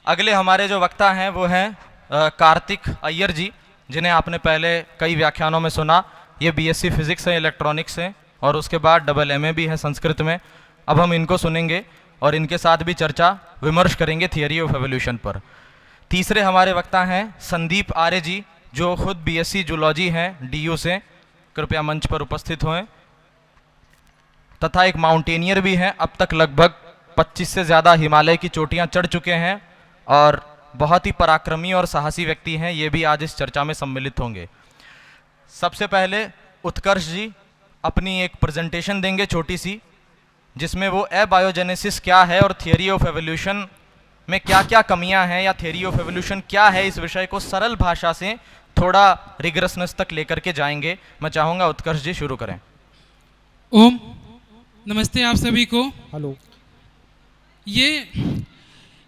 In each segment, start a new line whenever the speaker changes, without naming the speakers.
अगले हमारे जो वक्ता हैं वो हैं कार्तिक अय्यर जी, जिन्हें आपने पहले कई व्याख्यानों में सुना। ये बीएससी फिजिक्स है, इलेक्ट्रॉनिक्स है और उसके बाद डबल एमए भी है संस्कृत में। अब हम इनको सुनेंगे और इनके साथ भी चर्चा विमर्श करेंगे थियरी ऑफ एवोल्यूशन पर। तीसरे हमारे वक्ता हैं संदीप आर्य जी, जो खुद बीएससी जूलॉजी हैं डीयू से। कृपया मंच पर उपस्थित हों। तथा एक माउंटेनियर भी हैं, अब तक लगभग 25 से ज़्यादा हिमालय की चोटियां चढ़ चुके हैं और बहुत ही पराक्रमी और साहसी व्यक्ति हैं। ये भी आज इस चर्चा में सम्मिलित होंगे। सबसे पहले उत्कर्ष जी अपनी एक प्रेजेंटेशन देंगे छोटी सी, जिसमें वो एबायोजेनेसिस क्या है और थियरी ऑफ एवोल्यूशन में क्या क्या कमियां हैं, या थियरी ऑफ एवोल्यूशन क्या है, इस विषय को सरल भाषा से थोड़ा रिगरसनेस तक लेकर के जाएंगे। मैं चाहूँगा उत्कर्ष जी शुरू करें।
ओम नमस्ते आप सभी को।
हेलो।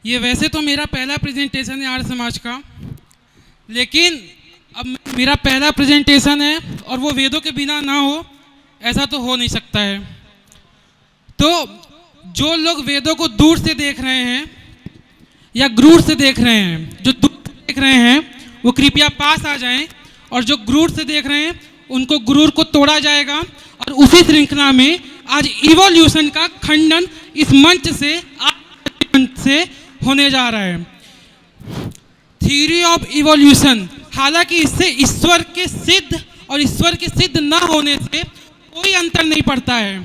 ये वैसे तो मेरा पहला प्रेजेंटेशन है आर्य समाज का, लेकिन अब मेरा पहला प्रेजेंटेशन है और वो वेदों के बिना ना हो, ऐसा तो हो नहीं सकता है। तो जो लोग वेदों को दूर से देख रहे हैं या ग्रूर से देख रहे हैं, जो दूर से देख रहे हैं वो कृपया पास आ जाएं, और जो ग्रूर से देख रहे हैं उनको गुरूर को तोड़ा जाएगा। और उसी श्रृंखला में आज इवोल्यूशन का खंडन इस मंच से होने जा रहा है। थ्योरी ऑफ इवोल्यूशन, हालांकि इससे ईश्वर के सिद्ध और ईश्वर के सिद्ध न होने से कोई अंतर नहीं पड़ता है,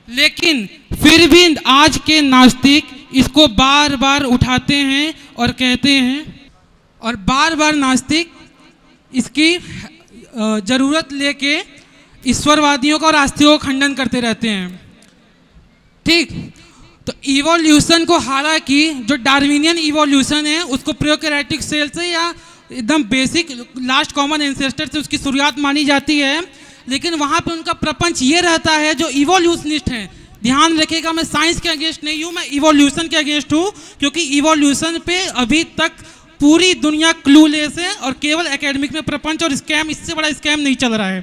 लेकिन फिर भी आज के नास्तिक इसको बार बार उठाते हैं और कहते हैं, और बार बार नास्तिक इसकी जरूरत लेके ईश्वरवादियों का और आस्तिकों का खंडन करते रहते हैं। ठीक, तो इवोल्यूशन को, हालांकि जो डार्विनियन इवोल्यूशन है उसको प्रोकैरियोटिक सेल से या एकदम बेसिक लास्ट कॉमन एंसेस्टर से उसकी शुरुआत मानी जाती है, लेकिन वहाँ पे उनका प्रपंच ये रहता है, जो इवोल्यूशनिस्ट हैं, ध्यान रखिएगा मैं साइंस के अगेंस्ट नहीं हूँ, मैं इवोल्यूशन के अगेंस्ट हूँ, क्योंकि इवोल्यूशन पे अभी तक पूरी दुनिया क्लूलेस है और केवल एकेडमिक में प्रपंच और स्कैम, इससे बड़ा स्कैम नहीं चल रहा है।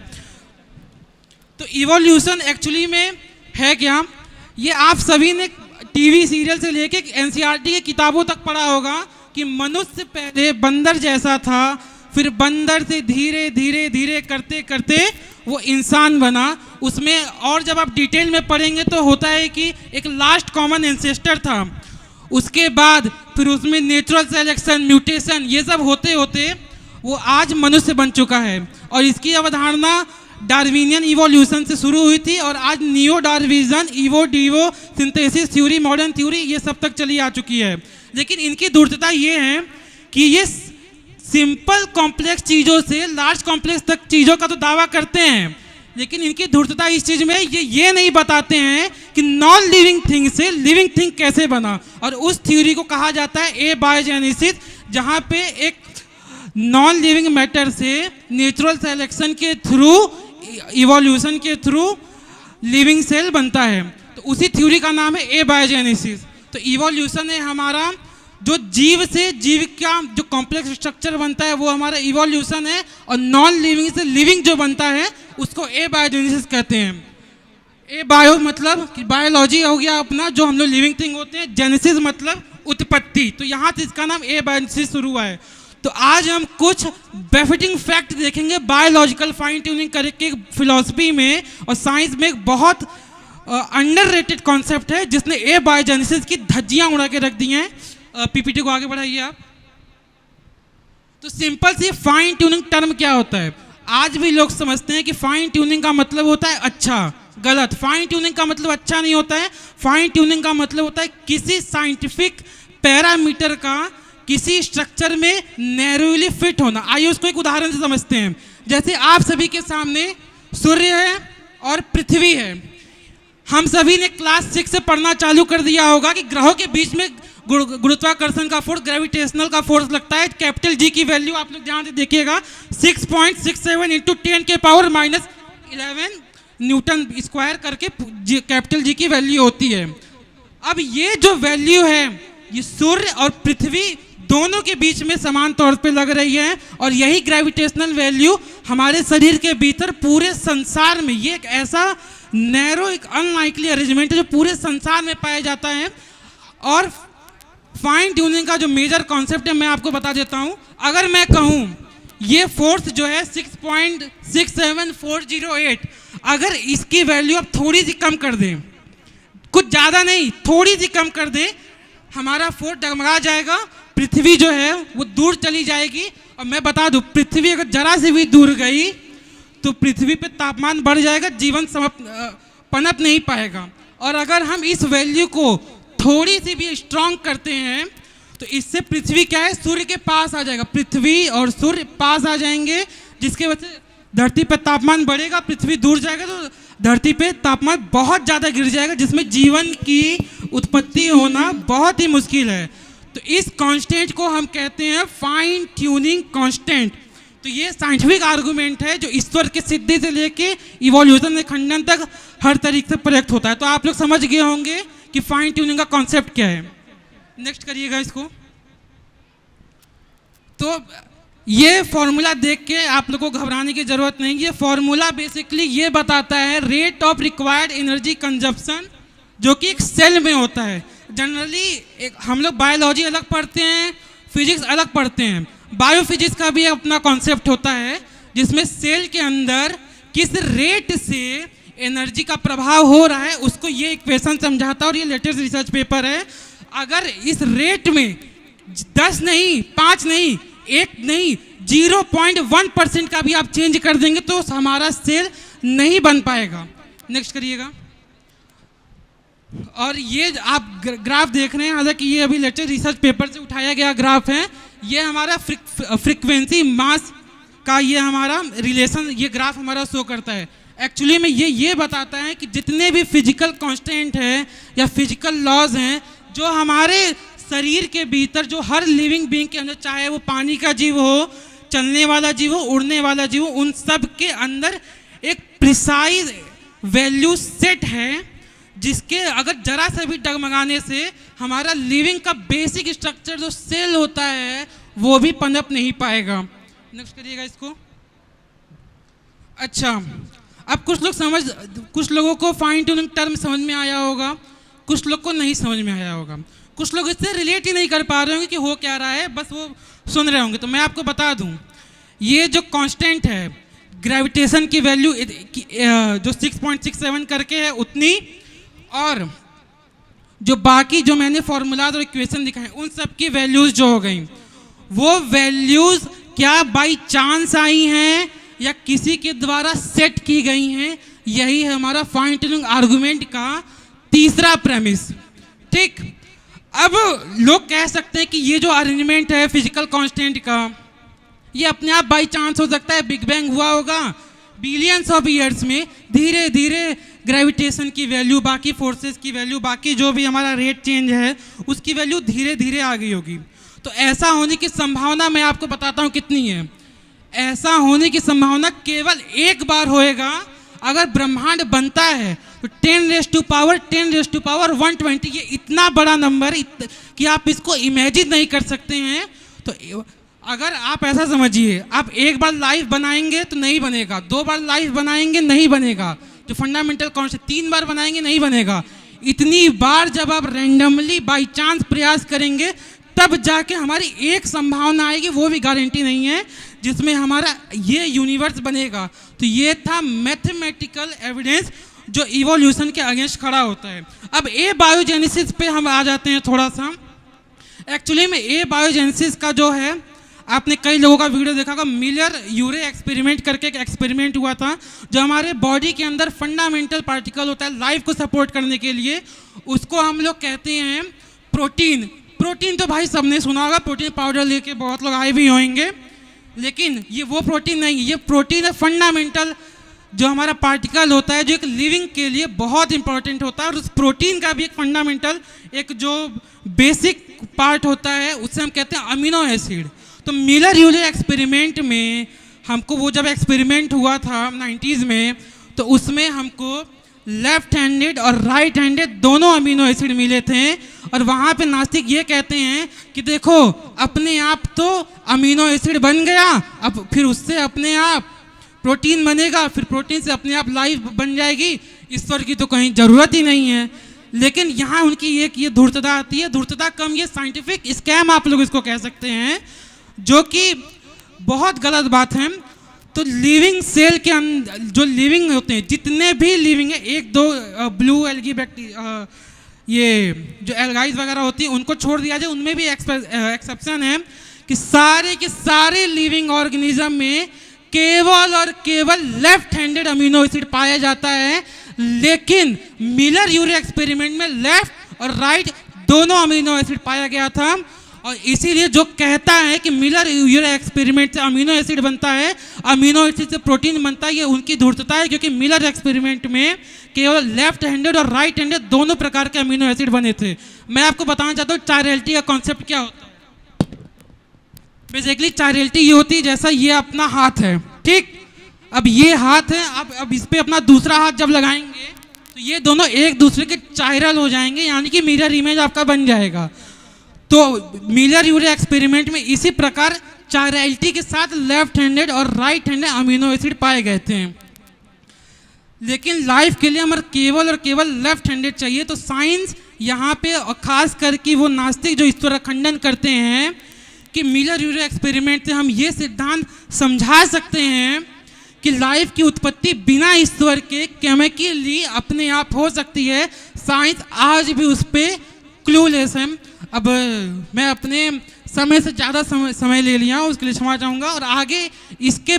तो इवोल्यूशन एक्चुअली में है क्या, ये आप सभी ने टीवी सीरियल से लेके एनसीईआरटी की किताबों तक पढ़ा होगा कि मनुष्य पहले बंदर जैसा था, फिर बंदर से धीरे धीरे धीरे करते करते वो इंसान बना। उसमें और जब आप डिटेल में पढ़ेंगे तो होता है कि एक लास्ट कॉमन एंसेस्टर था, उसके बाद फिर उसमें नेचुरल सेलेक्शन, म्यूटेशन, ये सब होते होते वो आज मनुष्य बन चुका है। और इसकी अवधारणा डार्विनियन इवोल्यूशन से शुरू हुई थी और आज नियो डार्विजन, इवो डिवो, सिंथेसिस थ्योरी, मॉडर्न थ्योरी, ये सब तक चली आ चुकी है। लेकिन इनकी धूर्तता ये है कि ये सिंपल कॉम्प्लेक्स चीज़ों से लार्ज कॉम्प्लेक्स तक चीज़ों का तो दावा करते हैं, लेकिन इनकी धूर्तता इस चीज़ में ये नहीं बताते हैं कि नॉन लिविंग थिंग से लिविंग थिंग कैसे बना। और उस थ्योरी को कहा जाता है एबायोजेनेसिस, जहाँ पे एक नॉन लिविंग मैटर से नेचुरल सेलेक्शन के थ्रू, इवोल्यूशन के थ्रू लिविंग सेल बनता है। तो उसी थ्योरी का नाम है एबायोजेनेसिस। तो इवोल्यूशन है हमारा, जो जीव से जीव का जो कॉम्प्लेक्स स्ट्रक्चर बनता है वो हमारा इवोल्यूशन है, और नॉन लिविंग से लिविंग जो बनता है उसको एबायोजेनेसिस कहते हैं। ए बायो मतलब कि बायोलॉजी हो गया अपना, जो हम लोग लिविंग थिंग होते हैं, जेनेसिस मतलब उत्पत्ति, तो यहाँ से इसका नाम एबायोजेनेसिस शुरू हुआ है। तो आज हम कुछ बेफिटिंग फैक्ट देखेंगे बायोलॉजिकल फाइन ट्यूनिंग करके फिलॉसफी में और साइंस में एक बहुत अंडररेटेड कॉन्सेप्ट है जिसने एबायोजेनेसिस की धज्जियाँ उड़ा के रख दी हैं। पीपीटी को आगे बढ़ाइए आप। तो सिंपल सी फाइन ट्यूनिंग टर्म क्या होता है, आज भी लोग समझते हैं कि फाइन ट्यूनिंग का मतलब होता है अच्छा, गलत। फाइन ट्यूनिंग का मतलब अच्छा नहीं होता है। फाइन ट्यूनिंग का मतलब होता है किसी साइंटिफिक पैरामीटर का किसी स्ट्रक्चर में नैरोली फिट होना। आइए उसको एक उदाहरण से समझते हैं। जैसे आप सभी के सामने सूर्य है और पृथ्वी है। हम सभी ने क्लास 6 से पढ़ना चालू कर दिया होगा कि ग्रहों के बीच में गुरुत्वाकर्षण का फोर्स, ग्रेविटेशनल का फोर्स लगता है। कैपिटल जी की वैल्यू आप लोग ध्यान से देखिएगा 6.67 इंटू 10 के पावर -11 न्यूटन स्क्वायर करके कैपिटल जी की वैल्यू होती है। अब ये जो वैल्यू है ये सूर्य और पृथ्वी दोनों के बीच में समान तौर पे लग रही है, और यही ग्रेविटेशनल वैल्यू हमारे शरीर के भीतर पूरे संसार में, ये एक ऐसा नैरो, एक अनलाइकली अरेंजमेंट है जो पूरे संसार में पाया जाता है। और फाइन ट्यूनिंग का जो मेजर कॉन्सेप्ट है मैं आपको बता देता हूँ। अगर मैं कहूँ ये फोर्स जो है 6.67408, अगर इसकी वैल्यू आप थोड़ी सी कम कर दें, कुछ ज़्यादा नहीं, थोड़ी सी कम कर दें, हमारा फोर्स डगमगा जाएगा, पृथ्वी जो है वो दूर चली जाएगी। और मैं बता दूं, पृथ्वी अगर जरा से भी दूर गई तो पृथ्वी पे तापमान बढ़ जाएगा, जीवन पनप नहीं पाएगा। और अगर हम इस वैल्यू को थोड़ी सी भी स्ट्रांग करते हैं तो इससे पृथ्वी क्या है, सूर्य के पास आ जाएगा, पृथ्वी और सूर्य पास आ जाएंगे, जिसके वजह से धरती पर तापमान बढ़ेगा, पृथ्वी दूर जाएगा तो धरती पे तापमान बहुत ज़्यादा गिर जाएगा, जिसमें जीवन की उत्पत्ति होना बहुत ही मुश्किल है। तो इस कांस्टेंट को हम कहते हैं फाइन ट्यूनिंग कांस्टेंट। तो ये साइंटिफिक आर्गुमेंट है जो ईश्वर की सिद्धि से लेके इवोल्यूशन के खंडन तक हर तरीके से प्रयुक्त होता है। तो आप लोग समझ गए होंगे कि फाइन ट्यूनिंग का कॉन्सेप्ट क्या है। नेक्स्ट करिएगा इसको। तो ये फॉर्मूला देख के आप लोगों को घबराने की जरूरत नहीं। ये फॉर्मूला बेसिकली ये बताता है rate of required energy consumption, जो कि एक सेल में होता है। जनरली हम लोग बायोलॉजी अलग पढ़ते हैं, फिजिक्स अलग पढ़ते हैं। बायोफिजिक्स का भी अपना कॉन्सेप्ट होता है, जिसमें सेल के अंदर किस रेट से एनर्जी का प्रभाव हो रहा है उसको ये इक्वेशन समझाता है। और ये लेटेस्ट रिसर्च पेपर है। अगर इस रेट में 10 नहीं, 5 नहीं, 1 नहीं, 0.1% का भी आप चेंज कर देंगे तो हमारा सेल नहीं बन पाएगा। नेक्स्ट करिएगा। और ये आप ग्राफ देख रहे हैं, हालांकि ये अभी लेटेस्ट रिसर्च पेपर से उठाया गया ग्राफ है। ये हमारा फ्रीक्वेंसी मास का ये हमारा रिलेशन, ये ग्राफ हमारा शो करता है। एक्चुअली में ये बताता है कि जितने भी फिजिकल कांस्टेंट है या फिजिकल लॉज हैं जो हमारे शरीर के भीतर, जो हर लिविंग बीइंग के अंदर, चाहे वो पानी का जीव हो, चलने वाला जीव हो, उड़ने वाला जीव हो, उन सब के अंदर एक प्रिसाइज वैल्यू सेट है, जिसके अगर जरा से भी डगमगाने से हमारा लिविंग का बेसिक स्ट्रक्चर जो सेल होता है वो भी पनप नहीं पाएगा। नेक्स्ट करिएगा इसको। अच्छा, अब कुछ लोगों को फाइन ट्यूनिंग टर्म समझ में आया होगा, कुछ लोग को नहीं समझ में आया होगा, कुछ लोग इससे रिलेट ही नहीं कर पा रहे होंगे कि हो क्या रहा है, बस वो सुन रहे होंगे। तो मैं आपको बता दूं, ये जो कांस्टेंट है ग्रेविटेशन की वैल्यू जो 6.67 करके है उतनी, और जो बाकी जो मैंने फॉर्मूलाज और इक्वेशन दिखाए उन सब की वैल्यूज जो हो गई, वो वैल्यूज क्या बाई चांस आई हैं या किसी के द्वारा सेट की गई हैं। यही है हमारा फाइन ट्यूनिंग आर्गुमेंट का तीसरा प्रेमिस। ठीक, अब लोग कह सकते हैं कि ये जो अरेंजमेंट है फिजिकल कांस्टेंट का, ये अपने आप बाई चांस हो सकता है, बिग बैंग हुआ होगा, बिलियंस ऑफ ईयर्स में धीरे धीरे ग्रेविटेशन की वैल्यू, बाकी फोर्सेस की वैल्यू, बाकी जो भी हमारा रेट चेंज है उसकी वैल्यू धीरे धीरे आ गई होगी। तो ऐसा होने की संभावना मैं आपको बताता हूँ कितनी है। ऐसा होने की संभावना केवल एक बार होएगा। अगर ब्रह्मांड बनता है तो 10⁻⁰ ये इतना बड़ा नंबर कि आप इसको इमेजिन नहीं कर सकते हैं। तो अगर आप ऐसा समझिए, आप एक बार लाइफ बनाएंगे तो नहीं बनेगा, 2 बार लाइफ बनाएंगे नहीं बनेगा, जो फंडामेंटल कॉन्सेप्ट 3 बार बनाएंगे नहीं बनेगा। इतनी बार जब आप रैंडमली बाई चांस प्रयास करेंगे तब जाके हमारी एक संभावना आएगी, वो भी गारंटी नहीं है, जिसमें हमारा ये यूनिवर्स बनेगा। तो ये था मैथमेटिकल एविडेंस जो इवोल्यूशन के अगेंस्ट खड़ा होता है। अब ए बायोजेनेसिस पे हम आ जाते हैं थोड़ा सा। एक्चुअली में ए बायोजेनेसिस का जो है, आपने कई लोगों का वीडियो देखा होगा, मिलर यूरे एक्सपेरिमेंट करके एक एक्सपेरिमेंट हुआ था, जो हमारे बॉडी के अंदर फंडामेंटल पार्टिकल होता है लाइफ को सपोर्ट करने के लिए, उसको हम लोग कहते हैं प्रोटीन। प्रोटीन तो भाई सबने सुना होगा, प्रोटीन पाउडर लेके बहुत लोग आए भी होंगे, लेकिन ये वो प्रोटीन नहीं, ये प्रोटीन है फंडामेंटल जो हमारा पार्टिकल होता है, जो एक लिविंग के लिए बहुत इंपॉर्टेंट होता है। और उस प्रोटीन का भी एक फंडामेंटल, एक जो बेसिक पार्ट होता है, उससे हम कहते हैं अमीनो एसिड। तो मिलर यूरे एक्सपेरिमेंट में हमको, वो जब एक्सपेरिमेंट हुआ था 90s में, तो उसमें हमको लेफ्ट हैंडेड और राइट हैंडेड दोनों अमीनो एसिड मिले थे। और वहाँ पे नास्तिक ये कहते हैं कि देखो अपने आप तो अमीनो एसिड बन गया, अब फिर उससे अपने आप प्रोटीन बनेगा, फिर प्रोटीन से अपने आप लाइफ बन जाएगी, ईश्वर की तो कहीं ज़रूरत ही नहीं है। लेकिन यहाँ उनकी एक ये धूर्तता आती है, धूर्तता कम, ये साइंटिफिक स्कैम आप लोग इसको कह सकते हैं, जो कि बहुत गलत बात है। तो लिविंग सेल के अंदर जो लिविंग होते हैं, जितने भी लिविंग है, एक दो ब्लू एल्गी बैक्टीरिया, ये जो एल्गाइज वगैरह होती हैं उनको छोड़ दिया जाए, उनमें भी एक्सेप्शन है कि सारे के सारे लिविंग ऑर्गेनिज्म में केवल और केवल लेफ्ट हैंडेड अमीनो एसिड पाया जाता है। लेकिन मिलर यूरे एक्सपेरिमेंट में लेफ्ट और राइट दोनों अमीनो एसिड पाया गया था, और इसीलिए जो कहता है कि मिलर यूरे एक्सपेरिमेंट से अमीनो एसिड बनता है, अमीनो एसिड से प्रोटीन बनता है, ये उनकी धूर्तता है, क्योंकि मिलर एक्सपेरिमेंट में केवल लेफ्ट हैंडेड और राइट हैंडेड दोनों प्रकार के अमीनो एसिड बने थे। मैं आपको बताना चाहता हूँ चायरैलिटी का कॉन्सेप्ट क्या होता है। बेसिकली चायरैलिटी ये होती है, जैसा ये अपना हाथ है, ठीक, अब ये हाथ है, अब इस पे अपना दूसरा हाथ जब लगाएंगे तो ये दोनों एक दूसरे के चायरल हो जाएंगे, यानी कि मिरर इमेज आपका बन जाएगा। तो मिलर यूरे एक्सपेरिमेंट में इसी प्रकार चायरैलिटी के साथ लेफ्ट हैंडेड और राइट हैंडेड अमीनो एसिड पाए गए थे। लेकिन लाइफ के लिए हमें केवल और केवल लेफ्ट हैंडेड चाहिए। तो साइंस यहाँ पे, और खास करके वो नास्तिक जो इस तरह खंडन करते हैं कि मिलर यूरे एक्सपेरिमेंट से हम ये सिद्धांत समझा सकते हैं कि लाइफ की उत्पत्ति बिना ईश्वर के केमिकली अपने आप हो सकती है, साइंस आज भी उस पर क्लूलेस है। अब मैं अपने समय से ज़्यादा समय ले लिया हूँ, उसके लिए क्षमा चाहूँगा। और आगे इसके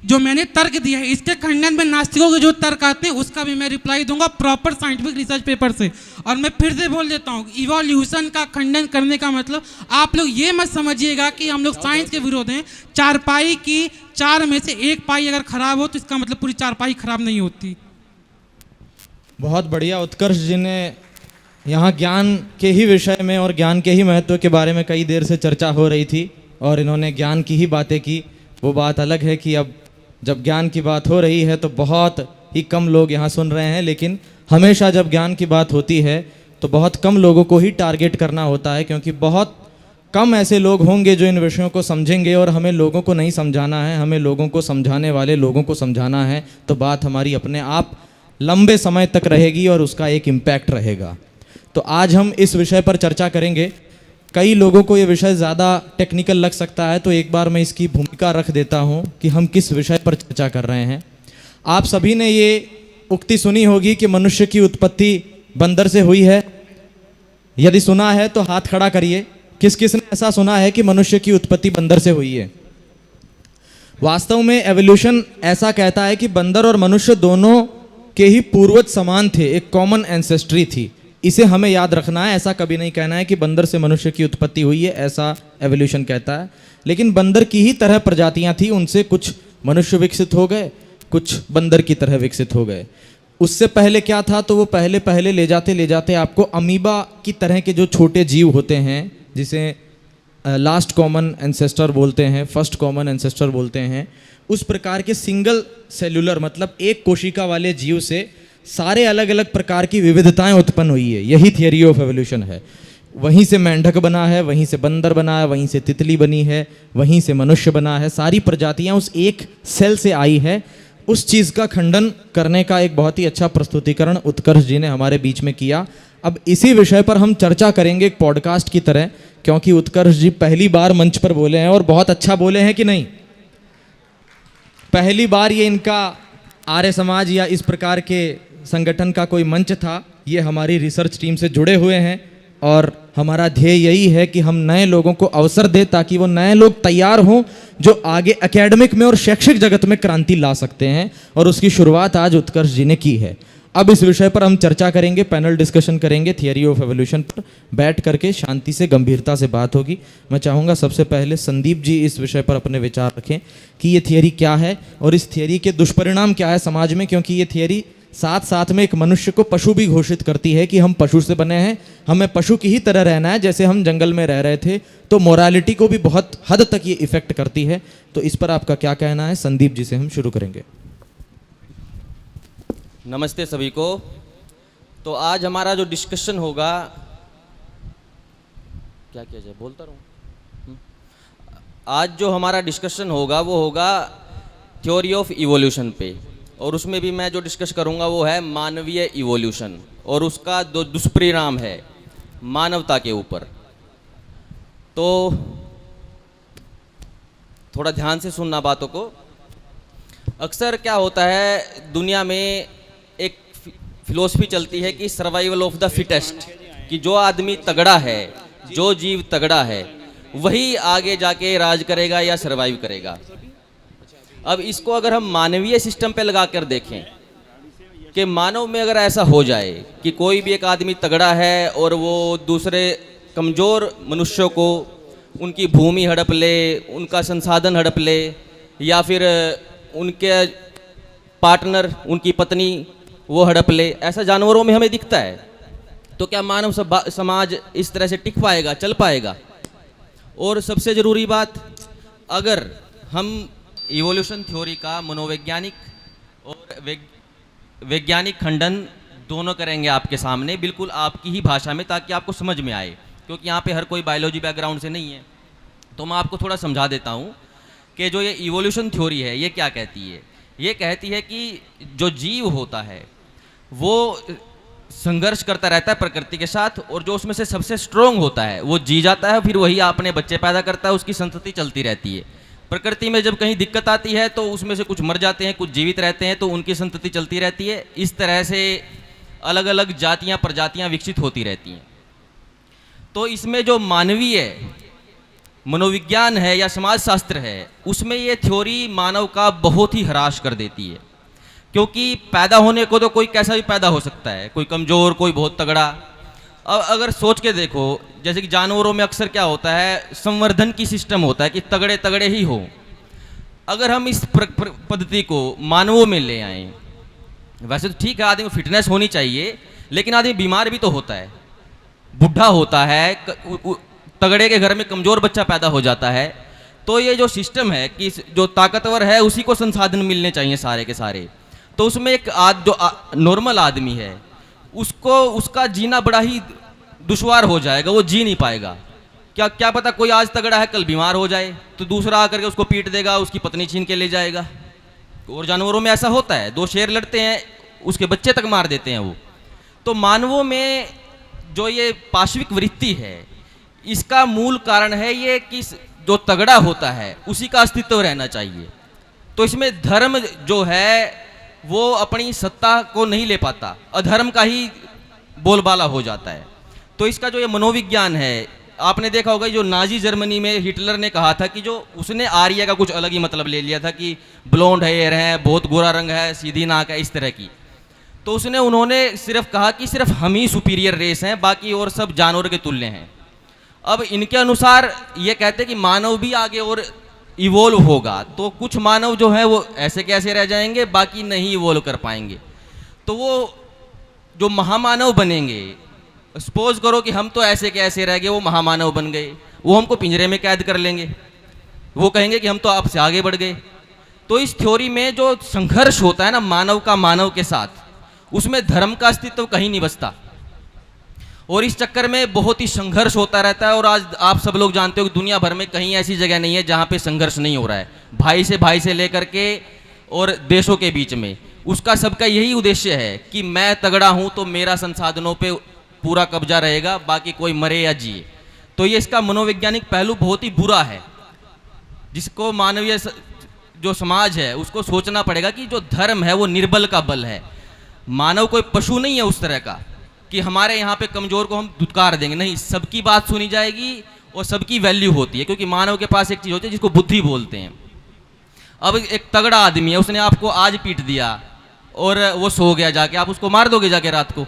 जो मैंने तर्क दिया है, इसके खंडन में नास्तिकों के जो तर्क आते हैं उसका भी मैं रिप्लाई दूंगा प्रॉपर साइंटिफिक रिसर्च पेपर से। और मैं फिर से बोल देता हूँ, इवोल्यूशन का खंडन करने का मतलब आप लोग ये मत समझिएगा कि हम लोग साइंस के विरोध हैं। चारपाई की 4 में से 1 पाई अगर खराब हो तो इसका मतलब पूरी चारपाई खराब नहीं होती।
बहुत बढ़िया। उत्कर्ष जी ने यहाँ ज्ञान के ही विषय में और ज्ञान के ही महत्व के बारे में कई देर से चर्चा हो रही थी और इन्होंने ज्ञान की ही बातें की। वो बात अलग है कि अब जब ज्ञान की बात हो रही है तो बहुत ही कम लोग यहाँ सुन रहे हैं, लेकिन हमेशा जब ज्ञान की बात होती है तो बहुत कम लोगों को ही टारगेट करना होता है, क्योंकि बहुत कम ऐसे लोग होंगे जो इन विषयों को समझेंगे। और हमें लोगों को नहीं समझाना है, हमें लोगों को समझाने वाले लोगों को समझाना है। तो बात हमारी अपने आप लंबे समय तक रहेगी और उसका एक इम्पैक्ट रहेगा। तो आज हम इस विषय पर चर्चा करेंगे। कई लोगों को ये विषय ज़्यादा टेक्निकल लग सकता है, तो एक बार मैं इसकी भूमिका रख देता हूँ कि हम किस विषय पर चर्चा कर रहे हैं। आप सभी ने ये उक्ति सुनी होगी कि मनुष्य की उत्पत्ति बंदर से हुई है। यदि सुना है तो हाथ खड़ा करिए। किस किस ने ऐसा सुना है कि मनुष्य की उत्पत्ति बंदर से हुई है? वास्तव में एवोल्यूशन ऐसा कहता है कि बंदर और मनुष्य दोनों के ही पूर्वज समान थे, एक कॉमन एंसेस्ट्री थी। इसे हमें याद रखना है। ऐसा कभी नहीं कहना है कि बंदर से मनुष्य की उत्पत्ति हुई है, ऐसा एवोल्यूशन कहता है। लेकिन बंदर की ही तरह प्रजातियां थी, उनसे कुछ मनुष्य विकसित हो गए, कुछ बंदर की तरह विकसित हो गए। उससे पहले क्या था, तो वो पहले ले जाते आपको अमीबा की तरह के जो छोटे जीव होते हैं, जिसे लास्ट कॉमन एंसेस्टर बोलते हैं, फर्स्ट कॉमन एंसेस्टर बोलते हैं, उस प्रकार के सिंगल सेल्यूलर मतलब एक कोशिका वाले जीव से सारे अलग अलग प्रकार की विविधताएं उत्पन्न हुई है। यही थियरी ऑफ एवोल्यूशन है। वहीं से मेंढक बना है, वहीं से बंदर बना है, वहीं से तितली बनी है, वहीं से मनुष्य बना है। सारी प्रजातियां उस एक सेल से आई है। उस चीज़ का खंडन करने का एक बहुत ही अच्छा प्रस्तुतिकरण उत्कर्ष जी ने हमारे बीच में किया। अब इसी विषय पर हम चर्चा करेंगे एक पॉडकास्ट की तरह, क्योंकि उत्कर्ष जी पहली बार मंच पर बोले हैं और बहुत अच्छा बोले हैं कि नहीं। पहली बार ये इनका आर्य समाज या इस प्रकार के संगठन का कोई मंच था। ये हमारी रिसर्च टीम से जुड़े हुए हैं और हमारा ध्येय यही है कि हम नए लोगों को अवसर दें ताकि वो नए लोग तैयार हों जो आगे एकेडमिक में और शैक्षिक जगत में क्रांति ला सकते हैं। और उसकी शुरुआत आज उत्कर्ष जी ने की है। अब इस विषय पर हम चर्चा करेंगे, पैनल डिस्कशन करेंगे थियरी ऑफ एवोल्यूशन पर। बैठ करके शांति से गंभीरता से बात होगी। मैं चाहूँगा सबसे पहले संदीप जी इस विषय पर अपने विचार रखें कि ये थियरी क्या है और इस थियरी के दुष्परिणाम क्या है समाज में, क्योंकि ये थियरी साथ साथ में एक मनुष्य को पशु भी घोषित करती है कि हम पशु से बने हैं, हमें पशु की ही तरह रहना है जैसे हम जंगल में रह रहे थे। तो मोरालिटी को भी बहुत हद तक ये इफेक्ट करती है। तो इस पर आपका क्या कहना है? संदीप जी से हम शुरू करेंगे।
नमस्ते सभी को। तो आज हमारा जो डिस्कशन होगा, क्या किया जाए, बोलता रहूं। आज जो हमारा डिस्कशन होगा वो होगा थ्योरी ऑफ इवोल्यूशन पे। और उसमें भी मैं जो डिस्कस करूंगा वो है मानवीय इवोल्यूशन और उसका जो दुष्परिणाम है मानवता के ऊपर। तो थोड़ा ध्यान से सुनना बातों को। अक्सर क्या होता है दुनिया में एक फिलॉसफी चलती है कि सर्वाइवल ऑफ द फिटेस्ट, कि जो आदमी तगड़ा है, जो जीव तगड़ा है वही आगे जाके राज करेगा या सर्वाइव करेगा। अब इसको अगर हम मानवीय सिस्टम पे लगा कर देखें कि मानव में अगर ऐसा हो जाए कि कोई भी एक आदमी तगड़ा है और वो दूसरे कमज़ोर मनुष्यों को उनकी भूमि हड़प ले, उनका संसाधन हड़प ले, या फिर उनके पार्टनर, उनकी पत्नी वो हड़प ले, ऐसा जानवरों में हमें दिखता है, तो क्या मानव समाज इस तरह से टिक पाएगा, चल पाएगा? और सबसे ज़रूरी बात, अगर हम इवोल्यूशन थ्योरी का मनोवैज्ञानिक और वैज्ञानिक खंडन दोनों करेंगे आपके सामने, बिल्कुल आपकी ही भाषा में, ताकि आपको समझ में आए, क्योंकि यहाँ पे हर कोई बायोलॉजी बैकग्राउंड से नहीं है। तो मैं आपको थोड़ा समझा देता हूँ कि जो ये इवोल्यूशन थ्योरी है ये क्या कहती है। ये कहती है कि जो जीव होता है वो संघर्ष करता रहता है प्रकृति के साथ, और जो उसमें से सबसे स्ट्रोंग होता है वो जी जाता है, फिर वही अपने बच्चे पैदा करता है, उसकी संतति चलती रहती है। प्रकृति में जब कहीं दिक्कत आती है तो उसमें से कुछ मर जाते हैं, कुछ जीवित रहते हैं, तो उनकी संतति चलती रहती है। इस तरह से अलग अलग जातियाँ प्रजातियाँ विकसित होती रहती हैं। तो इसमें जो मानवीय मनोविज्ञान है या समाजशास्त्र है, उसमें ये थ्योरी मानव का बहुत ही ह्रास कर देती है, क्योंकि पैदा होने को तो कोई कैसा भी पैदा हो सकता है, कोई कमज़ोर, कोई बहुत तगड़ा। अब अगर सोच के देखो, जैसे कि जानवरों में अक्सर क्या होता है, संवर्धन की सिस्टम होता है कि तगड़े तगड़े ही हो। अगर हम इस पद्धति को मानवों में ले आएँ, वैसे तो ठीक है आदमी को फिटनेस होनी चाहिए, लेकिन आदमी बीमार भी तो होता है, बुढ़ा होता है, तगड़े के घर में कमज़ोर बच्चा पैदा हो जाता है। तो ये जो सिस्टम है कि जो ताकतवर है उसी को संसाधन मिलने चाहिए सारे के सारे, तो उसमें एक जो नॉर्मल आदमी है उसको उसका जीना बड़ा ही दुश्वार हो जाएगा, वो जी नहीं पाएगा। क्या पता कोई आज तगड़ा है कल बीमार हो जाए तो दूसरा आकर के उसको पीट देगा, उसकी पत्नी छीन के ले जाएगा। और जानवरों में ऐसा होता है, दो शेर लड़ते हैं, उसके बच्चे तक मार देते हैं वो। तो मानवों में जो ये पाशविक वृत्ति है, इसका मूल कारण है ये कि जो तगड़ा होता है उसी का अस्तित्व रहना चाहिए। तो इसमें धर्म जो है वो अपनी सत्ता को नहीं ले पाता, अधर्म का ही बोलबाला हो जाता है। तो इसका जो ये मनोविज्ञान है, आपने देखा होगा जो नाजी जर्मनी में हिटलर ने कहा था कि जो उसने आर्य का कुछ अलग ही मतलब ले लिया था कि ब्लोंड हेयर है, बहुत गोरा रंग है, सीधी नाक है, इस तरह की। तो उन्होंने सिर्फ कहा कि सिर्फ हम ही सुपीरियर रेस हैं, बाकी और सब जानवर के तुल्य हैं। अब इनके अनुसार ये कहते हैं कि मानव भी आगे और इवोल्व होगा, तो कुछ मानव जो है वो ऐसे कैसे रह जाएंगे, बाकी नहीं इवोल्व कर पाएंगे। तो वो जो महामानव बनेंगे, सपोज करो कि हम तो ऐसे के ऐसे रह गए, वो महामानव बन गए, वो हमको पिंजरे में कैद कर लेंगे, वो कहेंगे कि हम तो आपसे आगे बढ़ गए। तो इस थ्योरी में जो संघर्ष होता है ना मानव का मानव के साथ, उसमें धर्म का अस्तित्व कहीं नहीं बचता, और इस चक्कर में बहुत ही संघर्ष होता रहता है। और आज आप सब लोग जानते हो कि दुनिया भर में कहीं ऐसी जगह नहीं है जहाँ पे संघर्ष नहीं हो रहा है, भाई से लेकर के और देशों के बीच में। उसका सबका यही उद्देश्य है कि मैं तगड़ा हूँ तो मेरा संसाधनों पे पूरा कब्जा रहेगा, बाकी कोई मरे या जिए। तो ये इसका मनोवैज्ञानिक पहलू बहुत ही बुरा है, जिसको मानवीय जो समाज है उसको सोचना पड़ेगा कि जो धर्म है वो निर्बल का बल है। मानव कोई पशु नहीं है उस तरह का कि हमारे यहाँ पे कमज़ोर को हम धुतकार देंगे, नहीं, सबकी बात सुनी जाएगी और सबकी वैल्यू होती है, क्योंकि मानव के पास एक चीज़ होती है जिसको बुद्धि बोलते हैं। अब एक तगड़ा आदमी है, उसने आपको आज पीट दिया और वो सो गया जाके, आप उसको मार दोगे जाके रात को?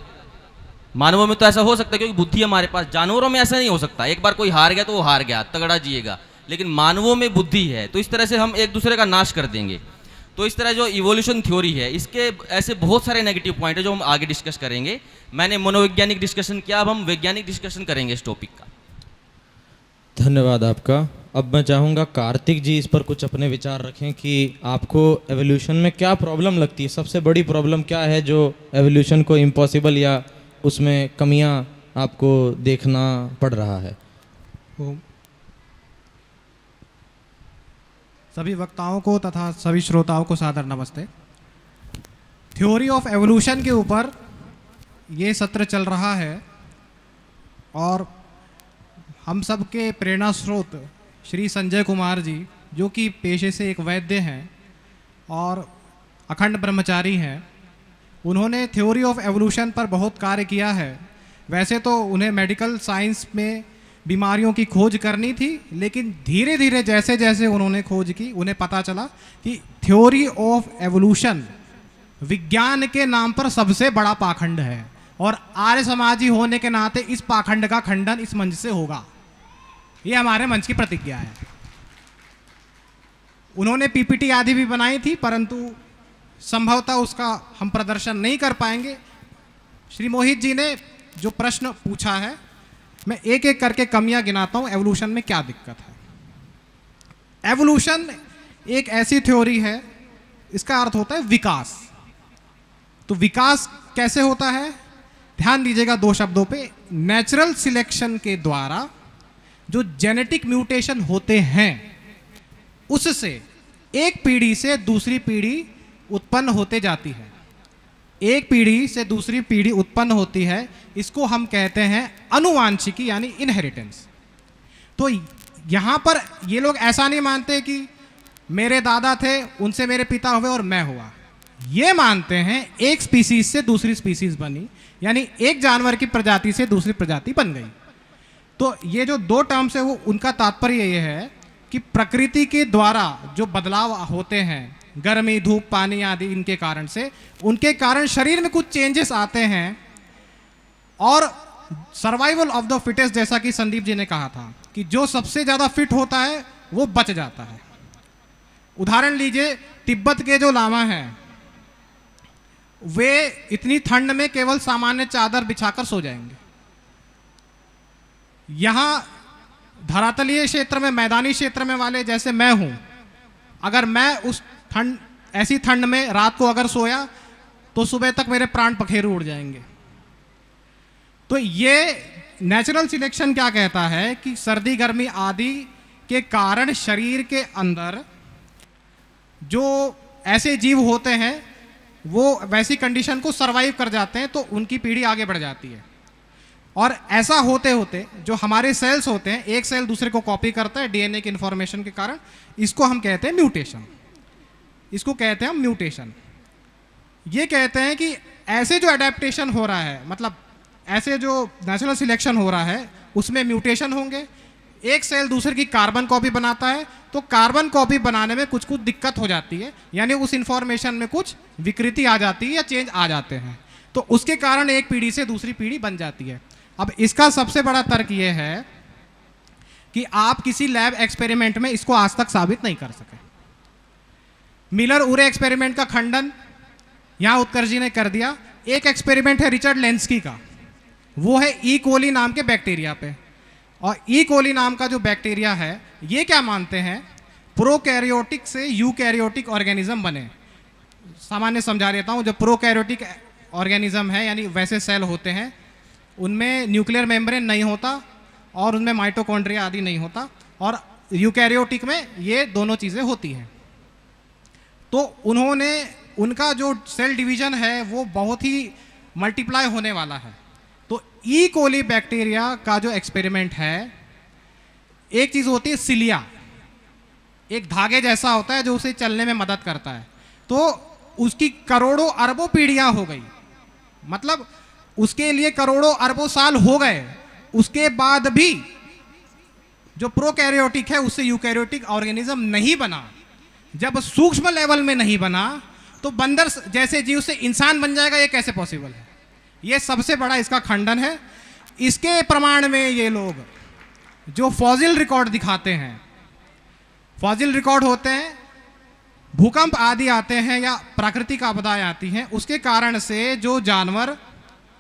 मानवों में तो ऐसा हो सकता है क्योंकि बुद्धि हमारे पास, जानवरों में ऐसा नहीं हो सकता। एक बार कोई हार गया तो वो हार गया, तगड़ा जिएगा, लेकिन मानवों में बुद्धि है, तो इस तरह से हम एक दूसरे का नाश कर देंगे। तो इस तरह जो इवोल्यूशन थ्योरी है, इसके ऐसे बहुत सारे नेगेटिव पॉइंट है जो हम आगे डिस्कस करेंगे। मैंने मनोवैज्ञानिक डिस्कशन किया, अब हम वैज्ञानिक डिस्कशन करेंगे इस टॉपिक का।
धन्यवाद आपका। अब मैं चाहूँगा कार्तिक जी इस पर कुछ अपने विचार रखें कि आपको एवोल्यूशन में क्या प्रॉब्लम लगती है, सबसे बड़ी प्रॉब्लम क्या है जो एवोल्यूशन को इम्पॉसिबल या उसमें कमियां आपको देखना पड़ रहा है।
सभी वक्ताओं को तथा सभी श्रोताओं को सादर नमस्ते। थ्योरी ऑफ एवोल्यूशन के ऊपर ये सत्र चल रहा है और हम सब के प्रेरणा स्रोत श्री संजय कुमार जी, जो कि पेशे से एक वैद्य हैं और अखंड ब्रह्मचारी हैं, उन्होंने थ्योरी ऑफ एवोल्यूशन पर बहुत कार्य किया है। वैसे तो उन्हें मेडिकल साइंस में बीमारियों की खोज करनी थी, लेकिन धीरे धीरे जैसे जैसे उन्होंने खोज की उन्हें पता चला कि थ्योरी ऑफ एवोल्यूशन विज्ञान के नाम पर सबसे बड़ा पाखंड है और आर्य समाजी होने के नाते इस पाखंड का खंडन इस मंच से होगा। ये हमारे मंच की प्रतिज्ञा है। उन्होंने पीपीटी आदि भी बनाई थी, परंतु संभवतः उसका हम प्रदर्शन नहीं कर पाएंगे। श्री मोहित जी ने जो प्रश्न पूछा है, मैं एक एक करके कमियां गिनाता हूं, एवोल्यूशन में क्या दिक्कत है। एवोल्यूशन एक ऐसी थ्योरी है, इसका अर्थ होता है विकास। तो विकास कैसे होता है, ध्यान दीजिएगा दो शब्दों पे। नेचुरल सिलेक्शन के द्वारा जो जेनेटिक म्यूटेशन होते हैं, उससे एक पीढ़ी से दूसरी पीढ़ी उत्पन्न होते जाती है। एक पीढ़ी से दूसरी पीढ़ी उत्पन्न होती है, इसको हम कहते हैं अनुवांशिकी यानी इनहेरिटेंस। तो यहां पर ये लोग ऐसा नहीं मानते कि मेरे दादा थे, उनसे मेरे पिता हुए और मैं हुआ। ये मानते हैं एक स्पीसीज से दूसरी स्पीसीज बनी, यानी एक जानवर की प्रजाति से दूसरी प्रजाति बन गई। तो ये जो दो टर्म्स है वो उनका तात्पर्य ये है कि प्रकृति के द्वारा जो बदलाव होते हैं, गर्मी, धूप, पानी आदि इनके कारण से, उनके कारण शरीर में कुछ चेंजेस आते हैं और सर्वाइवल ऑफ द फिटेस्ट, जैसा कि संदीप जी ने कहा था कि जो सबसे ज्यादा फिट होता है वो बच जाता है। उदाहरण लीजिए, तिब्बत के जो लामा हैं, वे इतनी ठंड में केवल सामान्य चादर बिछाकर सो जाएंगे। यहां धरातलीय क्षेत्र में, मैदानी क्षेत्र में वाले जैसे मैं हूं, अगर मैं उस ऐसी ठंड में रात को अगर सोया तो सुबह तक मेरे प्राण पखेरु उड़ जाएंगे। तो ये नेचुरल सिलेक्शन क्या कहता है कि सर्दी गर्मी आदि के कारण शरीर के अंदर जो ऐसे जीव होते हैं वो वैसी कंडीशन को सरवाइव कर जाते हैं, तो उनकी पीढ़ी आगे बढ़ जाती है। और ऐसा होते होते जो हमारे सेल्स होते हैं, एक सेल दूसरे को कॉपी करता है डीएनए के इंफॉर्मेशन के कारण, इसको हम कहते हैं म्यूटेशन। इसको कहते हैं हम म्यूटेशन। ये कहते हैं कि ऐसे जो अडेप्टेशन हो रहा है, मतलब ऐसे जो नेचुरल सिलेक्शन हो रहा है, उसमें म्यूटेशन होंगे। एक सेल दूसरे की कार्बन कॉपी बनाता है, तो कार्बन कॉपी बनाने में कुछ कुछ दिक्कत हो जाती है, यानी उस इंफॉर्मेशन में कुछ विकृति आ जाती है या चेंज आ जाते हैं, तो उसके कारण एक पीढ़ी से दूसरी पीढ़ी बन जाती है। अब इसका सबसे बड़ा तर्क यह है कि आप किसी लैब एक्सपेरिमेंट में इसको आज तक साबित नहीं कर सके। मिलर उरे एक्सपेरिमेंट का खंडन यहां उत्कर्ष जी ने कर दिया। एक एक्सपेरिमेंट है रिचर्ड लेंस्की का, वो है ई कोली नाम के बैक्टीरिया पे। और ई कोली नाम का जो बैक्टीरिया है, ये क्या मानते हैं, प्रोकैरियोटिक से यूकैरियोटिक ऑर्गेनिज्म बने। सामान्य समझा देता हूं, जो प्रोकैरियोटिक ऑर्गेनिज्म है यानी वैसे सेल होते हैं, उनमें न्यूक्लियर मेम्ब्रेन नहीं होता और उनमें माइटोकॉन्ड्रिया आदि नहीं होता, और यूकैरियोटिक में ये दोनों चीज़ें होती हैं। तो उन्होंने, उनका जो सेल डिवीजन है वो बहुत ही मल्टीप्लाई होने वाला है। तो ई कोली बैक्टीरिया का जो एक्सपेरिमेंट है, एक चीज़ होती है सिलिया, एक धागे जैसा होता है जो उसे चलने में मदद करता है। तो उसकी करोड़ों अरबों पीढ़ियां हो गई, मतलब उसके लिए करोड़ों अरबों साल हो गए, उसके बाद भी जो प्रोकैरियोटिक है उससे यूकैरियोटिक ऑर्गेनिज्म नहीं बना। जब सूक्ष्म लेवल में नहीं बना तो बंदर जैसे जीव से इंसान बन जाएगा, ये कैसे पॉसिबल है? ये सबसे बड़ा इसका खंडन है। इसके प्रमाण में ये लोग जो फॉसिल रिकॉर्ड दिखाते हैं, फॉसिल रिकॉर्ड होते हैं, भूकंप आदि आते हैं या प्राकृतिक आपदाएं आती हैं, उसके कारण से जो जानवर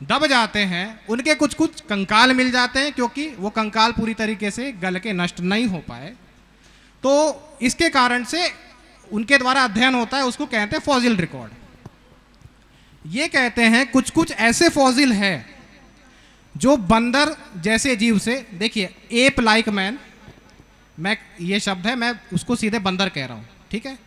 दब जाते हैं उनके कुछ कुछ कंकाल मिल जाते हैं, क्योंकि वो कंकाल पूरी तरीके से गल के नष्ट नहीं हो पाए। तो इसके कारण से उनके द्वारा अध्ययन होता है, उसको कहते हैं फॉसिल रिकॉर्ड। ये कहते हैं कुछ कुछ ऐसे फॉसिल है जो बंदर जैसे जीव से, देखिए एप लाइक मैन, मैं ये शब्द है, मैं उसको सीधे बंदर कह रहा हूं, ठीक है,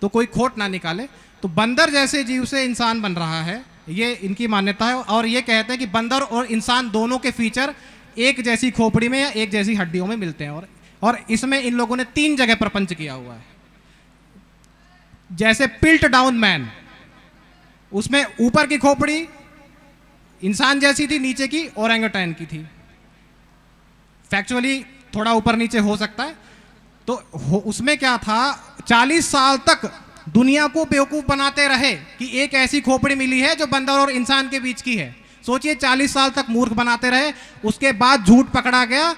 तो कोई खोट ना निकाले। तो बंदर जैसे जीव से इंसान बन रहा है, ये इनकी मान्यता है। और ये कहते हैं कि बंदर और इंसान दोनों के फीचर एक जैसी खोपड़ी में या एक जैसी हड्डियों में मिलते हैं। और इसमें इन लोगों ने 3 जगह प्रपंच किया हुआ है। जैसे पिल्ट डाउन मैन, उसमें ऊपर की खोपड़ी इंसान जैसी थी, नीचे की ओरेंगुटैन की थी। फैक्चुअली थोड़ा ऊपर नीचे हो सकता है। तो उसमें क्या था, 40 साल तक दुनिया को बेवकूफ बनाते रहे कि एक ऐसी खोपड़ी मिली है जो बंदर और इंसान के बीच की है। सोचिए, 40 साल तक मूर्ख बनाते रहे। उसके बाद झूठ पकड़ा गया।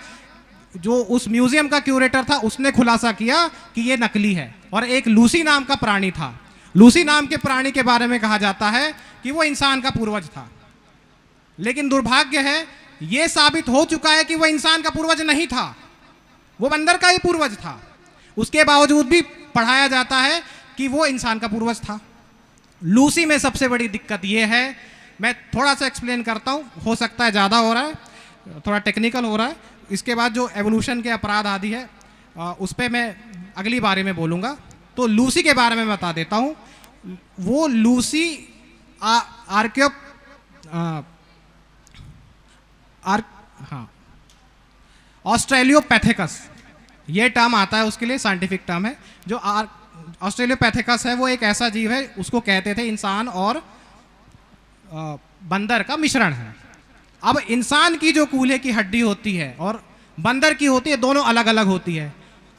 जो उस म्यूजियम का क्यूरेटर था उसने खुलासा किया कि ये नकली है। और एक लूसी नाम का प्राणी था। लूसी नाम के प्राणी के बारे में कहा जाता है कि वो इंसान का पूर्वज था। लेकिन दुर्भाग्य है, ये साबित हो चुका है कि वह इंसान का पूर्वज नहीं था, वो बंदर का ही पूर्वज था। उसके बावजूद भी पढ़ाया जाता है कि वो इंसान का पूर्वज था। लूसी में सबसे बड़ी दिक्कत ये है, मैं थोड़ा सा एक्सप्लेन करता हूँ, हो सकता है ज़्यादा हो रहा है, थोड़ा टेक्निकल हो रहा है। इसके बाद जो एवोल्यूशन के अपराध आदि है उस पर मैं अगली बारे में बोलूँगा। तो लूसी के बारे में बता देता हूँ। वो लूसी ऑस्ट्रेलियोपैथिकस, ये टर्म आता है उसके लिए, साइंटिफिक टर्म है। जो ऑस्ट्रेलियोपैथिकस है वो एक ऐसा जीव है, उसको कहते थे इंसान और बंदर का मिश्रण है। अब इंसान की जो कूल्हे की हड्डी होती है और बंदर की होती है, दोनों अलग अलग होती है।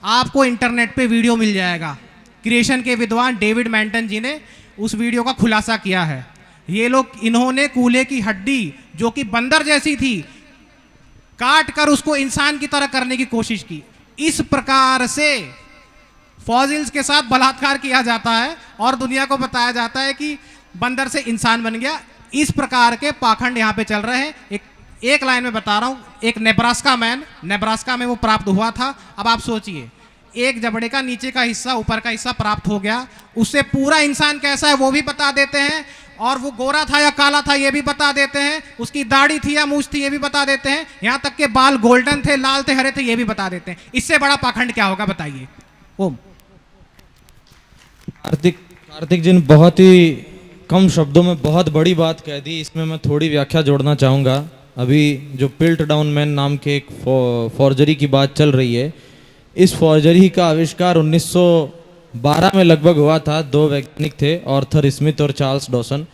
आपको इंटरनेट पे वीडियो मिल जाएगा। क्रिएशन के विद्वान डेविड मेंटन जी ने उस वीडियो का खुलासा किया है। इन्होंने कूल्हे की हड्डी जो कि बंदर जैसी थी, काट कर उसको इंसान की तरह करने की कोशिश की। इस प्रकार से फॉसिल्स के साथ बलात्कार किया जाता है और दुनिया को बताया जाता है कि बंदर से इंसान बन गया। इस प्रकार के पाखंड यहाँ पे चल रहे हैं। एक लाइन में बता रहा हूँ, एक नेब्रास्का मैन, नेब्रास्का में वो प्राप्त हुआ था। अब आप सोचिए, एक जबड़े का नीचे का हिस्सा, ऊपर का हिस्सा प्राप्त हो गया, उससे पूरा इंसान कैसा है वो भी बता देते हैं, और वो गोरा था या काला था ये भी बता देते हैं, उसकी दाढ़ी थी या मूछ थी ये भी बता देते हैं, यहाँ तक के बाल गोल्डन थे, लाल थे, हरे थे, ये भी बता देते हैं। इससे बड़ा पाखंड क्या होगा बताइए। ओम।
कार्तिक जी ने बहुत ही कम शब्दों में बहुत बड़ी बात कह दी। इसमें मैं थोड़ी व्याख्या जोड़ना चाहूँगा। अभी जो पिल्ट डाउन मैन नाम के एक फॉर्जरी की बात चल रही है, इस फॉर्जरी का आविष्कार 1912 में लगभग हुआ था। 2 वैज्ञानिक थे, आर्थर स्मिथ और चार्ल्स डॉसन,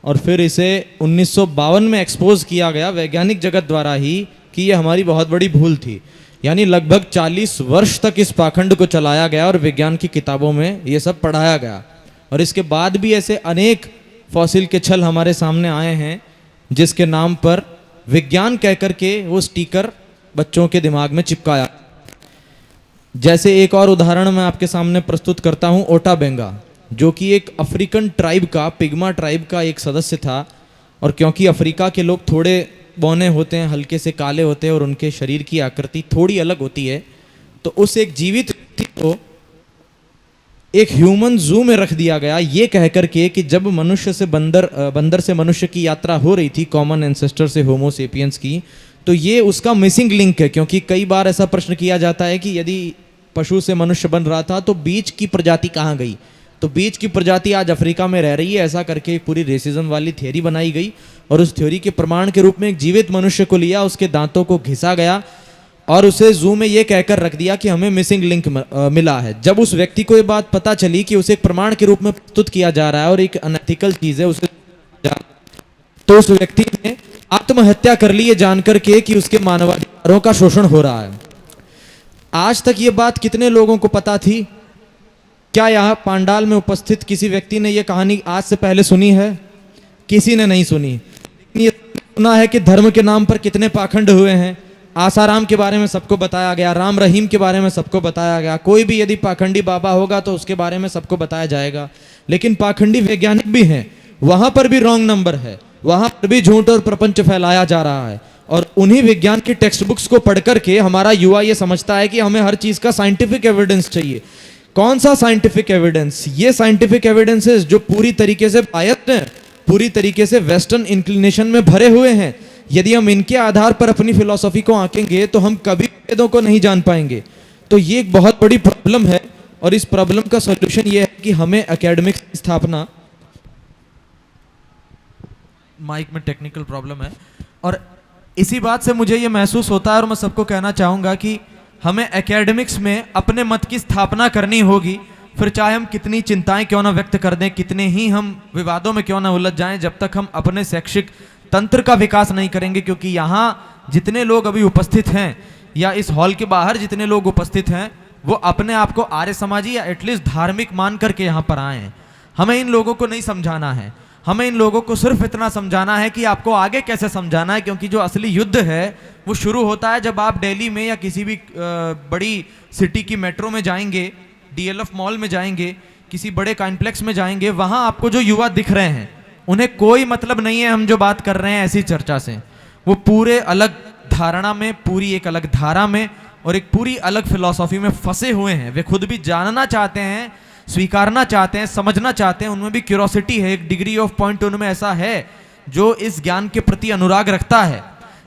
और फिर इसे 1952 में एक्सपोज किया गया वैज्ञानिक जगत द्वारा ही कि ये हमारी बहुत बड़ी भूल थी। यानी लगभग 40 वर्ष तक इस पाखंड को चलाया गया और विज्ञान की किताबों में ये सब पढ़ाया गया। और इसके बाद भी ऐसे अनेक फॉसिल के छल हमारे सामने आए हैं जिसके नाम पर विज्ञान कहकर के वो स्टिकर बच्चों के दिमाग में चिपकाया। जैसे एक और उदाहरण मैं आपके सामने प्रस्तुत करता हूँ, ओटा बेंगा, जो कि एक अफ्रीकन ट्राइब का, पिग्मा ट्राइब का एक सदस्य था। और क्योंकि अफ्रीका के लोग थोड़े बौने होते हैं, हल्के से काले होते हैं और उनके शरीर की आकृति थोड़ी अलग होती है, तो उस एक जीवित व्यक्ति को एक ह्यूमन जू में रख दिया गया, ये कह करके कि जब मनुष्य से बंदर से मनुष्य की यात्रा हो रही थी, कॉमन एंसेस्टर से होमो सेपियंस की, तो ये उसका मिसिंग लिंक है। क्योंकि कई बार ऐसा प्रश्न किया जाता है कि यदि पशु से मनुष्य बन रहा था तो बीच की प्रजाति कहाँ गई। तो बीच की प्रजाति आज अफ्रीका में रह रही है, ऐसा करके पूरी रेसिज्म वाली थ्योरी बनाई गई। और उस थ्योरी के प्रमाण के रूप में एक जीवित मनुष्य को लिया, उसके दांतों को घिसा गया और उसे जू में ये कहकर रख दिया कि हमें मिसिंग लिंक मिला है। जब उस व्यक्ति को ये बात पता चली कि उसे एक प्रमाण के रूप में प्रस्तुत किया जा रहा है और एक अनएथिकल चीज है उसे, तो उस व्यक्ति ने आत्महत्या कर ली, ये जानकर के कि उसके मानवाधिकारों का शोषण हो रहा है। आज तक ये बात कितने लोगों को पता थी? क्या यहाँ पांडाल में उपस्थित किसी व्यक्ति ने ये कहानी आज से पहले सुनी है? किसी ने नहीं सुनी। ये सुना है कि धर्म के नाम पर कितने पाखंड हुए हैं। आसाराम के बारे में सबको बताया गया, राम रहीम के बारे में सबको बताया गया। कोई भी यदि पाखंडी बाबा होगा तो उसके बारे में सबको बताया जाएगा। लेकिन पाखंडी वैज्ञानिक भी हैं, वहां पर भी रॉन्ग नंबर है, वहां पर भी झूठ और प्रपंच फैलाया जा रहा है। और उन्हीं विज्ञान की टेक्स्ट बुक्स को पढ़ करके हमारा युवा ये समझता है कि हमें हर चीज का साइंटिफिक एविडेंस चाहिए। कौन सा साइंटिफिक एविडेंस? ये साइंटिफिक एविडेंसेस जो पूरी तरीके से बायस्ड हैं, पूरी तरीके से वेस्टर्न इंक्लिनेशन में भरे हुए हैं। यदि हम इनके आधार पर अपनी फिलॉसफी को आंकेंगे तो हम कभी वेदों को नहीं जान पाएंगे। तो ये एक बहुत बड़ी प्रॉब्लम है और इस प्रॉब्लम का सॉल्यूशन ये है कि हमें एकेडमिक्स की स्थापना, माइक में टेक्निकल प्रॉब्लम है, और इसी बात से मुझे ये महसूस होता है और मैं सबको कहना चाहूँगा कि हमें एकेडमिक्स में अपने मत की स्थापना करनी होगी। फिर चाहे हम कितनी चिंताएं क्यों ना व्यक्त कर दें, कितने ही हम विवादों में क्यों ना उलझ जाएं, जब तक हम अपने शैक्षिक तंत्र का विकास नहीं करेंगे, क्योंकि यहाँ जितने लोग अभी उपस्थित हैं या इस हॉल के बाहर जितने लोग उपस्थित हैं वो अपने आप को आर्य समाजी या एटलीस्ट धार्मिक मान करके यहाँ पर आए हैं। हमें इन लोगों को नहीं समझाना है, हमें इन लोगों को सिर्फ इतना समझाना है कि आपको आगे कैसे समझाना है, क्योंकि जो असली युद्ध है वो शुरू होता है जब आप दिल्ली में या किसी भी बड़ी सिटी की मेट्रो में जाएंगे, डीएलएफ मॉल में जाएंगे, किसी बड़े कॉम्प्लेक्स में जाएंगे, वहां आपको जो युवा दिख रहे हैं उन्हें कोई मतलब नहीं है हम जो बात कर रहे हैं ऐसी चर्चा से। वो पूरे अलग धारणा में, पूरी एक अलग धारा में और एक पूरी अलग फिलॉसफी में फंसे हुए हैं। वे खुद भी जानना चाहते हैं, स्वीकारना चाहते हैं, समझना चाहते हैं, उनमें भी क्यूरोसिटी है, एक डिग्री ऑफ पॉइंट उनमें ऐसा है जो इस ज्ञान के प्रति अनुराग रखता है,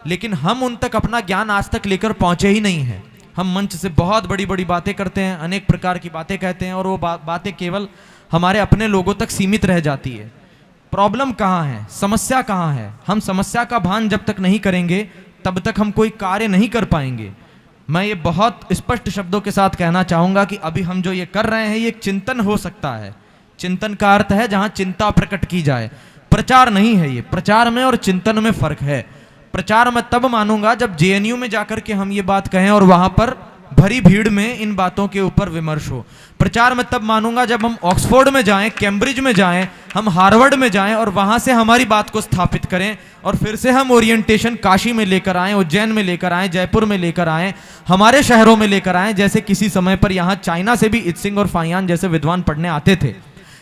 लेकिन हम उन तक अपना ज्ञान आज तक लेकर पहुंचे ही नहीं हैं। हम मंच से बहुत बड़ी बड़ी बातें करते हैं, अनेक प्रकार की बातें कहते हैं और वो बातें केवल हमारे अपने लोगों तक सीमित रह जाती है। प्रॉब्लम कहाँ है, समस्या कहाँ है? हम समस्या का भान जब तक नहीं करेंगे तब तक हम कोई कार्य नहीं कर पाएंगे। मैं ये बहुत स्पष्ट शब्दों के साथ कहना चाहूँगा कि अभी हम जो ये कर रहे हैं ये एक चिंतन हो सकता है। चिंतन का अर्थ है जहाँ चिंता प्रकट की जाए, प्रचार नहीं है ये। प्रचार में और चिंतन में फर्क है। प्रचार मैं तब मानूंगा जब जेएनयू में जाकर के हम ये बात कहें और वहां पर भरी भीड़ में इन बातों के ऊपर विमर्श हो। प्रचार मैं तब मानूंगा जब हम ऑक्सफोर्ड में जाएं, कैम्ब्रिज में जाएं, हम हार्वर्ड में जाएं और वहां से हमारी बात को स्थापित करें और फिर से हम ओरिएंटेशन काशी में लेकर आएं, उज्जैन में लेकर आएं, जयपुर में लेकर आएं, हमारे शहरों में लेकर आएं, जैसे किसी समय पर यहाँ चाइना से भी इत्सिंग और फाइयान जैसे विद्वान पढ़ने आते थे।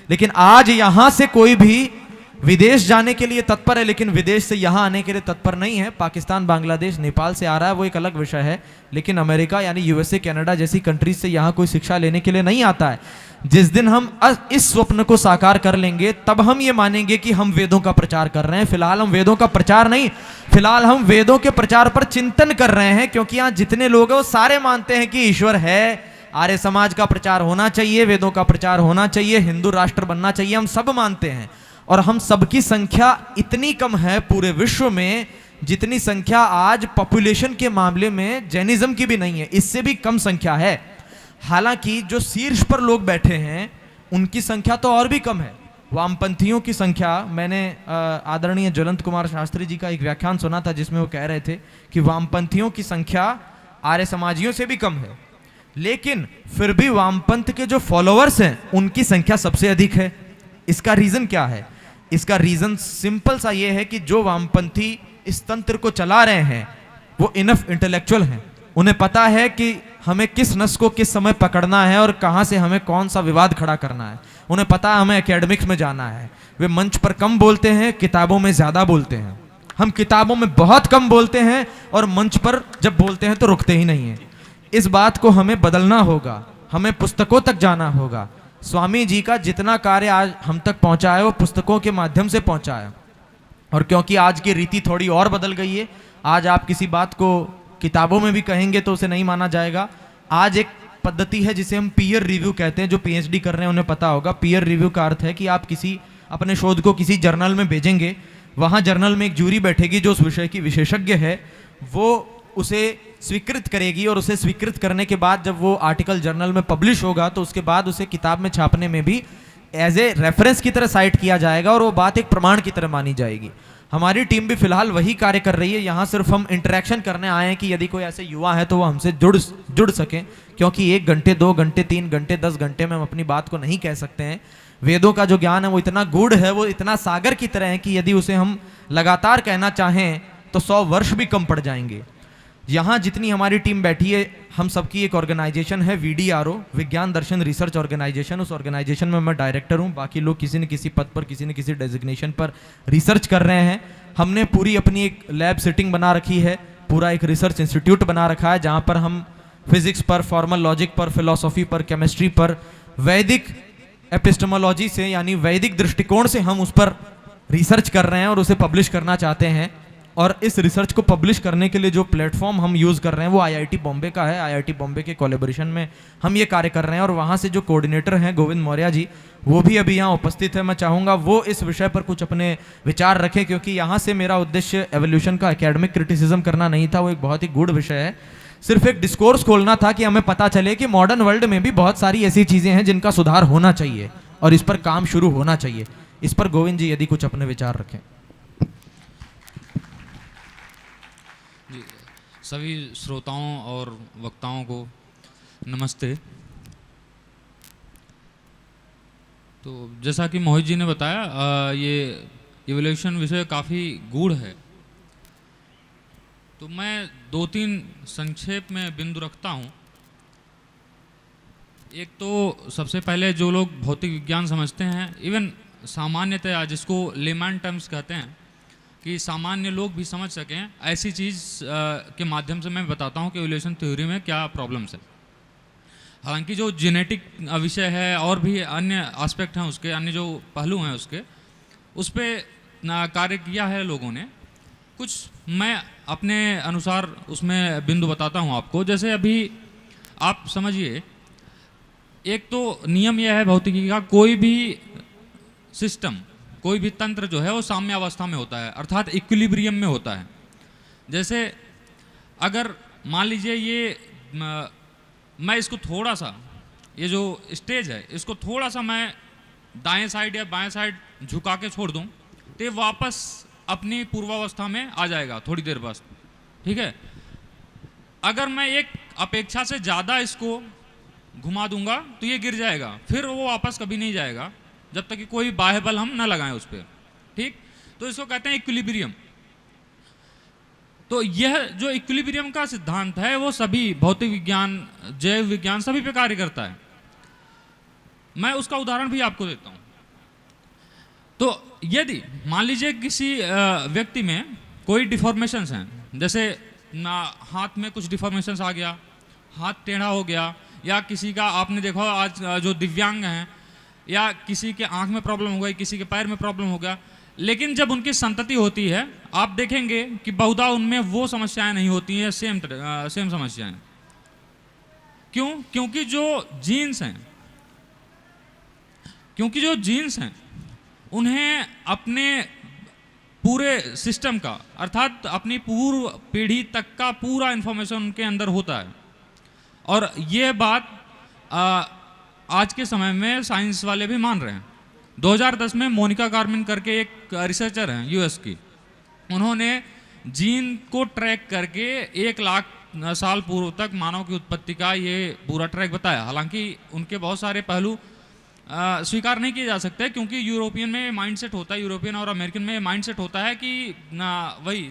लेकिन आज यहाँ से कोई भी विदेश जाने के लिए तत्पर है, लेकिन विदेश से यहाँ आने के लिए तत्पर नहीं है। पाकिस्तान, बांग्लादेश, नेपाल से आ रहा है, वो एक अलग विषय है, लेकिन अमेरिका यानी यूएसए, कनाडा जैसी कंट्रीज से यहाँ कोई शिक्षा लेने के लिए नहीं आता है। जिस दिन हम इस स्वप्न को साकार कर लेंगे तब हम ये मानेंगे कि हम वेदों का प्रचार कर रहे हैं। फिलहाल हम वेदों का प्रचार नहीं, फिलहाल हम वेदों के प्रचार पर चिंतन कर रहे हैं, क्योंकि यहाँ जितने लोग हैं वो सारे मानते हैं कि ईश्वर है। आर्य समाज का प्रचार होना चाहिए, वेदों का प्रचार होना चाहिए, हिंदू राष्ट्र बनना चाहिए, हम सब मानते हैं। और हम सबकी संख्या इतनी कम है पूरे विश्व में जितनी संख्या आज पॉपुलेशन के मामले में जैनिज्म की भी नहीं है, इससे भी कम संख्या है। हालांकि जो शीर्ष पर लोग बैठे हैं उनकी संख्या तो और भी कम है। वामपंथियों की संख्या, मैंने आदरणीय ज्वलंत कुमार शास्त्री जी का एक व्याख्यान सुना था जिसमें वो कह रहे थे कि वामपंथियों की संख्या आर्य समाजियों से भी कम है, लेकिन फिर भी वामपंथ के जो फॉलोअर्स हैं उनकी संख्या सबसे अधिक है। इसका रीजन क्या है? इसका रीजन सिंपल सा ये है कि जो वामपंथी इस तंत्र को चला रहे हैं वो इनफ इंटेलेक्चुअल हैं। उन्हें पता है कि हमें किस नस को किस समय पकड़ना है और कहां से हमें कौन सा विवाद खड़ा करना है। उन्हें पता है हमें एकेडमिक्स में जाना है। वे मंच पर कम बोलते हैं, किताबों में ज्यादा बोलते हैं। हम किताबों में बहुत कम बोलते हैं और मंच पर जब बोलते हैं तो रुकते ही नहीं है। इस बात को हमें बदलना होगा, हमें पुस्तकों तक जाना होगा। स्वामी जी का जितना कार्य आज हम तक पहुंचा है वो पुस्तकों के माध्यम से पहुंचा है। और क्योंकि आज की रीति थोड़ी और बदल गई है, आज आप किसी बात को किताबों में भी कहेंगे तो उसे नहीं माना जाएगा। आज एक पद्धति है जिसे हम पीयर रिव्यू कहते हैं। जो पीएचडी कर रहे हैं उन्हें पता होगा। पीयर रिव्यू का अर्थ है कि आप किसी अपने शोध को किसी जर्नल में भेजेंगे, वहां जर्नल में एक जूरी बैठेगी जो उस विषय की विशेषज्ञ है, वो उसे स्वीकृत करेगी और उसे स्वीकृत करने के बाद जब वो आर्टिकल जर्नल में पब्लिश होगा तो उसके बाद उसे किताब में छापने में भी एज ए रेफरेंस की तरह साइट किया जाएगा और वो बात एक प्रमाण की तरह मानी जाएगी। हमारी टीम भी फिलहाल वही कार्य कर रही है। यहाँ सिर्फ हम इंटरेक्शन करने आए हैं कि यदि कोई ऐसे युवा है तो वो हमसे जुड़ सकें, क्योंकि 1 घंटे 2 घंटे 3 घंटे 10 घंटे में हम अपनी बात को नहीं कह सकते हैं। वेदों का जो ज्ञान है वो इतना गूढ़ है, वो इतना सागर की तरह है कि यदि उसे हम लगातार कहना चाहें तो 100 वर्ष भी कम पड़ जाएंगे। यहाँ जितनी हमारी टीम बैठी है, हम सबकी एक ऑर्गेनाइजेशन है VDRO, विज्ञान दर्शन रिसर्च ऑर्गेनाइजेशन। उस ऑर्गेनाइजेशन में मैं डायरेक्टर हूँ, बाकी लोग किसी न किसी पद पर, किसी न किसी डेजिग्नेशन पर रिसर्च कर रहे हैं। हमने पूरी अपनी एक लैब सेटिंग बना रखी है, पूरा एक रिसर्च इंस्टीट्यूट बना रखा है जहाँ पर हम फिजिक्स पर, फॉर्मल लॉजिक पर, फिलोसॉफी पर, केमिस्ट्री पर, वैदिक एपिस्टेमोलॉजी से यानी वैदिक दृष्टिकोण से हम उस पर रिसर्च कर रहे हैं और उसे पब्लिश करना चाहते हैं। और इस रिसर्च को पब्लिश करने के लिए जो प्लेटफॉर्म हम यूज़ कर रहे हैं वो आईआईटी बॉम्बे का है। आईआईटी बॉम्बे के कोलैबोरेशन में हम ये कार्य कर रहे हैं और वहाँ से जो कोऑर्डिनेटर हैं गोविंद मौर्य जी, वो भी अभी यहाँ उपस्थित है। मैं चाहूँगा वो इस विषय पर कुछ अपने विचार रखें, क्योंकि यहाँ से मेरा उद्देश्य एवोल्यूशन का एकेडमिक क्रिटिसिज्म करना नहीं था, वो एक बहुत ही गूढ़ विषय है। सिर्फ एक डिस्कोर्स खोलना था कि हमें पता चले कि मॉडर्न वर्ल्ड में भी बहुत सारी ऐसी चीज़ें हैं जिनका सुधार होना चाहिए और इस पर काम शुरू होना चाहिए। इस पर गोविंद जी यदि कुछ अपने विचार रखें।
जी, सभी श्रोताओं और वक्ताओं को नमस्ते। तो जैसा कि मोहित जी ने बताया, ये इवोल्यूशन विषय काफ़ी गूढ़ है, तो मैं 2-3 संक्षेप में बिंदु रखता हूँ। एक तो सबसे पहले जो लोग भौतिक विज्ञान समझते हैं, इवन सामान्यतया जिसको लेमैन टर्म्स कहते हैं, कि सामान्य लोग भी समझ सकें, ऐसी चीज़ के माध्यम से मैं बताता हूँ कि इवोल्यूशन थ्योरी में क्या प्रॉब्लम्स है। हालांकि जो जेनेटिक विषय है और भी अन्य एस्पेक्ट हैं उसके, अन्य जो पहलू हैं उसके, उस पर कार्य किया है लोगों ने। कुछ मैं अपने अनुसार उसमें बिंदु बताता हूँ आपको। जैसे अभी आप समझिए, एक तो नियम यह है भौतिकी का, कोई भी सिस्टम, कोई भी तंत्र जो है वो साम्य अवस्था में होता है, अर्थात इक्विलिब्रियम में होता है। जैसे अगर मान लीजिए ये मैं इसको थोड़ा सा, ये जो स्टेज है इसको थोड़ा सा मैं दाएं साइड या बाएं साइड झुका के छोड़ दूं, तो ये वापस अपनी पूर्वावस्था में आ जाएगा थोड़ी देर बाद, ठीक है। अगर मैं एक अपेक्षा से ज़्यादा इसको घुमा दूंगा तो ये गिर जाएगा, फिर वो वापस कभी नहीं जाएगा जब तक कि कोई बाह्य बल हम न लगाएं उस पर, ठीक। तो इसको कहते हैं इक्विलिब्रियम। तो यह जो इक्विलिब्रियम का सिद्धांत है वो सभी भौतिक विज्ञान, जैव विज्ञान सभी पे कार्य करता है। मैं उसका उदाहरण भी आपको देता हूं। तो यदि मान लीजिए किसी व्यक्ति में कोई डिफॉर्मेशंस हैं, जैसे ना हाथ में कुछ डिफॉर्मेशंस आ गया, हाथ टेढ़ा हो गया, या किसी का आपने देखा आज जो दिव्यांग हैं, या किसी के आंख में प्रॉब्लम हो गई, किसी के पैर में प्रॉब्लम हो गया, लेकिन जब उनकी संतति होती है आप देखेंगे कि बहुधा उनमें वो समस्याएं नहीं होती हैं, सेम समस्याएं। क्यों? क्योंकि जो जीन्स हैं उन्हें अपने पूरे सिस्टम का, अर्थात अपनी पूर्व पीढ़ी तक का पूरा इंफॉर्मेशन उनके अंदर होता है। और ये बात आज के समय में साइंस वाले भी मान रहे हैं। 2010 में मोनिका कार्मिन करके एक रिसर्चर हैं यूएस की, उन्होंने जीन को ट्रैक करके 1 लाख साल पूर्व तक मानव की उत्पत्ति का ये पूरा ट्रैक बताया। हालांकि उनके बहुत सारे पहलू स्वीकार नहीं किए जा सकते, क्योंकि यूरोपियन में माइंडसेट होता है, यूरोपियन और अमेरिकन में माइंडसेट होता है कि वही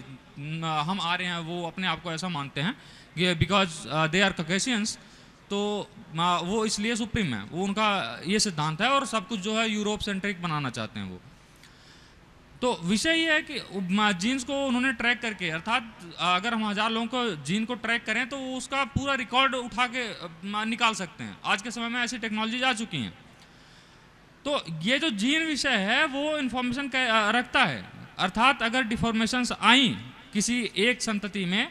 हम आ रहे हैं, वो अपने आप को ऐसा मानते हैं कि बिकॉज दे आर कॉकेशियंस, तो वो इसलिए सुप्रीम है, वो उनका ये सिद्धांत है, और सब कुछ जो है यूरोप सेंट्रिक बनाना चाहते हैं वो। तो विषय ये है कि जीन्स को उन्होंने ट्रैक करके, अर्थात अगर हम 1000 लोगों को जीन को ट्रैक करें तो उसका पूरा रिकॉर्ड उठा के निकाल सकते हैं। आज के समय में ऐसी टेक्नोलॉजी आ चुकी हैं। तो ये जो जीन विषय है वो इंफॉर्मेशन रखता है, अर्थात अगर डिफॉर्मेशंस आई किसी एक संतति में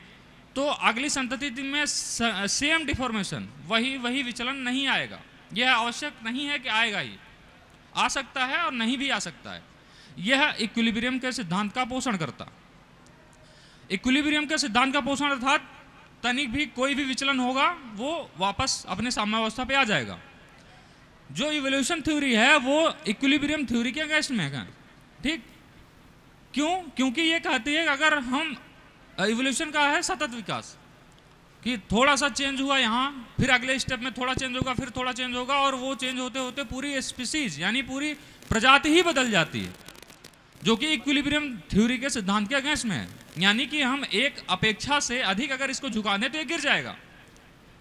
तो अगली संतति में सेम डिफॉर्मेशन, वही विचलन नहीं आएगा। यह आवश्यक नहीं है कि आएगा ही, आ सकता है और नहीं भी आ सकता है। यह इक्विलिब्रियम के सिद्धांत का पोषण करता। इक्विलिब्रियम के सिद्धांत का पोषण अर्थात तनिक भी कोई भी विचलन होगा वो वापस अपने साम्यावस्था पे आ जाएगा। जो इवोल्यूशन थ्योरी है वो इक्विलिब्रियम थ्योरी के अगेंस्ट में है, ठीक। क्यों? क्योंकि ये कहती है कि अगर हम, इवोल्यूशन का है सतत विकास, कि थोड़ा सा चेंज हुआ यहाँ, फिर अगले स्टेप में थोड़ा चेंज होगा, फिर थोड़ा चेंज होगा, और वो चेंज होते होते पूरी स्पीसीज यानी पूरी प्रजाति ही बदल जाती है, जो कि इक्विलिब्रियम थ्योरी के सिद्धांत के अगेंस्ट में है। यानी कि हम एक अपेक्षा से अधिक अगर इसको झुका दें तो ये गिर जाएगा।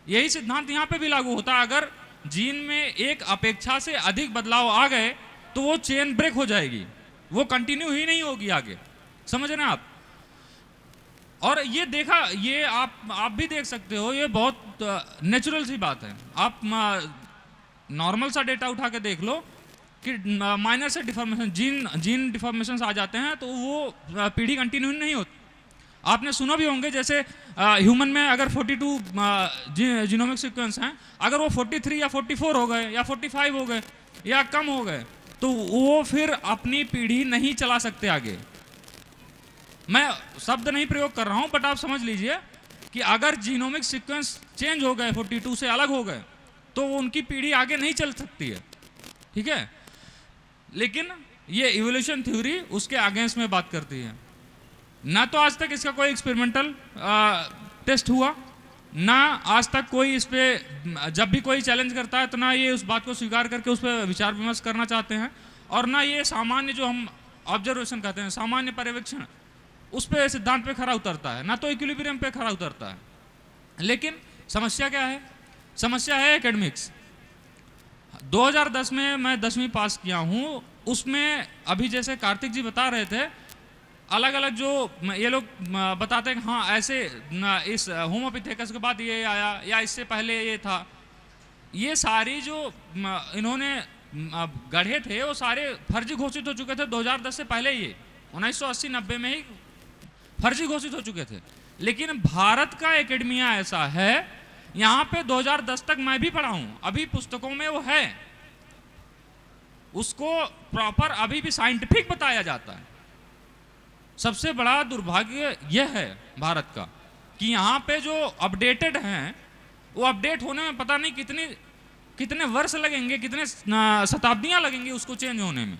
यही सिद्धांत यहाँ पे भी लागू होता है। अगर जीन में एक अपेक्षा से अधिक बदलाव आ गए तो वो चेन ब्रेक हो जाएगी, वो कंटिन्यू ही नहीं होगी आगे। समझ रहे हैं आप? और ये देखा, ये आप भी देख सकते हो, ये बहुत नेचुरल सी बात है। आप नॉर्मल सा डेटा उठा के देख लो कि माइनर से डिफॉर्मेशन, जीन डिफॉर्मेशन आ जाते हैं तो वो पीढ़ी कंटिन्यू नहीं होती, आपने सुना भी होंगे जैसे ह्यूमन में अगर 42 जीनोमिक सीक्वेंस हैं, अगर वो 43 या 44 हो गए या 45 हो गए या कम हो गए तो वो फिर अपनी पीढ़ी नहीं चला सकते आगे। मैं शब्द नहीं प्रयोग कर रहा हूं, बट आप समझ लीजिए कि अगर जीनोमिक सीक्वेंस चेंज हो गए, 42 से अलग हो गए, तो वो उनकी पीढ़ी आगे नहीं चल सकती है, ठीक है। लेकिन ये इवोल्यूशन थ्योरी उसके अगेंस्ट में बात करती है। ना तो आज तक इसका कोई एक्सपेरिमेंटल टेस्ट हुआ, ना आज तक कोई इस पे, जब भी कोई चैलेंज करता है तो ना ये उस बात को स्वीकार करके उस पर विचार विमर्श करना चाहते हैं, और ना ये सामान्य जो हम ऑब्जर्वेशन कहते हैं, सामान्य पर्यवेक्षण, उस पे सिद्धांत पे खरा उतरता है, ना तो इक्विलिब्रियम पे खरा उतरता है। लेकिन समस्या क्या है? समस्या है एकेडमिक्स। 2010 में मैं 10वीं पास किया हूँ, उसमें अभी जैसे कार्तिक जी बता रहे थे, अलग अलग जो ये लोग बताते हैं कि हाँ ऐसे इस होमो पिथेकस के बाद ये आया या इससे पहले ये था, ये सारी जो इन्होंने गढ़े थे वो सारे फर्जी घोषित हो चुके थे 2010 से पहले। ये 1980-90 में ही फर्जी घोषित हो चुके थे। लेकिन भारत का एकेडमिया ऐसा है, यहाँ पे 2010 तक मैं भी पढ़ा हूँ, अभी पुस्तकों में वो है, उसको प्रॉपर अभी भी साइंटिफिक बताया जाता है। सबसे बड़ा दुर्भाग्य यह है भारत का कि यहाँ पे जो अपडेटेड हैं वो अपडेट होने में पता नहीं कितने वर्ष लगेंगे, कितने शताब्दियाँ लगेंगी उसको चेंज होने में।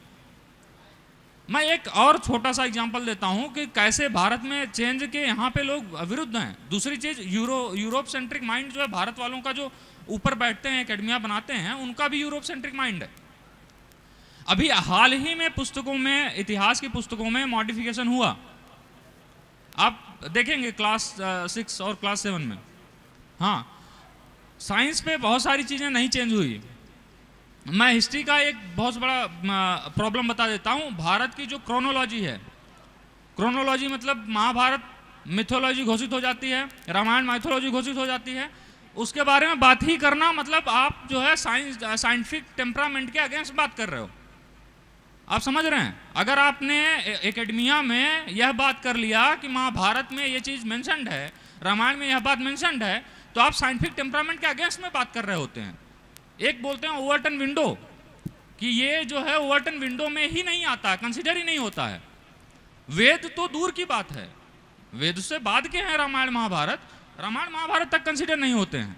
मैं एक और छोटा सा एग्जांपल देता हूँ कि कैसे भारत में चेंज के यहाँ पे लोग विरुद्ध हैं। दूसरी चीज़, यूरोप सेंट्रिक माइंड जो है, भारत वालों का जो ऊपर बैठते हैं एकेडमिया बनाते हैं, उनका भी यूरोप सेंट्रिक माइंड है। अभी हाल ही में पुस्तकों में, इतिहास की पुस्तकों में मॉडिफिकेशन हुआ, आप देखेंगे क्लास 6 और क्लास 7 में। हाँ, साइंस पे बहुत सारी चीज़ें नहीं चेंज हुई। मैं हिस्ट्री का एक बहुत बड़ा प्रॉब्लम बता देता हूँ। भारत की जो क्रोनोलॉजी है, क्रोनोलॉजी मतलब महाभारत मिथोलॉजी घोषित हो जाती है, रामायण माइथोलॉजी घोषित हो जाती है, उसके बारे में बात ही करना मतलब आप जो है साइंटिफिक टेम्परामेंट के अगेंस्ट बात कर रहे हो। आप समझ रहे हैं? अगर आपने एकेडमिया में यह बात कर लिया कि महाभारत में ये चीज़ मेंशन्ड है, रामायण में यह बात मेंशन्ड है, तो आप साइंटिफिक टेम्परामेंट के अगेंस्ट में बात कर रहे होते हैं। एक बोलते हैं ओवरटन विंडो, कि ये जो है ओवरटन विंडो में ही नहीं आता, कंसिडर ही नहीं होता है। वेद तो दूर की बात है, वेद से बाद के हैं रामायण महाभारत, रामायण महाभारत तक कंसिडर नहीं होते हैं।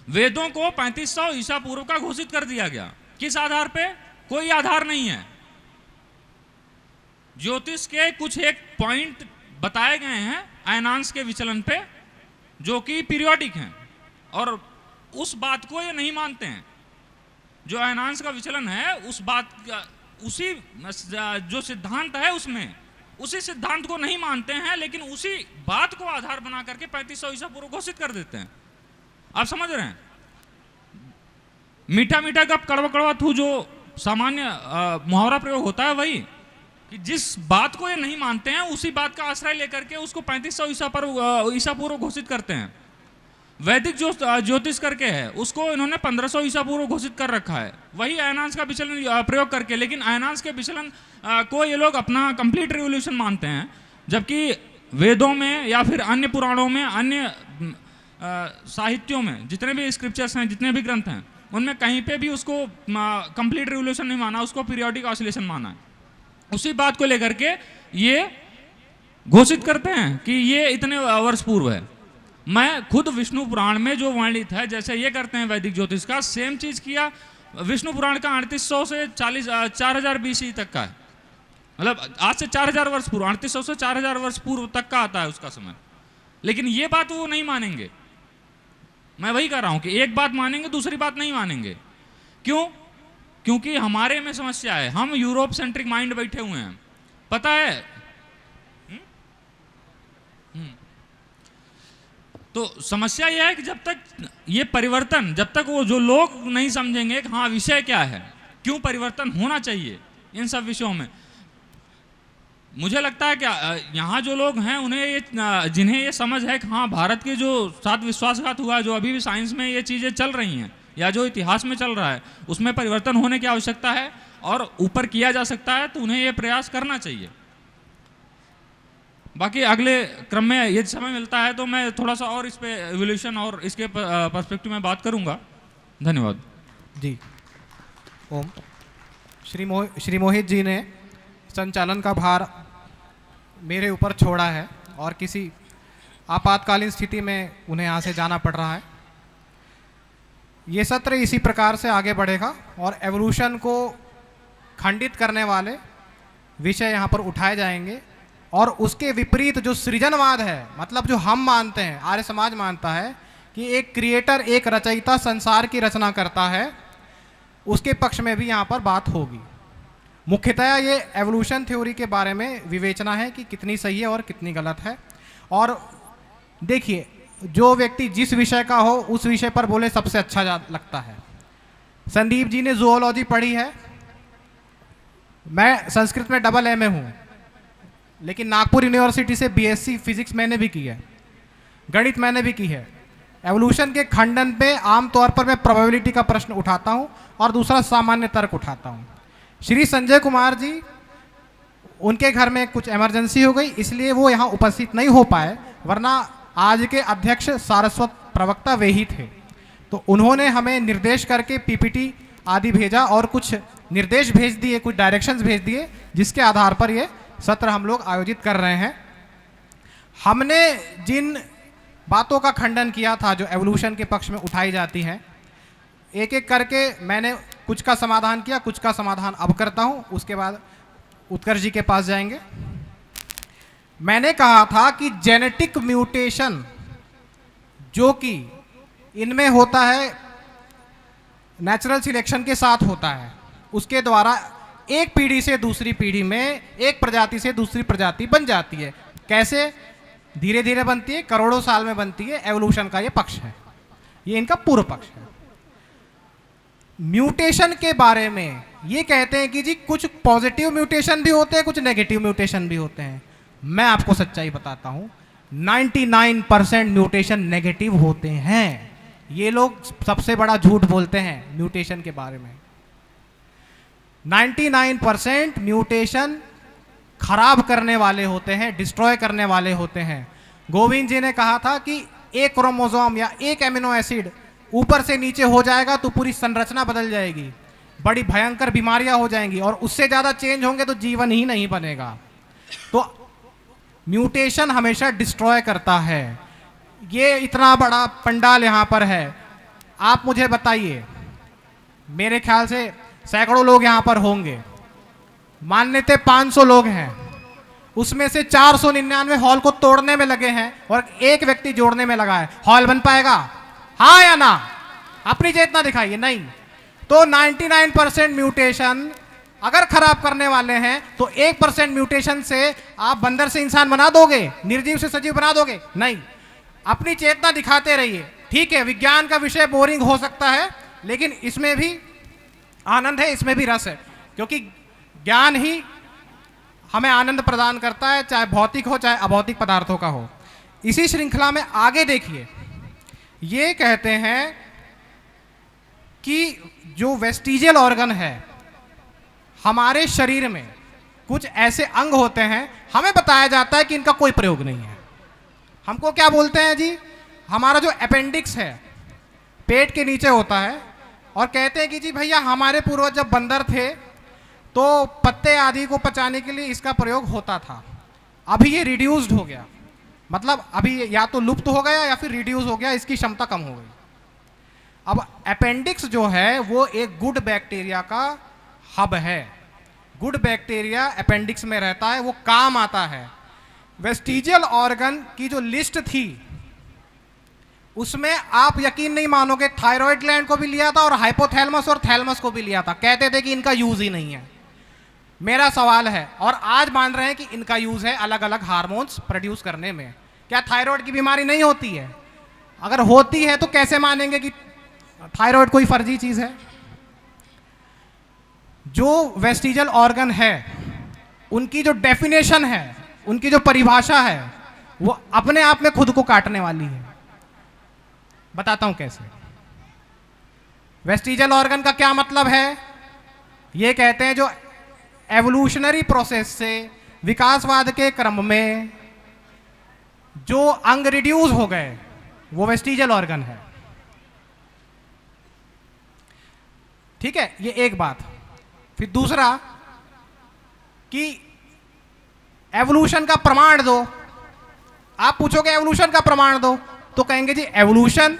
वेदों को 3500 ईसा पूर्व का घोषित कर दिया गया। किस आधार पे? कोई आधार नहीं है। ज्योतिष के कुछ एक पॉइंट बताए गए हैं अयनांश के विचलन पे, जो कि पीरियोडिक हैं, और उस बात को ये नहीं मानते हैं। जो अयनांश का विचलन है, उस बात का, उसी जो सिद्धांत है उसमें, उसी सिद्धांत को नहीं मानते हैं, लेकिन उसी बात को आधार बना करके 3500 ईसा पूर्व घोषित कर देते हैं। आप समझ रहे हैं? मीठा मीठा गप कड़वा कड़वा थू, जो सामान्य मुहावरा प्रयोग होता है, वही कि जिस बात को ये नहीं मानते हैं उसी बात का आश्रय लेकर के उसको 3500 ईसा पूर्व घोषित करते हैं। वैदिक जो ज्योतिष करके है उसको इन्होंने 1500 ईसा पूर्व घोषित कर रखा है, वही अयनांश का विचलन प्रयोग करके। लेकिन अयनांश के विचलन को ये लोग अपना कंप्लीट रिवोल्यूशन मानते हैं, जबकि वेदों में या फिर अन्य पुराणों में, अन्य साहित्यों में, जितने भी स्क्रिप्चर्स हैं, जितने भी ग्रंथ हैं, उनमें कहीं पे भी उसको कंप्लीट रिवोल्यूशन नहीं माना, उसको पीरियोडिक ऑसिलेशन माना है। उसी बात को लेकर के ये घोषित करते हैं कि ये इतने वर्ष पूर्व है। मैं खुद विष्णु पुराण में जो वर्णित है, जैसे ये करते हैं वैदिक ज्योतिष का, सेम चीज किया विष्णु पुराण का 3800 से 4000 BC तक का है, मतलब आज से 4000 वर्ष पूर्व, 3800 से 4000 वर्ष पूर्व तक का आता है उसका समय। लेकिन ये बात वो नहीं मानेंगे। मैं वही कह रहा हूं कि एक बात मानेंगे, दूसरी बात नहीं मानेंगे। क्यों? क्योंकि हमारे में समस्या है, हम यूरोप सेंट्रिक माइंड बैठे हुए हैं, पता है। तो समस्या यह है कि जब तक ये परिवर्तन, जब तक वो जो लोग नहीं समझेंगे कि हाँ विषय क्या है, क्यों परिवर्तन होना चाहिए इन सब विषयों में, मुझे लगता है कि यहाँ जो लोग हैं उन्हें ये, जिन्हें ये समझ है कि हाँ भारत के जो साथ विश्वासघात हुआ, जो अभी भी साइंस में ये चीज़ें चल रही हैं या जो इतिहास में चल रहा है, उसमें परिवर्तन होने की आवश्यकता है और ऊपर किया जा सकता है, तो उन्हें ये प्रयास करना चाहिए। बाकी अगले क्रम में यदि समय मिलता है तो मैं थोड़ा सा और इस पे एवोल्यूशन और इसके पर्सपेक्टिव में बात करूंगा। धन्यवाद
जी। ओम। श्री मोहित जी ने संचालन का भार मेरे ऊपर छोड़ा है और किसी आपातकालीन स्थिति में उन्हें यहाँ से जाना पड़ रहा है। ये सत्र इसी प्रकार से आगे बढ़ेगा और एवोल्यूशन को खंडित करने वाले विषय यहाँ पर उठाए जाएंगे और उसके विपरीत जो सृजनवाद है, मतलब जो हम मानते हैं, आर्य समाज मानता है कि एक क्रिएटर, एक रचयिता संसार की रचना करता है, उसके पक्ष में भी यहाँ पर बात होगी। मुख्यतः ये एवोल्यूशन थ्योरी के बारे में विवेचना है कि कितनी सही है और कितनी गलत है। और देखिए, जो व्यक्ति जिस विषय का हो उस विषय पर बोले सबसे अच्छा लगता है। संदीप जी ने जूलॉजी पढ़ी है, मैं संस्कृत में डबल एमए हूँ, लेकिन नागपुर यूनिवर्सिटी से बीएससी फिजिक्स मैंने भी की है, गणित मैंने भी की है। एवोल्यूशन के खंडन पे आमतौर पर मैं प्रोबेबिलिटी का प्रश्न उठाता हूँ और दूसरा सामान्य तर्क उठाता हूँ। श्री संजय कुमार जी, उनके घर में कुछ इमरजेंसी हो गई, इसलिए वो यहाँ उपस्थित नहीं हो पाए, वरना आज के अध्यक्ष सारस्वत प्रवक्ता वे ही थे। तो उन्होंने हमें निर्देश करके पीपीटी आदि भेजा और कुछ निर्देश भेज दिए, कुछ डायरेक्शंस भेज दिए, जिसके आधार पर ये सत्र हम लोग आयोजित कर रहे हैं। हमने जिन बातों का खंडन किया था जो एवोल्यूशन के पक्ष में उठाई जाती हैं, एक एक करके मैंने कुछ का समाधान किया, कुछ का समाधान अब करता हूं, उसके बाद उत्कर्ष जी के पास जाएंगे। मैंने कहा था कि जेनेटिक म्यूटेशन जो कि इनमें होता है, नेचुरल सिलेक्शन के साथ होता है, उसके द्वारा एक पीढ़ी से दूसरी पीढ़ी में, एक प्रजाति से दूसरी प्रजाति बन जाती है। कैसे? धीरे धीरे बनती है, करोड़ों साल में बनती है। एवोल्यूशन का ये पक्ष है, ये इनका पूर्व पक्ष है। म्यूटेशन के बारे में ये कहते हैं कि जी कुछ पॉजिटिव म्यूटेशन भी होते हैं, कुछ नेगेटिव म्यूटेशन भी होते हैं। मैं आपको सच्चाई बताता हूं, 99% म्यूटेशन नेगेटिव होते हैं। ये लोग सबसे बड़ा झूठ बोलते हैं म्यूटेशन के बारे में। 99% म्यूटेशन खराब करने वाले होते हैं, डिस्ट्रॉय करने वाले होते हैं। गोविंद जी ने कहा था कि एक क्रोमोसोम या एक एमिनो एसिड ऊपर से नीचे हो जाएगा तो पूरी संरचना बदल जाएगी, बड़ी भयंकर बीमारियां हो जाएंगी, और उससे ज़्यादा चेंज होंगे तो जीवन ही नहीं बनेगा। तो म्यूटेशन हमेशा डिस्ट्रॉय करता है। ये इतना बड़ा पंडाल यहाँ पर है, आप मुझे बताइए, मेरे ख्याल से सैकड़ों लोग यहाँ पर होंगे, मान लेते 500 लोग हैं, उसमें से 499 हॉल को तोड़ने में लगे हैं और एक व्यक्ति जोड़ने में लगा है। हॉल बन पाएगा? हाँ या ना? अपनी चेतना दिखाइए। नहीं। तो 99% म्यूटेशन अगर खराब करने वाले हैं तो 1% म्यूटेशन से आप बंदर से इंसान बना दोगे, निर्जीव से सजीव बना दोगे? नहीं। अपनी चेतना दिखाते रहिए। ठीक है, विज्ञान का विषय बोरिंग हो सकता है, लेकिन इसमें भी आनंद है, इसमें भी रस है, क्योंकि ज्ञान ही हमें आनंद प्रदान करता है, चाहे भौतिक हो चाहे अभौतिक पदार्थों का हो। इसी श्रृंखला में आगे देखिए, ये कहते हैं कि जो वेस्टिजियल ऑर्गन है हमारे शरीर में, कुछ ऐसे अंग होते हैं, हमें बताया जाता है कि इनका कोई प्रयोग नहीं है। हमको क्या बोलते हैं जी? हमारा जो अपेंडिक्स है पेट के नीचे होता है, और कहते हैं कि जी भैया हमारे पूर्वज जब बंदर थे तो पत्ते आदि को पचाने के लिए इसका प्रयोग होता था। अभी ये रिड्यूस्ड हो गया, मतलब अभी या तो लुप्त हो गया या फिर रिड्यूस हो गया, इसकी क्षमता कम हो गई। अब अपेंडिक्स जो है वो एक गुड बैक्टीरिया का हब है। गुड बैक्टीरिया अपेंडिक्स में रहता है, वो काम आता है। वेस्टिजियल ऑर्गन की जो लिस्ट थी उसमें आप यकीन नहीं मानोगे, थायराइड ग्लैंड को भी लिया था और हाइपोथैलेमस और थैलेमस को भी लिया था। कहते थे कि इनका यूज ही नहीं है। मेरा सवाल है, और आज मान रहे हैं कि इनका यूज है अलग अलग हार्मोन्स प्रोड्यूस करने में। क्या थायराइड की बीमारी नहीं होती है? अगर होती है तो कैसे मानेंगे कि थायराइड कोई फर्जी चीज है? जो वेस्टिजियल ऑर्गन है उनकी जो डेफिनेशन है, उनकी जो परिभाषा है, वो अपने आप में खुद को काटने वाली है। बताता हूं कैसे। वेस्टिजियल ऑर्गन का क्या मतलब है? ये कहते हैं जो एवोल्यूशनरी प्रोसेस से, विकासवाद के क्रम में जो अंग रिड्यूस हो गए वो वेस्टिजियल ऑर्गन है। ठीक है, ये एक बात। फिर दूसरा कि एवोल्यूशन का प्रमाण दो। आप पूछोगे एवोल्यूशन का प्रमाण दो, तो कहेंगे जी एवोल्यूशन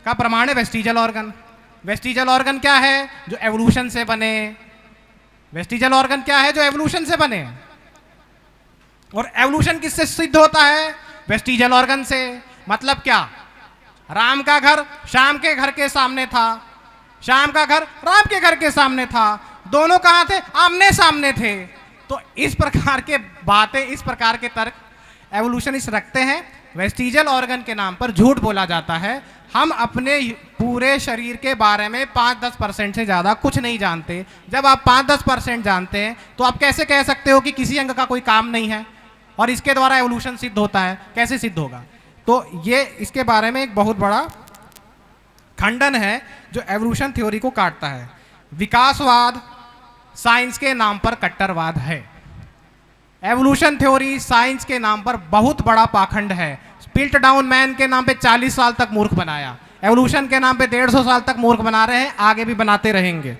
का प्रमाण है वेस्टिजियल ऑर्गन। वेस्टिजियल ऑर्गन क्या है? जो एवोल्यूशन से बने। वेस्टिजियल ऑर्गन क्या है? जो एवोल्यूशन से बने। और एवोल्यूशन किससे सिद्ध होता है? वेस्टिजियल ऑर्गन से। मतलब क्या? राम का घर श्याम के घर के सामने था, श्याम का घर राम के घर के सामने था, दोनों कहां थे? आमने सामने थे। तो इस प्रकार के बातें, इस प्रकार के तर्क एवोल्यूशनिस्ट रखते हैं। वेस्टिजियल ऑर्गन के नाम पर झूठ बोला जाता है। हम अपने पूरे शरीर के बारे में 5-10% से ज़्यादा कुछ नहीं जानते। जब आप 5-10% जानते हैं तो आप कैसे कह सकते हो कि किसी अंग का कोई काम नहीं है और इसके द्वारा एवोल्यूशन सिद्ध होता है? कैसे सिद्ध होगा? तो ये इसके बारे में एक बहुत बड़ा खंडन है जो एवोल्यूशन थ्योरी को काटता है। विकासवाद साइंस के नाम पर कट्टरवाद है। एवोल्यूशन थ्योरी साइंस के नाम पर बहुत बड़ा पाखंड है। पिल्ट डाउन मैन के नाम पे 40 साल तक मूर्ख बनाया, एवोल्यूशन के नाम पे 150 साल तक मूर्ख बना रहे हैं, आगे भी बनाते रहेंगे।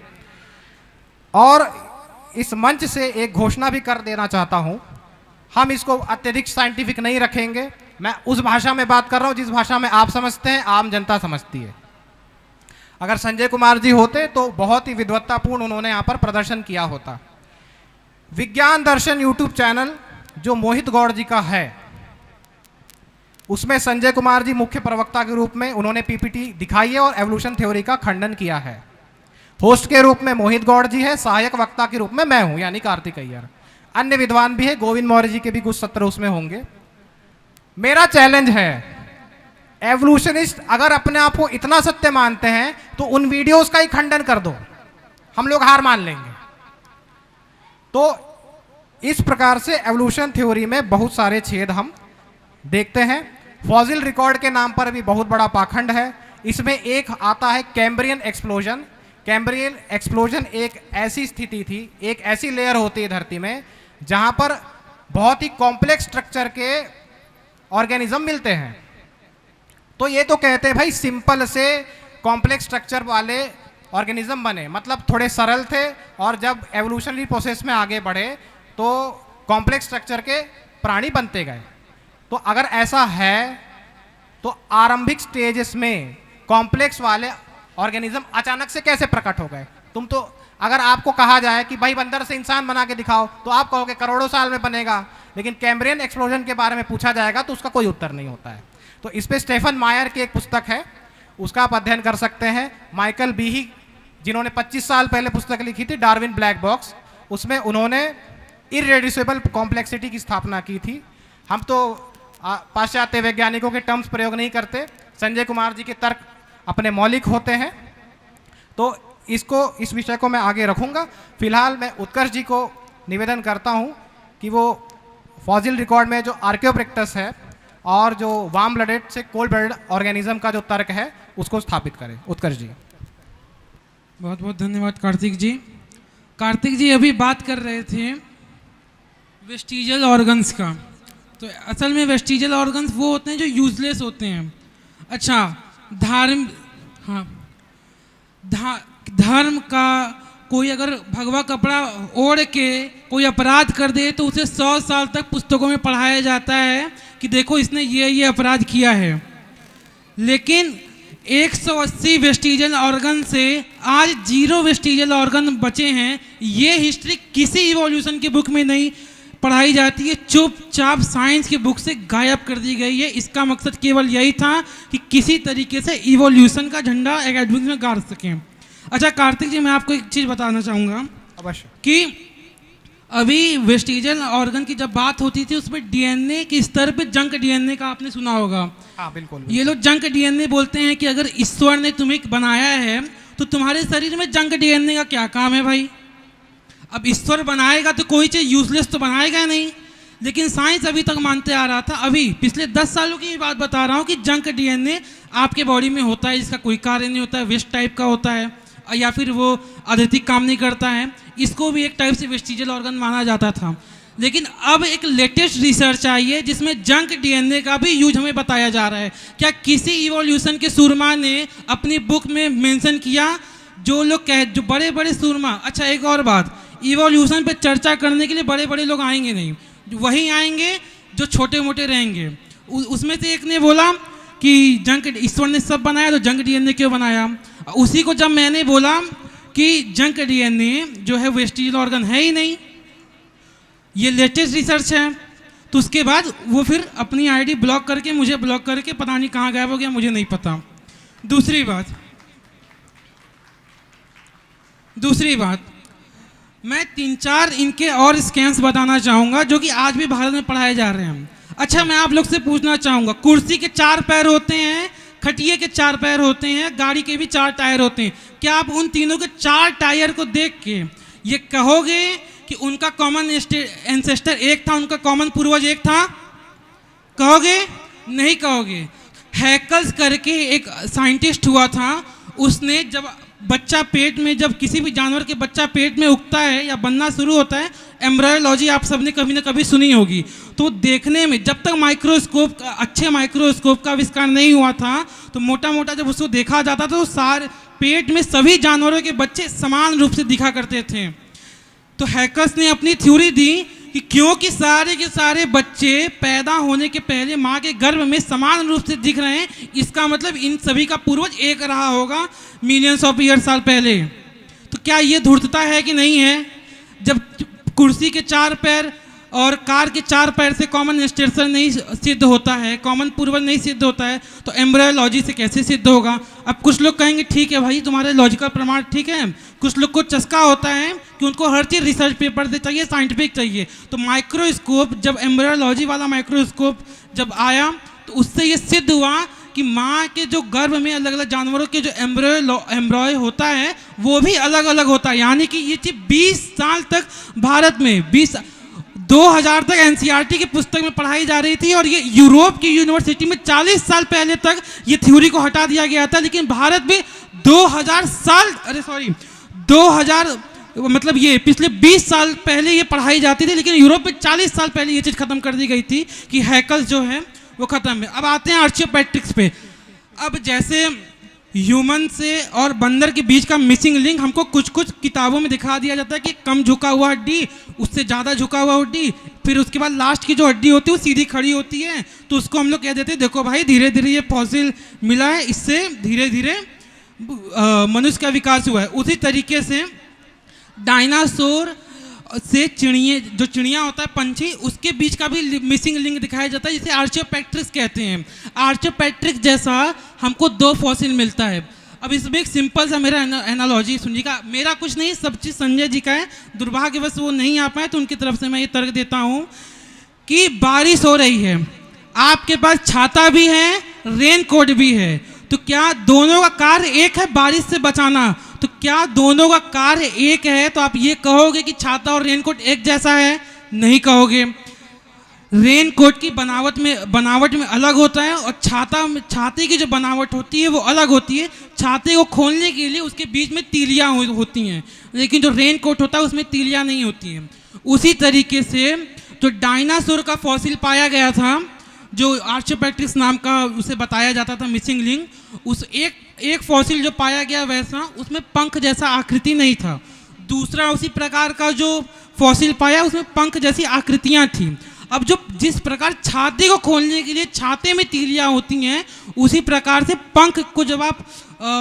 और इस मंच से एक घोषणा भी कर देना चाहता हूं, हम इसको अत्यधिक साइंटिफिक नहीं रखेंगे। मैं उस भाषा में बात कर रहा हूं जिस भाषा में आप समझते हैं, आम जनता समझती है। अगर संजय कुमार जी होते तो बहुत ही विद्वत्तापूर्ण उन्होंने यहां पर प्रदर्शन किया होता। विज्ञान दर्शन यूट्यूब चैनल जो मोहित गौड़ जी का है, उसमें संजय कुमार जी मुख्य प्रवक्ता के रूप में उन्होंने पीपीटी दिखाई है और एवोल्यूशन थ्योरी का खंडन किया है। होस्ट के रूप में मोहित गौड़ जी है, सहायक वक्ता के रूप में मैं हूं यानी कार्तिक अय्यर। अन्य विद्वान भी है, गोविंद मौर्य जी के भी कुछ सत्र उसमें होंगे। मेरा चैलेंज है, एवोल्यूशनिस्ट अगर अपने आप को इतना सत्य मानते हैं तो उन वीडियोस का ही खंडन कर दो, हम लोग हार मान लेंगे। तो इस प्रकार से एवोल्यूशन थ्योरी में बहुत सारे छेद हम देखते हैं। फॉसिल रिकॉर्ड के नाम पर भी बहुत बड़ा पाखंड है। इसमें एक आता है कैम्ब्रियन एक्सप्लोजन। कैम्ब्रियन एक्सप्लोजन एक ऐसी स्थिति थी, एक ऐसी लेयर होती है धरती में जहां पर बहुत ही कॉम्प्लेक्स स्ट्रक्चर के ऑर्गेनिज्म मिलते हैं। तो ये तो कहते हैं भाई सिंपल से कॉम्प्लेक्स स्ट्रक्चर वाले ऑर्गेनिज्म बने, मतलब थोड़े सरल थे, और जब एवोल्यूशनरी प्रोसेस में आगे बढ़े तो कॉम्प्लेक्स स्ट्रक्चर के प्राणी बनते गए। तो अगर ऐसा है तो आरंभिक स्टेजेस में कॉम्प्लेक्स वाले ऑर्गेनिज्म अचानक से कैसे प्रकट हो गए? तुम तो अगर आपको कहा जाए कि भाई बंदर से इंसान बना के दिखाओ तो आप कहोगे करोड़ों साल में बनेगा, लेकिन कैम्ब्रियन एक्सप्लोजन के बारे में पूछा जाएगा तो उसका कोई उत्तर नहीं होता है। तो इस पे स्टेफन मायर की एक पुस्तक है, उसका आप अध्ययन कर सकते हैं। माइकल बीही जिन्होंने 25 साल पहले पुस्तक लिखी थी डार्विन ब्लैक बॉक्स, उसमें उन्होंने इरेड्यूसिबल कॉम्प्लेक्सिटी की स्थापना की थी। हम तो पाश्चात्य वैज्ञानिकों के टर्म्स प्रयोग नहीं करते, संजय कुमार जी के तर्क अपने मौलिक होते हैं। तो इस विषय को मैं आगे रखूंगा। फिलहाल मैं उत्कर्ष जी को निवेदन करता हूं कि वो फॉसिल रिकॉर्ड में जो आर्कियोप्टेक्टस है और जो वार्म ब्लडेड से कोल्ड ब्लडेड ऑर्गेनिज्म का जो तर्क है उसको स्थापित करें। उत्कर्ष जी।
बहुत बहुत धन्यवाद कार्तिक जी। कार्तिक जी अभी बात कर रहे थे वेस्टिजियल ऑर्गन्स का। तो असल में वेस्टिजियल ऑर्गन्स वो होते हैं जो यूजलेस होते हैं। अच्छा, धर्म का कोई अगर भगवा कपड़ा ओढ़ के कोई अपराध कर दे तो उसे 100 साल तक पुस्तकों में पढ़ाया जाता है कि देखो इसने ये अपराध किया है। लेकिन 180 वेस्टिजियल ऑर्गन से आज 0 वेस्टिजियल ऑर्गन बचे हैं। ये हिस्ट्री किसी इवोल्यूशन की बुक में नहीं पढ़ाई जाती है, चुपचाप साइंस की बुक से गायब कर दी गई है। इसका मकसद केवल यही था कि किसी तरीके से इवोल्यूशन का झंडा एकेडमिक्स में गाड़ सकें। अच्छा कार्तिक जी, मैं आपको एक चीज़ बताना चाहूँगा
अवश्य
कि अभी वेस्टिजियल ऑर्गन की जब बात होती थी उसमें डीएनए के स्तर पे जंक डीएनए का आपने सुना होगा।
हाँ बिल्कुल।
ये लोग जंक डीएनए बोलते हैं कि अगर ईश्वर ने तुम्हें बनाया है तो तुम्हारे शरीर में जंक डीएनए का क्या काम है भाई? अब ईश्वर बनाएगा तो कोई चीज़ यूजलेस तो बनाएगा नहीं। लेकिन साइंस अभी तक मानते आ रहा था, अभी पिछले 10 सालों की बात बता रहा हूँ कि जंक डीएनए आपके बॉडी में होता है जिसका कोई कार्य नहीं होता है, वेस्ट टाइप का होता है या फिर वो अत्यधिक काम नहीं करता है। इसको भी एक टाइप से वेस्टिजियल ऑर्गन माना जाता था। लेकिन अब एक लेटेस्ट रिसर्च आई है जिसमें जंक डीएनए का भी यूज हमें बताया जा रहा है। क्या किसी इवोल्यूशन के सूरमा ने अपनी बुक में मेंशन किया, जो लोग जो बड़े बड़े सूरमा, अच्छा एक और बात, इवोल्यूशन पे चर्चा करने के लिए बड़े बड़े लोग आएंगे नहीं, वही आएंगे जो छोटे मोटे रहेंगे। उसमें से एक ने बोला कि जंक ईश्वर ने सब बनाया तो जंक डीएनए क्यों बनाया। उसी को जब मैंने बोला कि जंक डीएनए जो है वेस्टिजियल ऑर्गन है ही नहीं, ये लेटेस्ट रिसर्च है, तो उसके बाद वो फिर अपनी आईडी ब्लॉक करके मुझे ब्लॉक करके पता नहीं कहाँ गायब हो गया, मुझे नहीं पता। दूसरी बात मैं 3-4 इनके और स्कैम्स बताना चाहूँगा जो कि आज भी भारत में पढ़ाए जा रहे हैं। अच्छा, मैं आप लोग से पूछना चाहूँगा, कुर्सी के 4 पैर होते हैं, खटिए के 4 पैर होते हैं, गाड़ी के भी 4 टायर होते हैं। क्या आप उन तीनों के 4 टायर को देख के ये कहोगे कि उनका कॉमन एंसेस्टर एक था, उनका कॉमन पूर्वज एक था? कहोगे? नहीं कहोगे। हैकल्स करके एक साइंटिस्ट हुआ था, उसने जब बच्चा पेट में, जब किसी भी जानवर के बच्चा पेट में उगता है या बनना शुरू होता है, एम्ब्रायोलॉजी आप सबने कभी ना कभी सुनी होगी, तो देखने में जब तक अच्छे माइक्रोस्कोप का आविष्कार नहीं हुआ था, तो मोटा मोटा जब उसको देखा जाता था तो सारे पेट में सभी जानवरों के बच्चे समान रूप से दिखा करते थे। तो हैकर्स ने अपनी थ्योरी दी कि क्योंकि सारे के सारे बच्चे पैदा होने के पहले माँ के गर्भ में समान रूप से दिख रहे हैं, इसका मतलब इन सभी का पूर्वज एक रहा होगा मिलियंस ऑफ ईयर साल पहले। तो क्या ये धूर्तता है कि नहीं है? जब कुर्सी के 4 पैर और कार के 4 पैर से कॉमन एंसेस्टर नहीं सिद्ध होता है, कॉमन पूर्वज नहीं सिद्ध होता है, तो एम्ब्रायोलॉजी से कैसे सिद्ध होगा? अब कुछ लोग कहेंगे ठीक है भाई, तुम्हारे लॉजिकल प्रमाण ठीक है। कुछ लोग को चस्का होता है कि उनको हर चीज़ रिसर्च पेपर से चाहिए, साइंटिफिक चाहिए। तो माइक्रोस्कोप, जब एम्ब्रायोलॉजी वाला माइक्रोस्कोप जब आया तो उससे ये सिद्ध हुआ कि माँ के जो गर्भ में अलग अलग जानवरों के जो एम्ब्रॉय होता है वो भी अलग अलग होता है। यानी कि ये चीज़ 20 साल तक भारत में 2000 तक एनसीईआरटी की पुस्तक में पढ़ाई जा रही थी, और ये यूरोप की यूनिवर्सिटी में 40 साल पहले तक ये थ्योरी को हटा दिया गया था। लेकिन भारत में 2000 मतलब ये पिछले 20 साल पहले ये पढ़ाई जाती थी, लेकिन यूरोप में 40 साल पहले ये चीज़ खत्म कर दी गई थी कि हैकल्स जो है वो खत्म है। अब आते हैं आर्चियोपेट्रिक्स पे। अब जैसे ह्यूमन से और बंदर के बीच का मिसिंग लिंक हमको कुछ कुछ किताबों में दिखा दिया जाता है कि कम झुका हुआ हड्डी, उससे ज़्यादा झुका हुआ हड्डी, फिर उसके बाद लास्ट की जो हड्डी होती है वो सीधी खड़ी होती है, तो उसको हम लोग कह देते हैं देखो भाई धीरे धीरे ये फॉसिल मिला है, इससे धीरे धीरे मनुष्य का विकास हुआ है। उसी तरीके से डायनासोर से चिड़िया होता है पंछी, उसके बीच का भी मिसिंग लिंक दिखाया जाता है, जिसे आर्चियोपेट्रिक्स कहते हैं। आर्चियोपेट्रिक्स जैसा हमको 2 फॉसिल मिलता है। अब इसमें एक सिंपल सा मेरा एनालॉजी सुनिएगा, मेरा कुछ नहीं, सब चीज़ संजय जी का है, दुर्भाग्यवश वो नहीं आ पाए तो उनकी तरफ से मैं ये तर्क देता हूँ कि बारिश हो रही है, आपके पास छाता भी है, रेन कोट भी है, तो क्या दोनों का कार्य एक है बारिश से बचाना? तो क्या दोनों का कार्य एक है तो आप ये कहोगे कि छाता और रेनकोट एक जैसा है? नहीं कहोगे। रेनकोट की बनावट में अलग होता है, और छाते की जो बनावट होती है वो अलग होती है। छाते को खोलने के लिए उसके बीच में तीलियाँ होती हैं, लेकिन जो रेनकोट होता है उसमें तीलियाँ नहीं होती हैं। उसी तरीके से जो डायनासोर का फॉसिल पाया गया था, जो आर्चियोपेट्रिक्स नाम का उसे बताया जाता था मिसिंग लिंक, उस एक फॉसिल जो पाया गया वैसा उसमें पंख जैसा आकृति नहीं था। दूसरा उसी प्रकार का जो फॉसिल पाया उसमें पंख जैसी आकृतियां थी। अब जिस प्रकार छाते को खोलने के लिए छाते में तीलियां होती हैं, उसी प्रकार से पंख को जब आप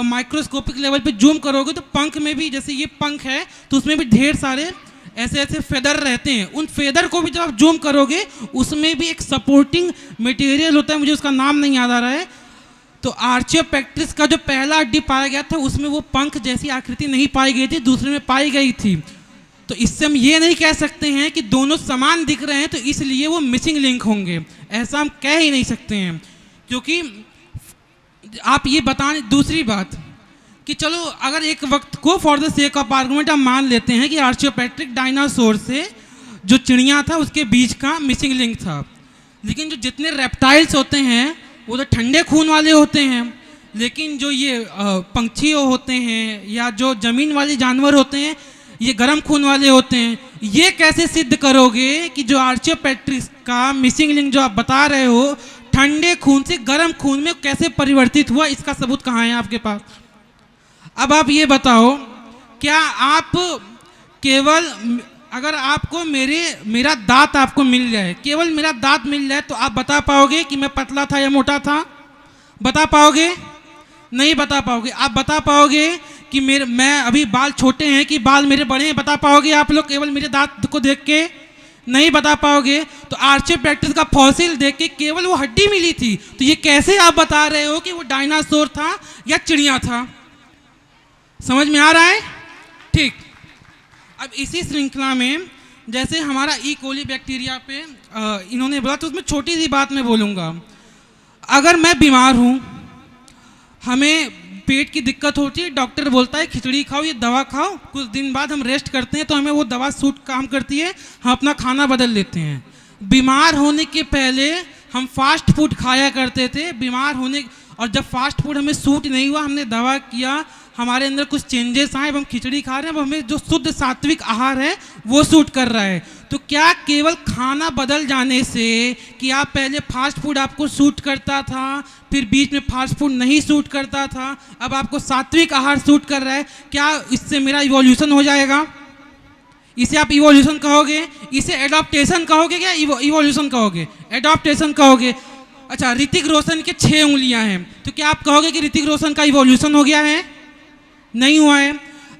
माइक्रोस्कोपिक लेवल पे जूम करोगे तो पंख में भी, जैसे ये पंख है तो उसमें भी ढेर सारे ऐसे ऐसे फेदर रहते हैं। उन फेदर को भी जब आप जूम करोगे उसमें भी एक सपोर्टिंग मटेरियल होता है, मुझे उसका नाम नहीं याद आ रहा है। तो आर्चियोपेट्रिक्स का जो पहला हड्डी पाया गया था उसमें वो पंख जैसी आकृति नहीं पाई गई थी, दूसरे में पाई गई थी। तो इससे हम ये नहीं कह सकते हैं कि दोनों समान दिख रहे हैं तो इसलिए वो मिसिंग लिंक होंगे, ऐसा हम कह ही नहीं सकते हैं। क्योंकि आप ये बताने, दूसरी बात कि चलो अगर एक वक्त को for the sake of argument हम मान लेते हैं कि आर्चियोपेट्रिक डायनासोर से जो चिड़िया था उसके बीच का मिसिंग लिंक था, लेकिन जो जितने रेप्टाइल्स होते हैं वो तो ठंडे खून वाले होते हैं, लेकिन जो ये पंछी होते हैं या जो ज़मीन वाले जानवर होते हैं ये गर्म खून वाले होते हैं। ये कैसे सिद्ध करोगे कि जो आर्चियोपेट्रिक्स का मिसिंग लिंक जो आप बता रहे हो ठंडे खून से गर्म खून में कैसे परिवर्तित हुआ, इसका सबूत कहाँ है आपके पास? अब आप ये बताओ, क्या आप केवल अगर आपको मेरा दांत आपको मिल जाए, केवल मेरा दांत मिल जाए, तो आप बता पाओगे कि मैं पतला था या मोटा था? बता पाओगे? नहीं बता पाओगे। आप बता पाओगे कि मैं अभी बाल छोटे हैं कि बाल मेरे बड़े हैं? बता पाओगे आप लोग केवल मेरे दांत को देख के? नहीं बता पाओगे। तो आर्चियोपेट्रिक्स का फॉसिल देख के केवल वो हड्डी मिली थी, तो ये कैसे आप बता रहे हो कि वो डायनासोर था या चिड़िया था? समझ में आ रहा है? ठीक। अब इसी श्रृंखला में जैसे हमारा ई कोली बैक्टीरिया पे इन्होंने बोला, तो उसमें छोटी सी बात मैं बोलूँगा। अगर मैं बीमार हूँ, हमें पेट की दिक्कत होती है, डॉक्टर बोलता है खिचड़ी खाओ, ये दवा खाओ, कुछ दिन बाद हम रेस्ट करते हैं तो हमें वो दवा सूट काम करती है, हम अपना खाना बदल लेते हैं। बीमार होने के पहले हम फास्ट फूड खाया करते थे, बीमार होने और जब फास्ट फूड हमें सूट नहीं हुआ, हमने दवा किया, हमारे अंदर कुछ चेंजेस आए, अब हम खिचड़ी खा रहे हैं, अब हमें जो शुद्ध सात्विक आहार है वो सूट कर रहा है। तो क्या केवल खाना बदल जाने से, कि आप पहले फास्ट फूड आपको सूट करता था, फिर बीच में फास्ट फूड नहीं सूट करता था, अब आपको सात्विक आहार सूट कर रहा है, क्या इससे मेरा इवोल्यूशन हो जाएगा? इसे आप इवोल्यूशन कहोगे? इसे एडॉप्टेशन कहोगे? क्या इवोल्यूशन कहोगे? एडॉप्टेशन कहोगे। अच्छा, ऋतिक रोशन के 6 उंगलियां हैं, तो क्या आप कहोगे कि ऋतिक रोशन का इवोल्यूशन हो गया है? नहीं हुआ है।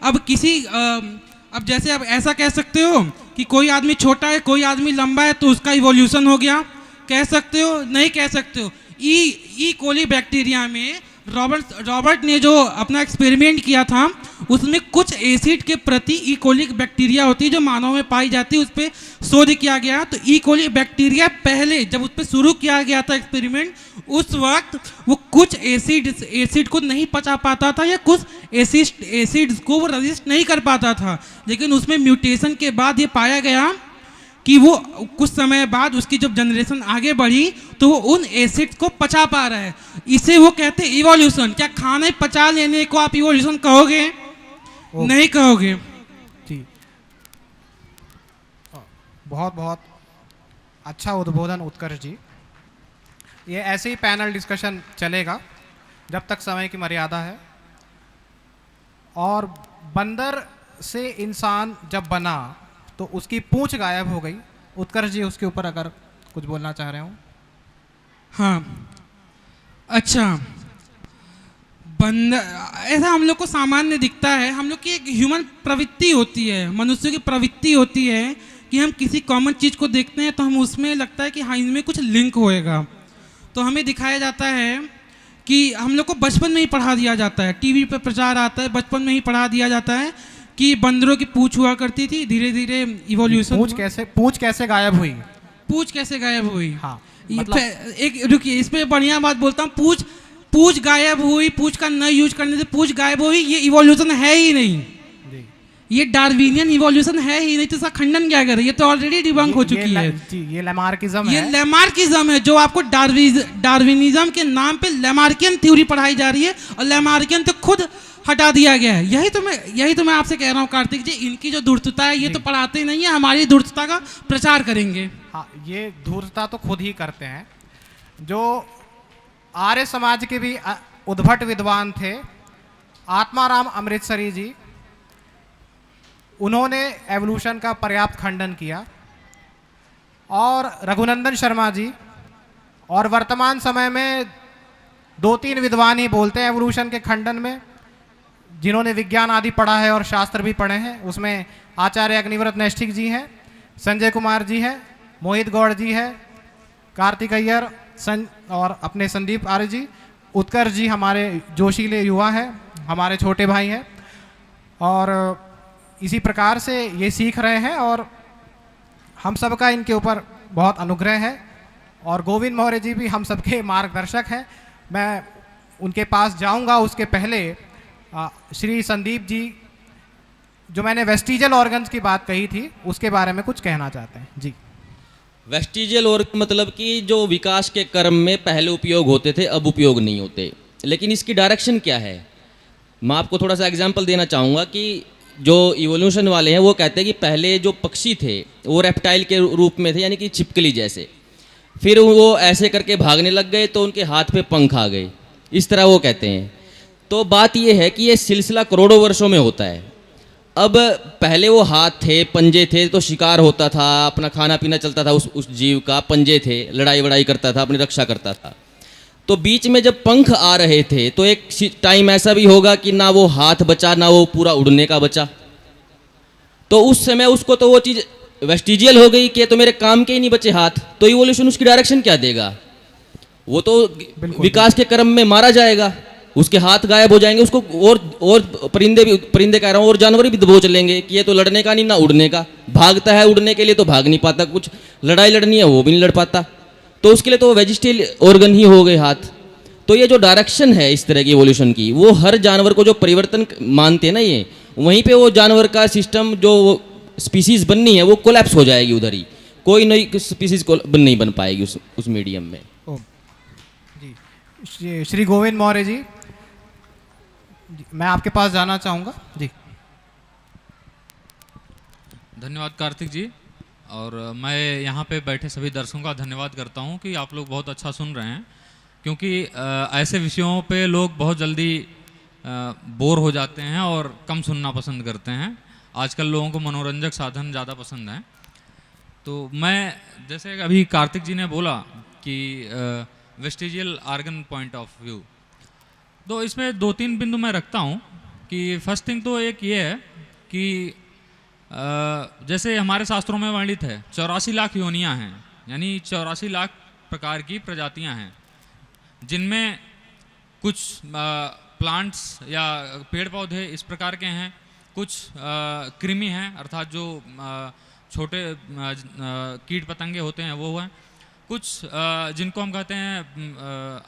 अब जैसे आप ऐसा कह सकते हो कि कोई आदमी छोटा है, कोई आदमी लंबा है, तो उसका इवोल्यूशन हो गया, कह सकते हो? नहीं कह सकते हो। ई कोली बैक्टीरिया में रॉबर्ट ने जो अपना एक्सपेरिमेंट किया था, उसमें कुछ एसिड के प्रति ई कोली बैक्टीरिया होती है जो मानव में पाई जाती है, उस पर शोध किया गया। तो ई कोली बैक्टीरिया पहले जब उस पर शुरू किया गया था एक्सपेरिमेंट, उस वक्त वो कुछ एसिड को नहीं पचा पाता था, या कुछ एसिड्स को वो रजिस्ट नहीं कर पाता था, लेकिन उसमें म्यूटेशन के बाद ये पाया गया कि वो कुछ समय बाद उसकी जब जनरेशन आगे बढ़ी तो वो उन एसिड्स को पचा पा रहा है। इसे वो कहते हैं इवोल्यूशन। क्या खाना पचा लेने को आप इवोल्यूशन कहोगे? नहीं कहोगे।
जी, बहुत बहुत अच्छा उद्बोधन उत्कर्ष जी। ये ऐसे ही पैनल डिस्कशन चलेगा जब तक समय की मर्यादा है। और बंदर से इंसान जब बना तो उसकी पूंछ गायब हो गई। उत्कर्ष जी उसके ऊपर अगर कुछ बोलना चाह रहे हो।
हाँ, अच्छा, बंदर ऐसा हम लोग को सामान्य दिखता है, हम लोग की एक ह्यूमन प्रवृत्ति होती है, मनुष्य की प्रवृत्ति होती है कि हम किसी कॉमन चीज़ को देखते हैं तो हम उसमें लगता है कि हाँ इनमें कुछ लिंक होएगा। तो हमें दिखाया जाता है कि हम लोग को बचपन में ही पढ़ा दिया जाता है, टीवी पे प्रचार आता है, बचपन में ही पढ़ा दिया जाता है कि बंदरों की पूंछ हुआ करती थी, धीरे धीरे इवोल्यूशन।
पूंछ कैसे गायब हुई?
पूंछ कैसे गायब हुई?
हाँ,
मतलब एक रुकिए, इस पे बढ़िया बात बोलता हूँ। पूंछ गायब हुई, पूंछ का न यूज करने से पूंछ गायब हुई, ये इवोल्यूशन है ही नहीं, ये डार्विनियन इवोल्यूशन है ही नहीं। तो इसका खंडन क्या करे? ये तो ऑलरेडी डिबंक हो चुकी है।
ये लैमार्किज्म है।
ये लैमार्किज्म है, जो आपको डार्विनिज्म के नाम पे लैमार्कियन थ्योरी पढ़ाई जा रही है, और लैमार्कियन तो खुद हटा दिया गया है। यही तो मैं आपसे कह रहा हूँ कार्तिक जी, इनकी जो धूर्तता है ये तो पढ़ाते ही नहीं है, हमारी धूर्तता का प्रचार करेंगे।
हाँ, ये धूर्तता तो खुद ही करते हैं। जो आर्य समाज के भी उद्भट विद्वान थे, आत्माराम अमृतसरी जी, उन्होंने एवोल्यूशन का पर्याप्त खंडन किया, और रघुनंदन शर्मा जी, और वर्तमान समय में 2-3 विद्वान ही बोलते हैं एवोल्यूशन के खंडन में, जिन्होंने विज्ञान आदि पढ़ा है और शास्त्र भी पढ़े हैं। उसमें आचार्य अग्निव्रत नैष्ठिक जी हैं, संजय कुमार जी हैं, मोहित गौड़ जी है, कार्तिक अय्यर और अपने संदीप आर्य जी, उत्कर्ष जी हमारे जोशीले युवा हैं, हमारे छोटे भाई हैं, और इसी प्रकार से ये सीख रहे हैं, और हम सबका इनके ऊपर बहुत अनुग्रह है। और गोविंद मौर्य जी भी हम सबके मार्गदर्शक हैं। मैं उनके पास जाऊंगा, उसके पहले श्री संदीप जी, जो मैंने वेस्टिजियल ऑर्गन्स की बात कही थी, उसके बारे में कुछ कहना चाहते हैं जी।
वेस्टिजियल ऑर्गन मतलब कि जो विकास के क्रम में पहले उपयोग होते थे, अब उपयोग नहीं होते, लेकिन इसकी डायरेक्शन क्या है? मैं आपको थोड़ा सा एग्जांपल देना चाहूँगा कि जो इवोल्यूशन वाले हैं वो कहते हैं कि पहले जो पक्षी थे वो रेप्टाइल के रूप में थे, यानी कि छिपकली जैसे, फिर वो ऐसे करके भागने लग गए तो उनके हाथ पे पंख आ गए, इस तरह वो कहते हैं। तो बात ये है कि ये सिलसिला करोड़ों वर्षों में होता है। अब पहले वो हाथ थे, पंजे थे, तो शिकार होता था, अपना खाना पीना चलता था उस जीव का, पंजे थे, लड़ाई वड़ाई करता था, अपनी रक्षा करता था। तो बीच में जब पंख आ रहे थे तो एक टाइम ऐसा भी होगा कि ना वो हाथ बचा ना वो पूरा उड़ने का बचा, तो उस समय उसको तो वो चीज़ वेस्टिजियल हो गई कि तो मेरे काम के ही नहीं बचे हाथ, तो इवोल्यूशन उसकी डायरेक्शन क्या देगा? वो तो विकास के क्रम में मारा जाएगा, उसके हाथ गायब हो जाएंगे, उसको और परिंदे कह रहा हूँ और जानवर भी दबोच लेंगे कि ये तो लड़ने का नहीं ना उड़ने का, भागता है उड़ने के लिए तो भाग नहीं पाता, कुछ लड़ाई लड़नी है वो भी नहीं लड़ पाता, तो उसके लिए तो वेजिटेरियल ऑर्गन ही हो गए हाथ। तो ये जो डायरेक्शन है इस तरह की इवोल्यूशन की, वो हर जानवर को जो परिवर्तन मानते हैं ना, ये वहीं पे वो जानवर का सिस्टम जो स्पीसीज बननी है वो कोलैप्स हो जाएगी, उधर ही कोई नई स्पीसीज नहीं बन पाएगी उस मीडियम में।
जी, श्री गोविंद मौर्य जी, मैं आपके पास जाना चाहूँगा जी।
धन्यवाद कार्तिक जी, और मैं यहाँ पे बैठे सभी दर्शकों का धन्यवाद करता हूँ कि आप लोग बहुत अच्छा सुन रहे हैं, क्योंकि ऐसे विषयों पे लोग बहुत जल्दी बोर हो जाते हैं और कम सुनना पसंद करते हैं। आजकल लोगों को मनोरंजक साधन ज़्यादा पसंद हैं। तो मैं जैसे अभी कार्तिक जी ने बोला कि vestigial organ point of view, तो इसमें 2-3 बिंदु मैं रखता हूँ कि फर्स्ट थिंग तो एक ये है कि जैसे हमारे शास्त्रों में वर्णित है 84 लाख योनियाँ हैं, यानी 84 लाख प्रकार की प्रजातियाँ हैं, जिनमें कुछ प्लांट्स या पेड़ पौधे इस प्रकार के हैं, कुछ कृमि हैं अर्थात जो छोटे कीट पतंगे होते हैं वो हैं, कुछ जिनको हम कहते हैं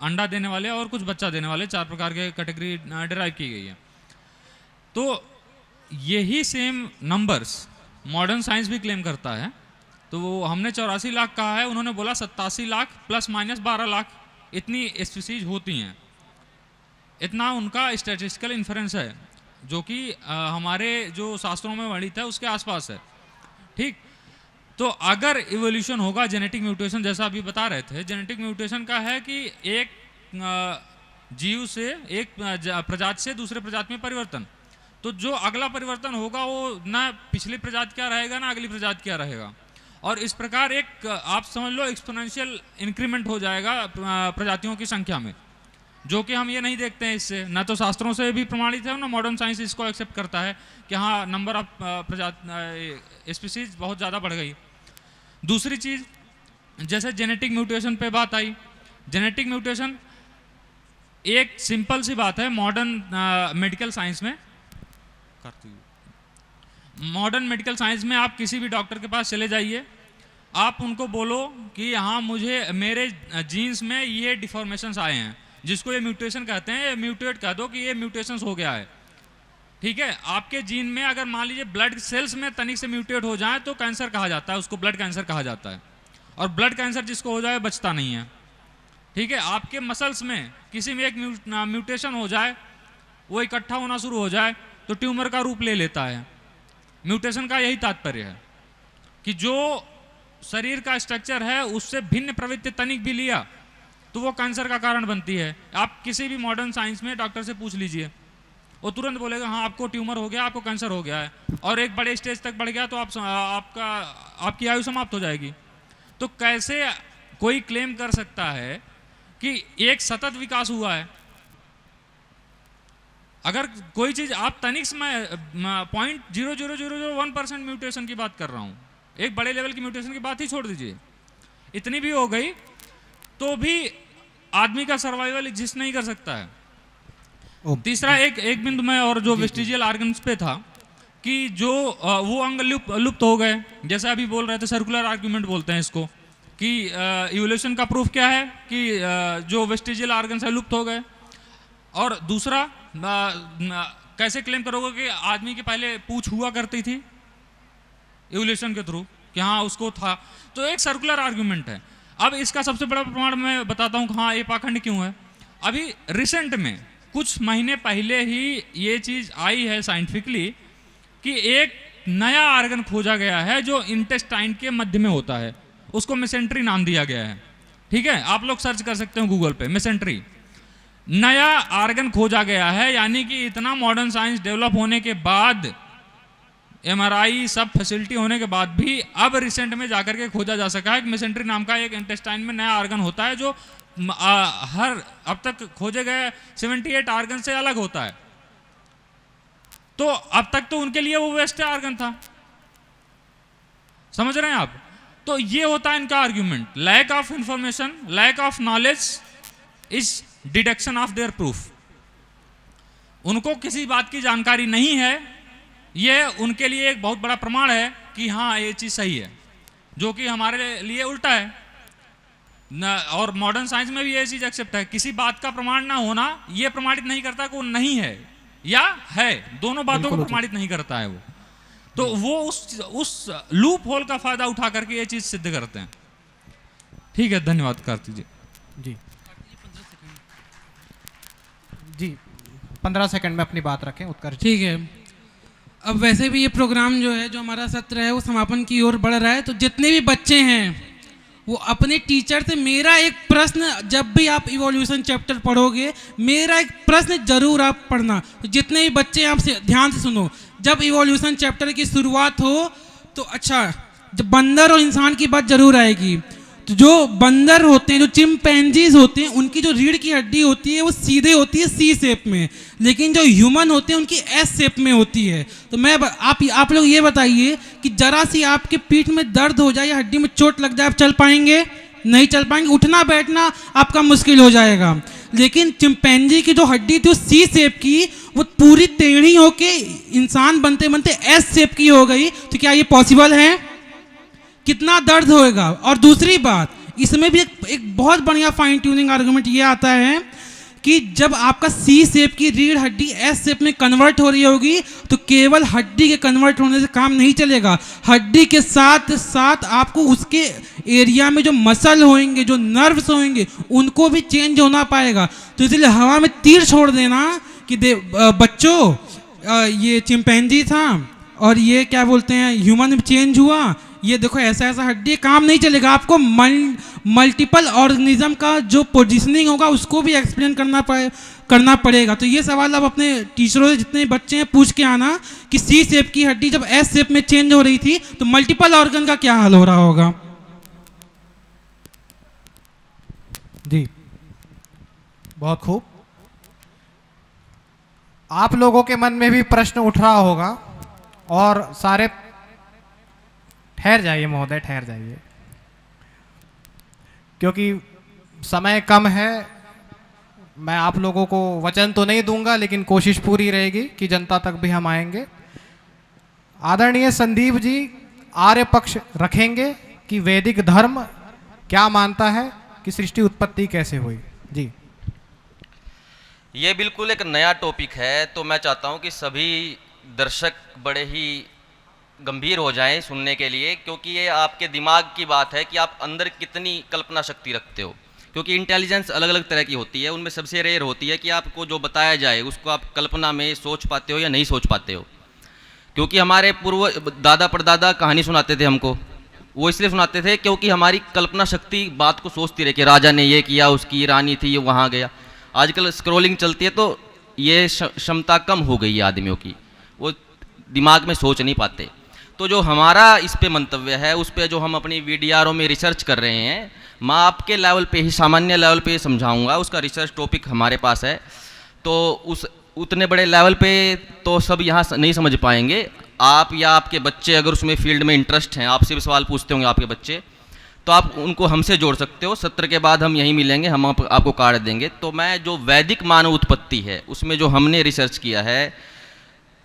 अंडा देने वाले और कुछ बच्चा देने वाले, 4 प्रकार के कैटेगरी डिराइव की गई है। तो यही सेम नंबर्स मॉडर्न साइंस भी क्लेम करता है। तो वो हमने 84 लाख कहा है, उन्होंने बोला 87 लाख प्लस माइनस 12 लाख इतनी स्पीसीज होती हैं, इतना उनका स्टैटिस्टिकल इन्फरेंस है, जो कि हमारे जो शास्त्रों में वर्णित है उसके आसपास है। ठीक, तो अगर इवोल्यूशन होगा जेनेटिक म्यूटेशन, जैसा अभी बता रहे थे, जेनेटिक म्यूटेशन का है कि एक जीव से एक प्रजाति से दूसरे प्रजाति में परिवर्तन, तो जो अगला परिवर्तन होगा वो ना पिछली प्रजाति क्या रहेगा ना अगली प्रजाति क्या रहेगा, और इस प्रकार एक आप समझ लो एक्सपोनेंशियल इंक्रीमेंट हो जाएगा प्रजातियों की संख्या में, जो कि हम ये नहीं देखते हैं इससे, ना तो शास्त्रों से भी प्रमाणित है ना मॉडर्न साइंस इसको एक्सेप्ट करता है कि हाँ नंबर ऑफ स्पीसीज बहुत ज़्यादा बढ़ गई। दूसरी चीज़, जैसे जेनेटिक म्यूटेशन पे बात आई, जेनेटिक म्यूटेशन एक सिंपल सी बात है मॉडर्न मेडिकल साइंस में, मॉडर्न मेडिकल साइंस में आप किसी भी डॉक्टर के पास चले जाइए, आप उनको बोलो कि हाँ मुझे मेरे जीन्स में ये डिफॉर्मेशंस आए हैं, जिसको ये म्यूटेशन कहते हैं, ये म्यूटेट कह दो कि ये म्यूटेशंस हो गया है। ठीक है, आपके जीन में अगर मान लीजिए ब्लड सेल्स में तनिक से म्यूटेट हो जाए तो कैंसर कहा जाता है, उसको ब्लड कैंसर कहा जाता है, और ब्लड कैंसर जिसको हो जाए बचता नहीं है। ठीक है, आपके मसल्स में किसी में एक म्यूटेशन हो जाए, वो इकट्ठा होना शुरू हो जाए तो ट्यूमर का रूप ले लेता है। म्यूटेशन का यही तात्पर्य है कि जो शरीर का स्ट्रक्चर है उससे भिन्न प्रवृत्ति तनिक भी लिया तो वो कैंसर का कारण बनती है। आप किसी भी मॉडर्न साइंस में डॉक्टर से पूछ लीजिए, वो तुरंत बोलेगा हाँ आपको ट्यूमर हो गया, आपको कैंसर हो गया है, और एक बड़े स्टेज तक बढ़ गया तो आपकी आयु समाप्त हो जाएगी। तो कैसे कोई क्लेम कर सकता है कि एक सतत विकास हुआ है? अगर कोई चीज आप तनिक में 0.00001% म्यूटेशन की बात कर रहा हूं, एक बड़े लेवल की म्यूटेशन की बात ही छोड़ दीजिए, इतनी भी हो गई तो भी आदमी का सर्वाइवल एग्जिस्ट नहीं कर सकता है। तीसरा एक बिंदु में और जो वेस्टिजियल आर्गन्स पे था कि जो वो अंग लुप्त हो गए, जैसे अभी बोल रहे थे सर्कुलर आर्ग्यूमेंट बोलते हैं इसको, कि इवोल्यूशन का प्रूफ क्या है कि जो वेस्टिजियल आर्गन्स है लुप्त हो गए। और दूसरा कैसे क्लेम करोगे कि आदमी के पहले पूंछ हुआ करती थी इवोल्यूशन के थ्रू, कि हाँ उसको था, तो एक सर्कुलर आर्ग्यूमेंट है। अब इसका सबसे बड़ा प्रमाण मैं बताता हूँ हाँ ये पाखंड क्यों है। अभी रिसेंट में कुछ महीने पहले ही ये चीज़ आई है साइंटिफिकली कि एक नया आर्गन खोजा गया है जो इंटेस्टाइन के मध्य में होता है, उसको मेसेंट्री नाम दिया गया है। ठीक है, आप लोग सर्च कर सकते हो गूगल पे, मेसेंट्री। नया आर्गन खोजा गया है, यानी कि इतना मॉडर्न साइंस डेवलप होने के बाद, एमआरआई सब फैसिलिटी होने के बाद भी अब रिसेंट में जाकर के खोजा जा सका है कि मेसेंट्री नाम का एक इंटेस्टाइन में नया आर्गन होता है जो हर अब तक खोजे गए 78 आर्गन से अलग होता है। तो अब तक तो उनके लिए वो वेस्ट आर्गन था, समझ रहे हैं आप? तो ये होता है इनका argument, lack of information, lack of knowledge is deduction of their proof. उनको किसी बात की जानकारी नहीं है, ये उनके लिए एक बहुत बड़ा प्रमाण है कि हाँ ये चीज सही है, जो कि हमारे लिए उल्टा है और मॉडर्न साइंस में भी ये चीज एक्सेप्ट है। किसी बात का प्रमाण ना होना ये प्रमाणित नहीं करता कि वो नहीं है या है, दोनों बातों को प्रमाणित नहीं करता है वो। तो वो उस लूप होल का फायदा उठा करके ये चीज सिद्ध करते हैं। ठीक है, धन्यवाद कार्तिक जी।
जी जी 15 सेकंड में अपनी बात रखें उत्कर्ष।
ठीक है, अब वैसे भी ये प्रोग्राम जो है, जो हमारा सत्र है, वो समापन की ओर बढ़ रहा है। तो जितने भी बच्चे हैं वो अपने टीचर से, मेरा एक प्रश्न, जब भी आप इवोल्यूशन चैप्टर पढ़ोगे मेरा एक प्रश्न जरूर आप पढ़ना। तो जितने भी बच्चे आप से ध्यान से सुनो, जब इवोल्यूशन चैप्टर की शुरुआत हो तो अच्छा, जब बंदर और इंसान की बात जरूर आएगी। तो जो बंदर होते हैं, जो चिंपैंजीज होते हैं, उनकी जो रीढ़ की हड्डी होती है वो सीधे होती है सी शेप में, लेकिन जो ह्यूमन होते हैं उनकी एस शेप में होती है। तो मैं आप लोग ये बताइए कि जरा सी आपके पीठ में दर्द हो जाए या हड्डी में चोट लग जाए, आप चल पाएंगे? नहीं चल पाएंगे, उठना बैठना आपका मुश्किल हो जाएगा। लेकिन चिंपैंजी की जो हड्डी थी वो सी शेप की, वो पूरी टेढ़ी होके इंसान बनते बनते एस शेप की हो गई। तो क्या ये पॉसिबल है? कितना दर्द होएगा। और दूसरी बात, इसमें भी एक बहुत बढ़िया फाइन ट्यूनिंग आर्गुमेंट ये आता है कि जब आपका सी शेप की रीढ़ हड्डी एस शेप में कन्वर्ट हो रही होगी तो केवल हड्डी के कन्वर्ट होने से काम नहीं चलेगा, हड्डी के साथ साथ आपको उसके एरिया में जो मसल होंगे, जो नर्व्स होंगे, उनको भी चेंज होना पाएगा। तो इसलिए हवा में तीर छोड़ देना कि बच्चों ये चिंपैंजी था और ये क्या बोलते हैं ह्यूमन में चेंज हुआ, ये देखो ऐसा ऐसा हड्डी, काम नहीं चलेगा। आपको मल्टीपल ऑर्गेनिज्म का जो पोजीशनिंग होगा उसको भी एक्सप्लेन करना पड़ेगा। तो ये सवाल आप अपने टीचरों से, जितने बच्चे हैं, पूछ के आना कि सी शेप की हड्डी जब एस शेप में चेंज हो रही थी तो मल्टीपल ऑर्गन का क्या हाल हो रहा होगा।
जी बहुत खूब। आप लोगों के मन में भी प्रश्न उठ रहा होगा और सारे, ठहर जाइए महोदय, ठहर जाइए, क्योंकि समय कम है। मैं आप लोगों को वचन तो नहीं दूंगा, लेकिन कोशिश पूरी रहेगी कि जनता तक भी हम आएंगे। आदरणीय संदीप जी आर्य पक्ष रखेंगे कि वैदिक धर्म क्या मानता है कि सृष्टि उत्पत्ति कैसे हुई। जी
ये बिल्कुल एक नया टॉपिक है, तो मैं चाहता हूं कि सभी दर्शक बड़े ही गंभीर हो जाएं सुनने के लिए, क्योंकि ये आपके दिमाग की बात है कि आप अंदर कितनी कल्पना शक्ति रखते हो। क्योंकि इंटेलिजेंस अलग अलग तरह की होती है, उनमें सबसे रेयर होती है कि आपको जो बताया जाए उसको आप कल्पना में सोच पाते हो या नहीं सोच पाते हो। क्योंकि हमारे पूर्व दादा परदादा कहानी सुनाते थे हमको, वो इसलिए सुनाते थे क्योंकि हमारी कल्पना शक्ति बात को सोचती रहे कि राजा ने ये किया, उसकी रानी थी, ये वहाँ गया। आजकल स्क्रोलिंग चलती है तो ये क्षमता कम हो गई है आदमियों की, वो दिमाग में सोच नहीं पाते। तो जो हमारा इस पे मंतव्य है, उस पे जो हम अपनी वीडीआरओ में रिसर्च कर रहे हैं, मैं आपके लेवल पे ही, सामान्य लेवल पे समझाऊंगा। उसका रिसर्च टॉपिक हमारे पास है, तो उस उतने बड़े लेवल पे तो सब यहाँ नहीं समझ पाएंगे। आप या आपके बच्चे अगर उसमें फील्ड में इंटरेस्ट हैं, आपसे भी सवाल पूछते होंगे आपके बच्चे, तो आप उनको हमसे जोड़ सकते हो। सत्र के बाद हम यहीं मिलेंगे, हम आपको कार्ड देंगे। तो मैं जो वैदिक मानव उत्पत्ति है उसमें जो हमने रिसर्च किया है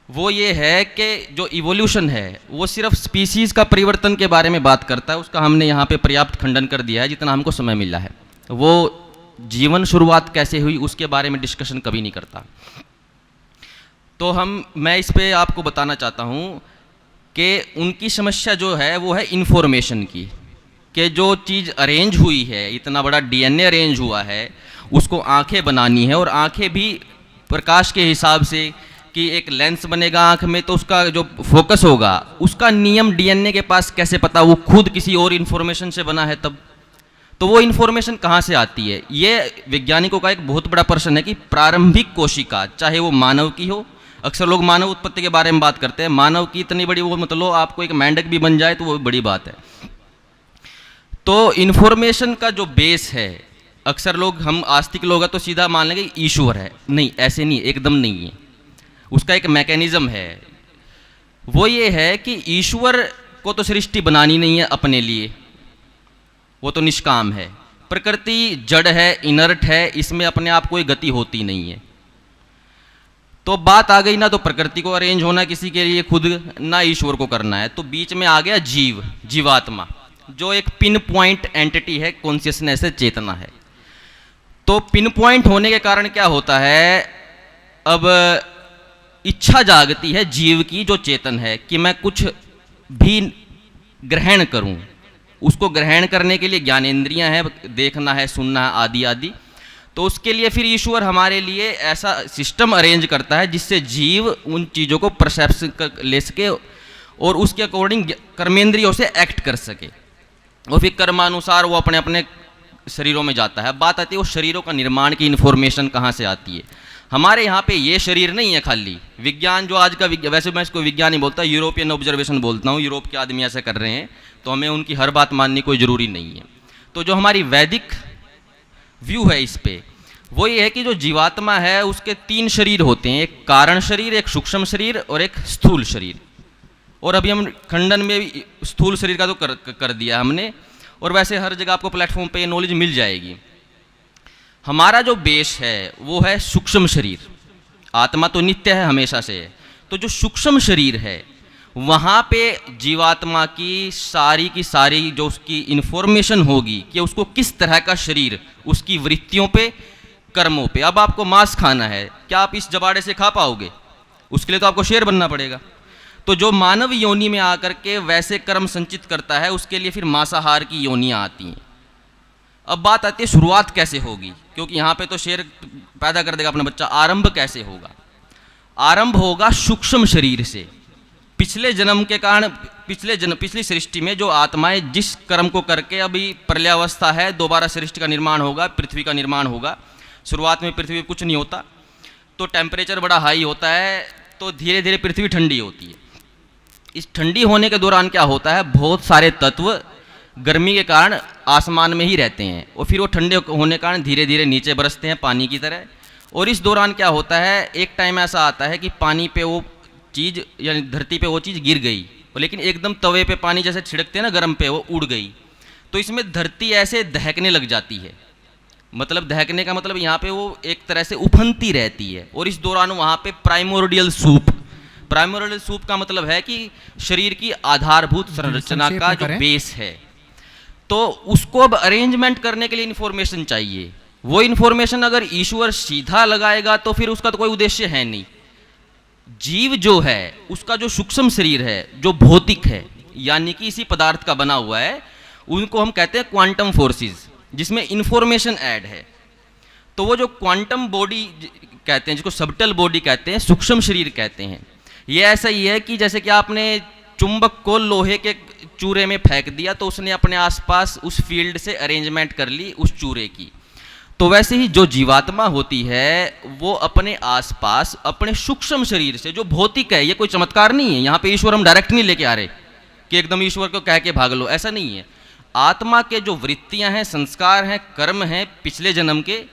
वो ये है कि जो इवोल्यूशन है वो सिर्फ स्पीसीज़ का परिवर्तन के बारे में बात करता है। उसका हमने यहाँ पे पर्याप्त खंडन कर दिया है जितना हमको समय मिला है। वो जीवन शुरुआत कैसे हुई उसके बारे में डिस्कशन कभी नहीं करता। तो मैं इस पे आपको बताना चाहता हूँ कि उनकी समस्या जो है वो है इन्फॉर्मेशन की, कि जो चीज़ अरेंज हुई है, इतना बड़ा डीएनए अरेंज हुआ है, उसको आंखें बनानी है, और आंखें भी प्रकाश के हिसाब से कि एक लेंस बनेगा आँख में, तो उसका जो फोकस होगा उसका नियम डीएनए के पास कैसे पता, वो खुद किसी और इन्फॉर्मेशन से बना है तब। तो वो इन्फॉर्मेशन कहाँ से आती है, ये वैज्ञानिकों का एक बहुत बड़ा प्रश्न है कि प्रारंभिक कोशिका, चाहे वो मानव की हो, अक्सर लोग मानव उत्पत्ति के बारे में बात करते हैं, मानव की इतनी बड़ी, वो मतलब आपको एक मेंढक भी बन जाए तो वो बड़ी बात है। तो इन्फॉर्मेशन का जो बेस है, अक्सर लोग, हम आस्तिक लोग हैं तो सीधा मान लेंगे ईश्वर है, नहीं, ऐसे नहीं, एकदम नहीं है। उसका एक मैकेनिज्म है, वो ये है कि ईश्वर को तो सृष्टि बनानी नहीं है अपने लिए, वो तो निष्काम है। प्रकृति जड़ है, इनर्ट है, इसमें अपने आप कोई गति होती नहीं है। तो बात आ गई ना, तो प्रकृति को अरेंज होना किसी के लिए खुद, ना ईश्वर को करना है, तो बीच में आ गया जीव, जीवात्मा, जो एक पिन पॉइंट एंटिटी है, कॉन्शियसनेस है, चेतना है। तो पिन पॉइंट होने के कारण क्या होता है, अब इच्छा जागती है जीव की, जो चेतन है, कि मैं कुछ भी ग्रहण करूं। उसको ग्रहण करने के लिए ज्ञानेंद्रियां हैं, देखना है, सुनना है, आदि आदि। तो उसके लिए फिर ईश्वर हमारे लिए ऐसा सिस्टम अरेंज करता है जिससे जीव उन चीज़ों को परसेप्शन ले सके और उसके अकॉर्डिंग कर्मेंद्रियों से एक्ट कर सके, और फिर कर्मानुसार वो अपने अपने शरीरों में जाता है। बात आती है वो शरीरों का निर्माण की इन्फॉर्मेशन कहाँ से आती है। हमारे यहाँ पे ये शरीर नहीं है खाली, विज्ञान जो आज का वैसे मैं इसको विज्ञान नहीं बोलता, यूरोपियन ऑब्जर्वेशन बोलता हूँ। यूरोप के आदमी ऐसा कर रहे हैं तो हमें उनकी हर बात माननी कोई ज़रूरी नहीं है। तो जो हमारी वैदिक व्यू है इस पे, वो ये है कि जो जीवात्मा है उसके 3 शरीर होते हैं, एक कारण शरीर, एक सूक्ष्म शरीर और एक स्थूल शरीर। और अभी हम खंडन में भी स्थूल शरीर का तो कर दिया हमने, और वैसे हर जगह आपको प्लेटफॉर्म पे ये नॉलेज मिल जाएगी। हमारा जो बेस है वो है सूक्ष्म शरीर, आत्मा तो नित्य है, हमेशा से है। तो जो सूक्ष्म शरीर है वहाँ पे जीवात्मा की सारी जो उसकी इन्फॉर्मेशन होगी कि उसको किस तरह का शरीर, उसकी वृत्तियों पे, कर्मों पे। अब आपको मांस खाना है, क्या आप इस जबाड़े से खा पाओगे? उसके लिए तो आपको शेर बनना पड़ेगा। तो जो मानव योनि में आकर के वैसे कर्म संचित करता है, उसके लिए फिर मांसाहार की योनियाँ आती हैं। अब बात आती है शुरुआत कैसे होगी, क्योंकि यहाँ पे तो शेर पैदा कर देगा अपना बच्चा। आरंभ कैसे होगा? आरंभ होगा सूक्ष्म शरीर से। पिछले जन्म के कारण, पिछली सृष्टि में जो आत्माएं जिस कर्म को करके अभी प्रलयावस्था है, दोबारा सृष्टि का निर्माण होगा, पृथ्वी का निर्माण होगा। शुरुआत में पृथ्वी कुछ नहीं होता, तो टेम्परेचर बड़ा हाई होता है, तो धीरे धीरे पृथ्वी ठंडी होती है। इस ठंडी होने के दौरान क्या होता है, बहुत सारे तत्व गर्मी के कारण आसमान में ही रहते हैं, और फिर वो ठंडे होने के कारण धीरे धीरे नीचे बरसते हैं पानी की तरह। और इस दौरान क्या होता है, एक टाइम ऐसा आता है कि पानी पे वो चीज़, यानी धरती पे वो चीज़ गिर गई, लेकिन एकदम तवे पे पानी जैसे छिड़कते हैं ना गर्म पे, वो उड़ गई। तो इसमें धरती ऐसे दहकने लग जाती है। मतलब दहकने का मतलब यहाँ पे वो एक तरह से उफनती रहती है। और इस दौरान वहाँ पे प्राइमोर्डियल सूप का मतलब है कि शरीर की आधारभूत संरचना का जो बेस है, तो उसको अब अरेंजमेंट करने के लिए इन्फॉर्मेशन चाहिए। वो इन्फॉर्मेशन अगर ईश्वर सीधा लगाएगा तो फिर उसका तो कोई उद्देश्य है नहीं। जीव जो है उसका जो सूक्ष्म शरीर है, जो भौतिक है, यानी कि इसी पदार्थ का बना हुआ है, उनको हम कहते हैं क्वांटम फोर्सेस, जिसमें इंफॉर्मेशन ऐड है। तो वो जो क्वांटम बॉडी कहते हैं, जिसको सबटल बॉडी कहते हैं, सूक्ष्म शरीर कहते हैं, ये ऐसा ही है कि जैसे कि आपने चुंबक को लोहे के चूरे में फेंक दिया तो उसने अपने आसपास उस फील्ड से अरेंजमेंट कर ली उस चूरे की। तो वैसे ही जो जीवात्मा होती है वो अपने आसपास अपने सूक्ष्म शरीर से, जो भौतिक है, ये कोई चमत्कार नहीं है। यहाँ पे ईश्वर हम डायरेक्ट नहीं लेके आ रहे कि एकदम ईश्वर को कह के भाग लो, ऐसा नहीं है। आत्मा के जो वृत्तियाँ हैं, संस्कार हैं, कर्म हैं पिछले जन्म के,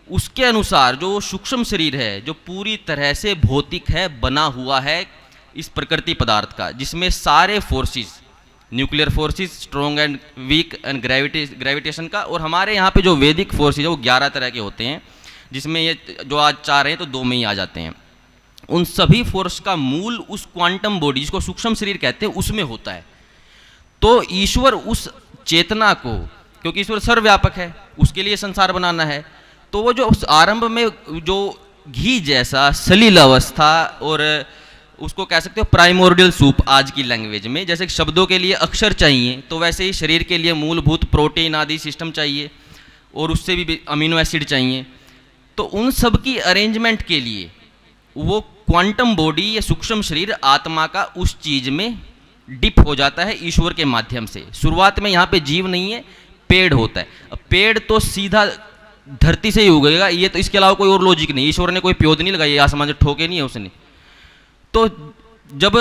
उसके अनुसार जो सूक्ष्म शरीर है, जो पूरी तरह से भौतिक है, बना हुआ है इस प्रकृति पदार्थ का, जिसमें सारे forces, nuclear forces, strong and weak and gravitation का, और हमारे यहाँ पे जो वैदिक फोर्सेस है वो 11 तरह के होते हैं, जिसमें ये जो आज 4 हैं तो 2 में ही आ जाते हैं। उन सभी फोर्स का मूल उस क्वांटम बॉडी, जिसको सूक्ष्म शरीर कहते हैं, उसमें होता है। तो ईश्वर उस चेतना को, क्योंकि ईश्वर सर्वव्यापक है, उसके लिए संसार बनाना है, तो वो जो उस आरंभ में जो घी जैसा सलील अवस्था, और उसको कह सकते हो प्राइमोर्डियल सूप आज की लैंग्वेज में, जैसे शब्दों के लिए अक्षर चाहिए, तो वैसे ही शरीर के लिए मूलभूत प्रोटीन आदि सिस्टम चाहिए, और उससे भी अमीनो एसिड चाहिए। तो उन सब की अरेंजमेंट के लिए वो क्वांटम बॉडी या सूक्ष्म शरीर आत्मा का उस चीज में डिप हो जाता है ईश्वर के माध्यम से। शुरुआत में यहाँ पे जीव नहीं है, पेड़ होता है। अब पेड़ तो सीधा धरती से ही उगेगा, ये तो इसके अलावा कोई और लॉजिक नहीं। ईश्वर ने कोई प्योद नहीं लगाई, आसमान से ठोके नहीं है उसने। तो जब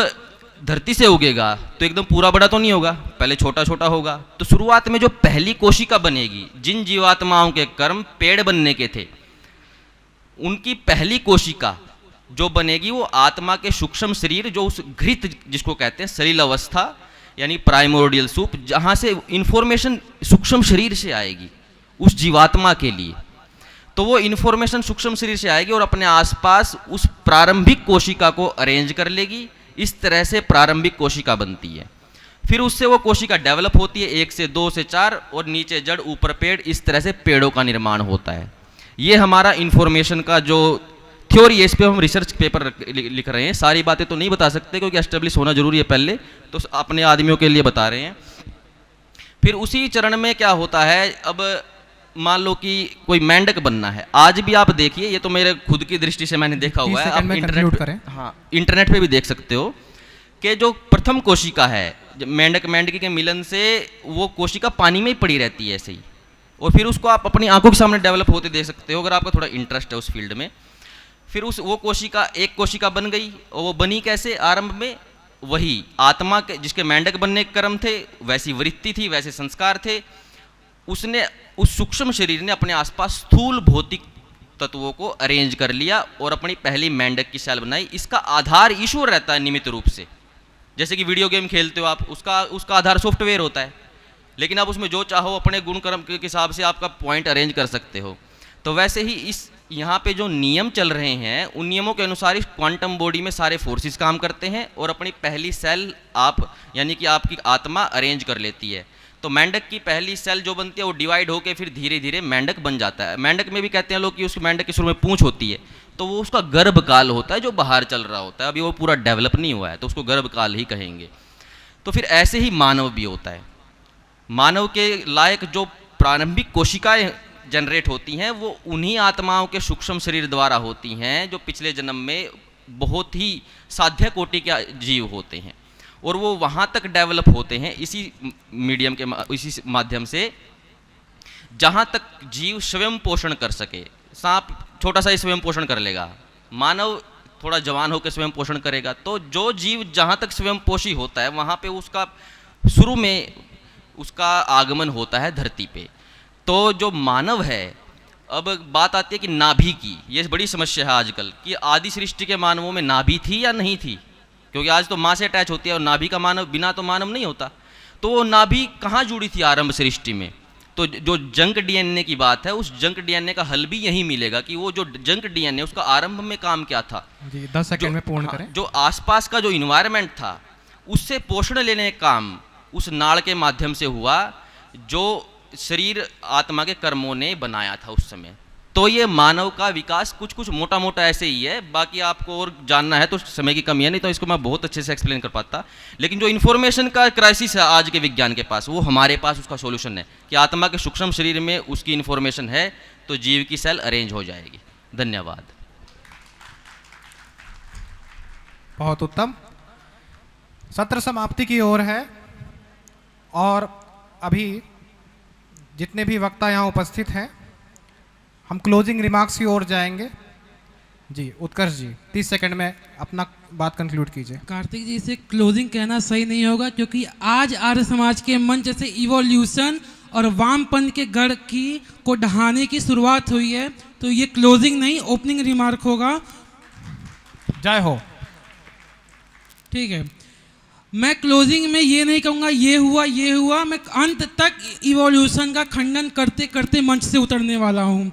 धरती से उगेगा तो एकदम पूरा बड़ा तो नहीं होगा, पहले छोटा छोटा होगा। तो शुरुआत में जो पहली कोशिका बनेगी, जिन जीवात्माओं के कर्म पेड़ बनने के थे, उनकी पहली कोशिका जो बनेगी वो आत्मा के सूक्ष्म शरीर, जो उस घृत जिसको कहते हैं सलिल अवस्था यानी प्राइमोर्डियल सूप, जहाँ से इंफॉर्मेशन सूक्ष्म शरीर से आएगी उस जीवात्मा के लिए। तो वो इंफॉर्मेशन सूक्ष्म शरीर से आएगी और अपने आसपास उस प्रारंभिक कोशिका को अरेंज कर लेगी। इस तरह से प्रारंभिक कोशिका बनती है। फिर उससे वो कोशिका डेवलप होती है, 1 से 2 से 4, और नीचे जड़ ऊपर पेड़, इस तरह से पेड़ों का निर्माण होता है। ये हमारा इंफॉर्मेशन का जो थ्योरी है, इस पे हम रिसर्च पेपर लिख रहे हैं। सारी बातें तो नहीं बता सकते क्योंकि एस्टेब्लिश होना जरूरी है पहले, तो अपने आदमियों के लिए बता रहे हैं। फिर उसी चरण में क्या होता है, अब मान लो कि कोई मेंढक बनना है। आज भी आप देखिए, ये तो मेरे खुद की दृष्टि से मैंने देखा हुआ है, आप इंटरनेट पे भी देख सकते हो कि जो प्रथम कोशिका है, मेंढक मेंढकी के मिलन से वो कोशिका पानी में ही पड़ी रहती है ऐसे ही, और फिर उसको आप अपनी आंखों के सामने डेवलप होते देख सकते हो अगर आपका थोड़ा इंटरेस्ट है उस फील्ड में। फिर वो कोशिका, एक कोशिका बन गई, और वो बनी कैसे? आरंभ में वही आत्मा के, जिसके मेंढक बनने के कर्म थे, वैसी वृत्ति थी, वैसे संस्कार थे। उसने, उस सूक्ष्म शरीर ने अपने आसपास स्थूल भौतिक तत्वों को अरेंज कर लिया और अपनी पहली मेंढक की सेल बनाई। इसका आधार ईश्वर रहता है निमित्त रूप से। जैसे कि वीडियो गेम खेलते हो आप, उसका आधार सॉफ्टवेयर होता है, लेकिन आप उसमें जो चाहो अपने गुण कर्म के हिसाब से आपका पॉइंट अरेंज कर सकते हो। तो वैसे ही इस यहाँ पे जो नियम चल रहे हैं, उन नियमों के अनुसार इस क्वांटम बॉडी में सारे फोर्सेस काम करते हैं और अपनी पहली सेल आप, यानी कि आपकी आत्मा अरेंज कर लेती है। तो मेंढक की पहली सेल जो बनती है वो डिवाइड होकर फिर धीरे धीरे मेंढक बन जाता है। मेंढक में भी कहते हैं लोग कि उस मेंढक के शुरू में पूंछ होती है, तो वो उसका गर्भकाल होता है जो बाहर चल रहा होता है, अभी वो पूरा डेवलप नहीं हुआ है, तो उसको गर्भकाल ही कहेंगे। तो फिर ऐसे ही मानव भी होता है। मानव के लायक जो प्रारंभिक कोशिकाएं जनरेट होती हैं वो उन्हीं आत्माओं के सूक्ष्म शरीर द्वारा होती हैं जो पिछले जन्म में बहुत ही साध्य कोटि के जीव होते हैं, और वो वहाँ तक डेवलप होते हैं इसी मीडियम के, इसी माध्यम से जहाँ तक जीव स्वयं पोषण कर सके। सांप छोटा सा ही स्वयं पोषण कर लेगा, मानव थोड़ा जवान होकर स्वयं पोषण करेगा। तो जो जीव जहाँ तक स्वयं पोषी होता है वहाँ पे उसका शुरू में उसका आगमन होता है धरती पे। तो जो मानव है, अब बात आती है कि नाभि की, ये बड़ी समस्या है आजकल कि आदि सृष्टि के मानवों में नाभि थी या नहीं थी, क्योंकि आज तो माँ से अटैच होती है और नाभि का मानव बिना तो मानव नहीं होता। तो वो नाभि कहाँ जुड़ी थी आरंभ सृष्टि में? तो जो जंक डीएनए की बात है, उस जंक डीएनए का हल भी यही मिलेगा कि वो जो जंक डीएनए उसका आरंभ में काम क्या था।
जी 10 सेकंड में पूर्ण करें।
जो आसपास का जो इन्वायरमेंट था उससे पोषण लेने का काम उस नाड़ के माध्यम से हुआ जो शरीर आत्मा के कर्मों ने बनाया था उस समय। तो ये मानव का विकास कुछ कुछ मोटा मोटा ऐसे ही है। बाकी आपको और जानना है तो समय की कमी है, नहीं तो इसको मैं बहुत अच्छे से एक्सप्लेन कर पाता। लेकिन जो इन्फॉर्मेशन का क्राइसिस है आज के विज्ञान के पास, वो हमारे पास उसका सॉल्यूशन है कि आत्मा के सूक्ष्म शरीर में उसकी इन्फॉर्मेशन है तो जीव की सेल अरेंज हो जाएगी। धन्यवाद।
बहुत उत्तम। सत्र समाप्ति की ओर है और अभी जितने भी वक्ता यहाँ उपस्थित हैं हम क्लोजिंग रिमार्क्स की ओर जाएंगे। जी उत्कर्ष जी 30 सेकंड में अपना बात कंक्लूड कीजिए।
कार्तिक जी, इसे क्लोजिंग कहना सही नहीं होगा क्योंकि आज आर्य समाज के मंच से इवोल्यूशन और वामपंथ के गढ़ की को ढहाने की शुरुआत हुई है, तो ये क्लोजिंग नहीं ओपनिंग रिमार्क होगा।
जय हो।
ठीक है, मैं क्लोजिंग में ये नहीं कहूँगा ये हुआ, मैं अंत तक इवोल्यूशन का खंडन करते करते मंच से उतरने वाला हूँ।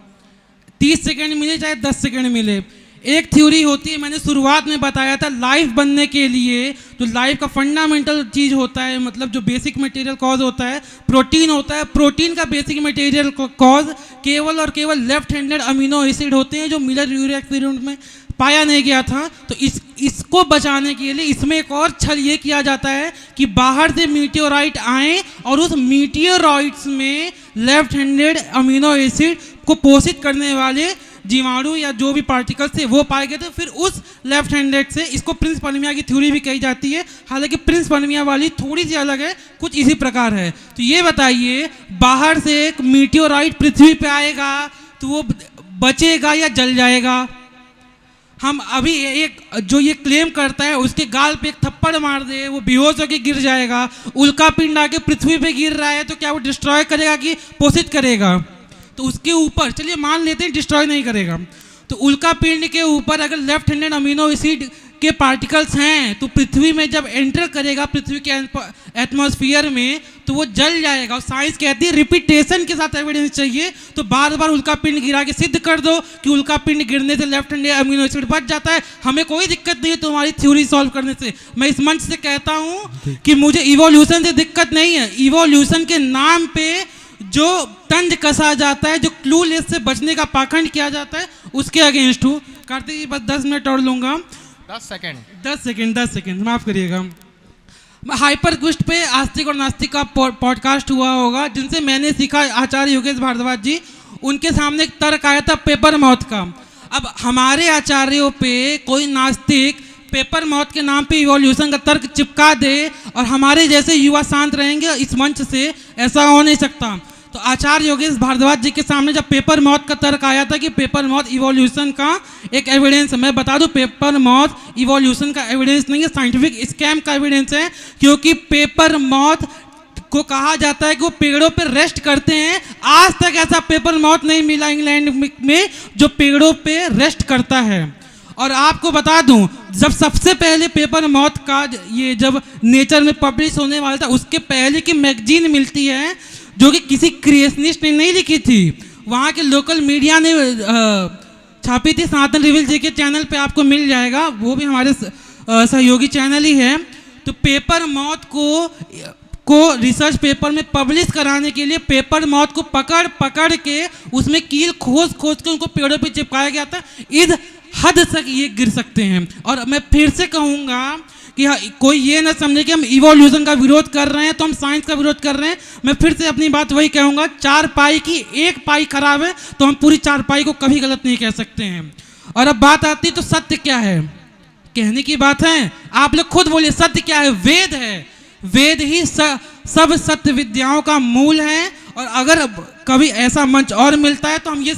30 सेकंड मिले चाहे 10 सेकंड मिले। एक थ्योरी होती है, मैंने शुरुआत में बताया था, लाइफ बनने के लिए जो लाइफ का फंडामेंटल चीज़ होता है, मतलब जो बेसिक मटेरियल कॉज होता है प्रोटीन होता है। प्रोटीन का बेसिक मटेरियल कॉज केवल और केवल लेफ्ट हैंडेड अमीनो एसिड होते हैं जो मिलर यूरिया एक्सपेरिमेंट में पाया नहीं गया था। तो इसको बचाने के लिए इसमें एक और छल ये किया जाता है कि बाहर से मीटियोराइट आए और उस मीटियोराइट्स में लेफ्ट हैंडेड अमीनो एसिड को पोषित करने वाले जीवाणु या जो भी पार्टिकल्स थे वो पाए गए थे। फिर उस लेफ्ट हैंडेड से इसको प्रिंस परमिया की थ्योरी भी कही जाती है, हालांकि प्रिंस परमिया वाली थोड़ी सी अलग है, कुछ इसी प्रकार है। तो ये बताइए, बाहर से एक मीटियोराइट पृथ्वी पे आएगा तो वो बचेगा या जल जाएगा? हम अभी एक जो ये क्लेम करता है उसके गाल पे एक थप्पड़ मार दे, वो बेहोश होकर गिर जाएगा। उल्का पिंड आके पृथ्वी पे गिर रहा है तो क्या वो डिस्ट्रॉय करेगा कि पोषित करेगा? तो उसके ऊपर चलिए मान लेते हैं डिस्ट्रॉय नहीं करेगा। तो उल्का पिंड के ऊपर अगर लेफ्ट हैंडेड अमीनो एसिड के पार्टिकल्स हैं तो पृथ्वी में जब एंटर करेगा पृथ्वी के एटमॉस्फेयर में तो वो जल जाएगा। और साइंस कहती है रिपीटेशन के साथ एविडेंस चाहिए, तो बार बार उल्का पिंड गिरा के सिद्ध कर दो कि उल्का पिंड गिरने से लेफ्ट हैंडेड अमीनो एसिड बच जाता है। हमें कोई दिक्कत नहीं है तुम्हारी थ्योरी सॉल्व करने से। मैं इस मंच से कहता हूँ कि मुझे इवोल्यूशन से दिक्कत नहीं है। इवोल्यूशन के नाम पे जो तंज कसा जाता है, जो क्लूलेस से बचने का पाखंड किया जाता है, उसके अगेंस्ट हूँ। कार्तिक जी बस 10 मिनट और लूंगा। 10 सेकेंड माफ करिएगा। हाइपर क्विस्ट पे आस्तिक और नास्तिक का पॉडकास्ट हुआ होगा, जिनसे मैंने सीखा आचार्य योगेश भारद्वाज जी। उनके सामने एक तर्क आया था पेपर मौत का। अब हमारे आचार्यों पे कोई नास्तिक पेपर मौत के नाम पे इवोल्यूशन का तर्क चिपका दे और हमारे जैसे युवा शांत रहेंगे इस मंच से, ऐसा हो नहीं सकता। तो आचार्य योगेश भारद्वाज जी के सामने जब पेपर मौत का तर्क आया था कि पेपर मौत इवोल्यूशन का एक एविडेंस है, मैं बता दूं पेपर मौत इवोल्यूशन का एविडेंस नहीं है, साइंटिफिक स्कैम का एविडेंस है। क्योंकि पेपर मौत को कहा जाता है कि वो पेड़ों पर रेस्ट करते हैं। आज तक ऐसा पेपर मौत नहीं मिला इंग्लैंड में जो पेड़ों पे रेस्ट करता है। और आपको बता दूं, जब सबसे पहले पेपर मौत का ये जब नेचर में पब्लिश होने वाला था, उसके पहले की मैगजीन मिलती है जो कि किसी क्रिएशनिस्ट ने नहीं लिखी थी, वहाँ के लोकल मीडिया ने छापी थी। सनातन रिवील जी के चैनल पे आपको मिल जाएगा, वो भी हमारे सहयोगी चैनल ही है। तो पेपर मौत को रिसर्च पेपर में पब्लिश कराने के लिए पेपर मौत को पकड़ के उसमें कील खोज के उनको पेड़ों पे चिपकाया गया था। इस हद तक ये गिर सकते हैं। और मैं फिर से कहूँगा कि कोई ये ना समझे कि हम इवोल्यूशन का विरोध कर रहे हैं तो हम साइंस का विरोध कर रहे हैं। मैं फिर से अपनी बात वही कहूँगा, 4 पाई की 1 पाई खराब है तो हम पूरी 4 पाई को कभी गलत नहीं कह सकते हैं। और अब बात आती तो सत्य क्या है, कहने की बात है। आप लोग खुद बोलिए सत्य क्या है? वेद है। वेद ही सब सत्य विद्याओं का मूल है। और अगर कभी ऐसा मंच और मिलता है तो हम ये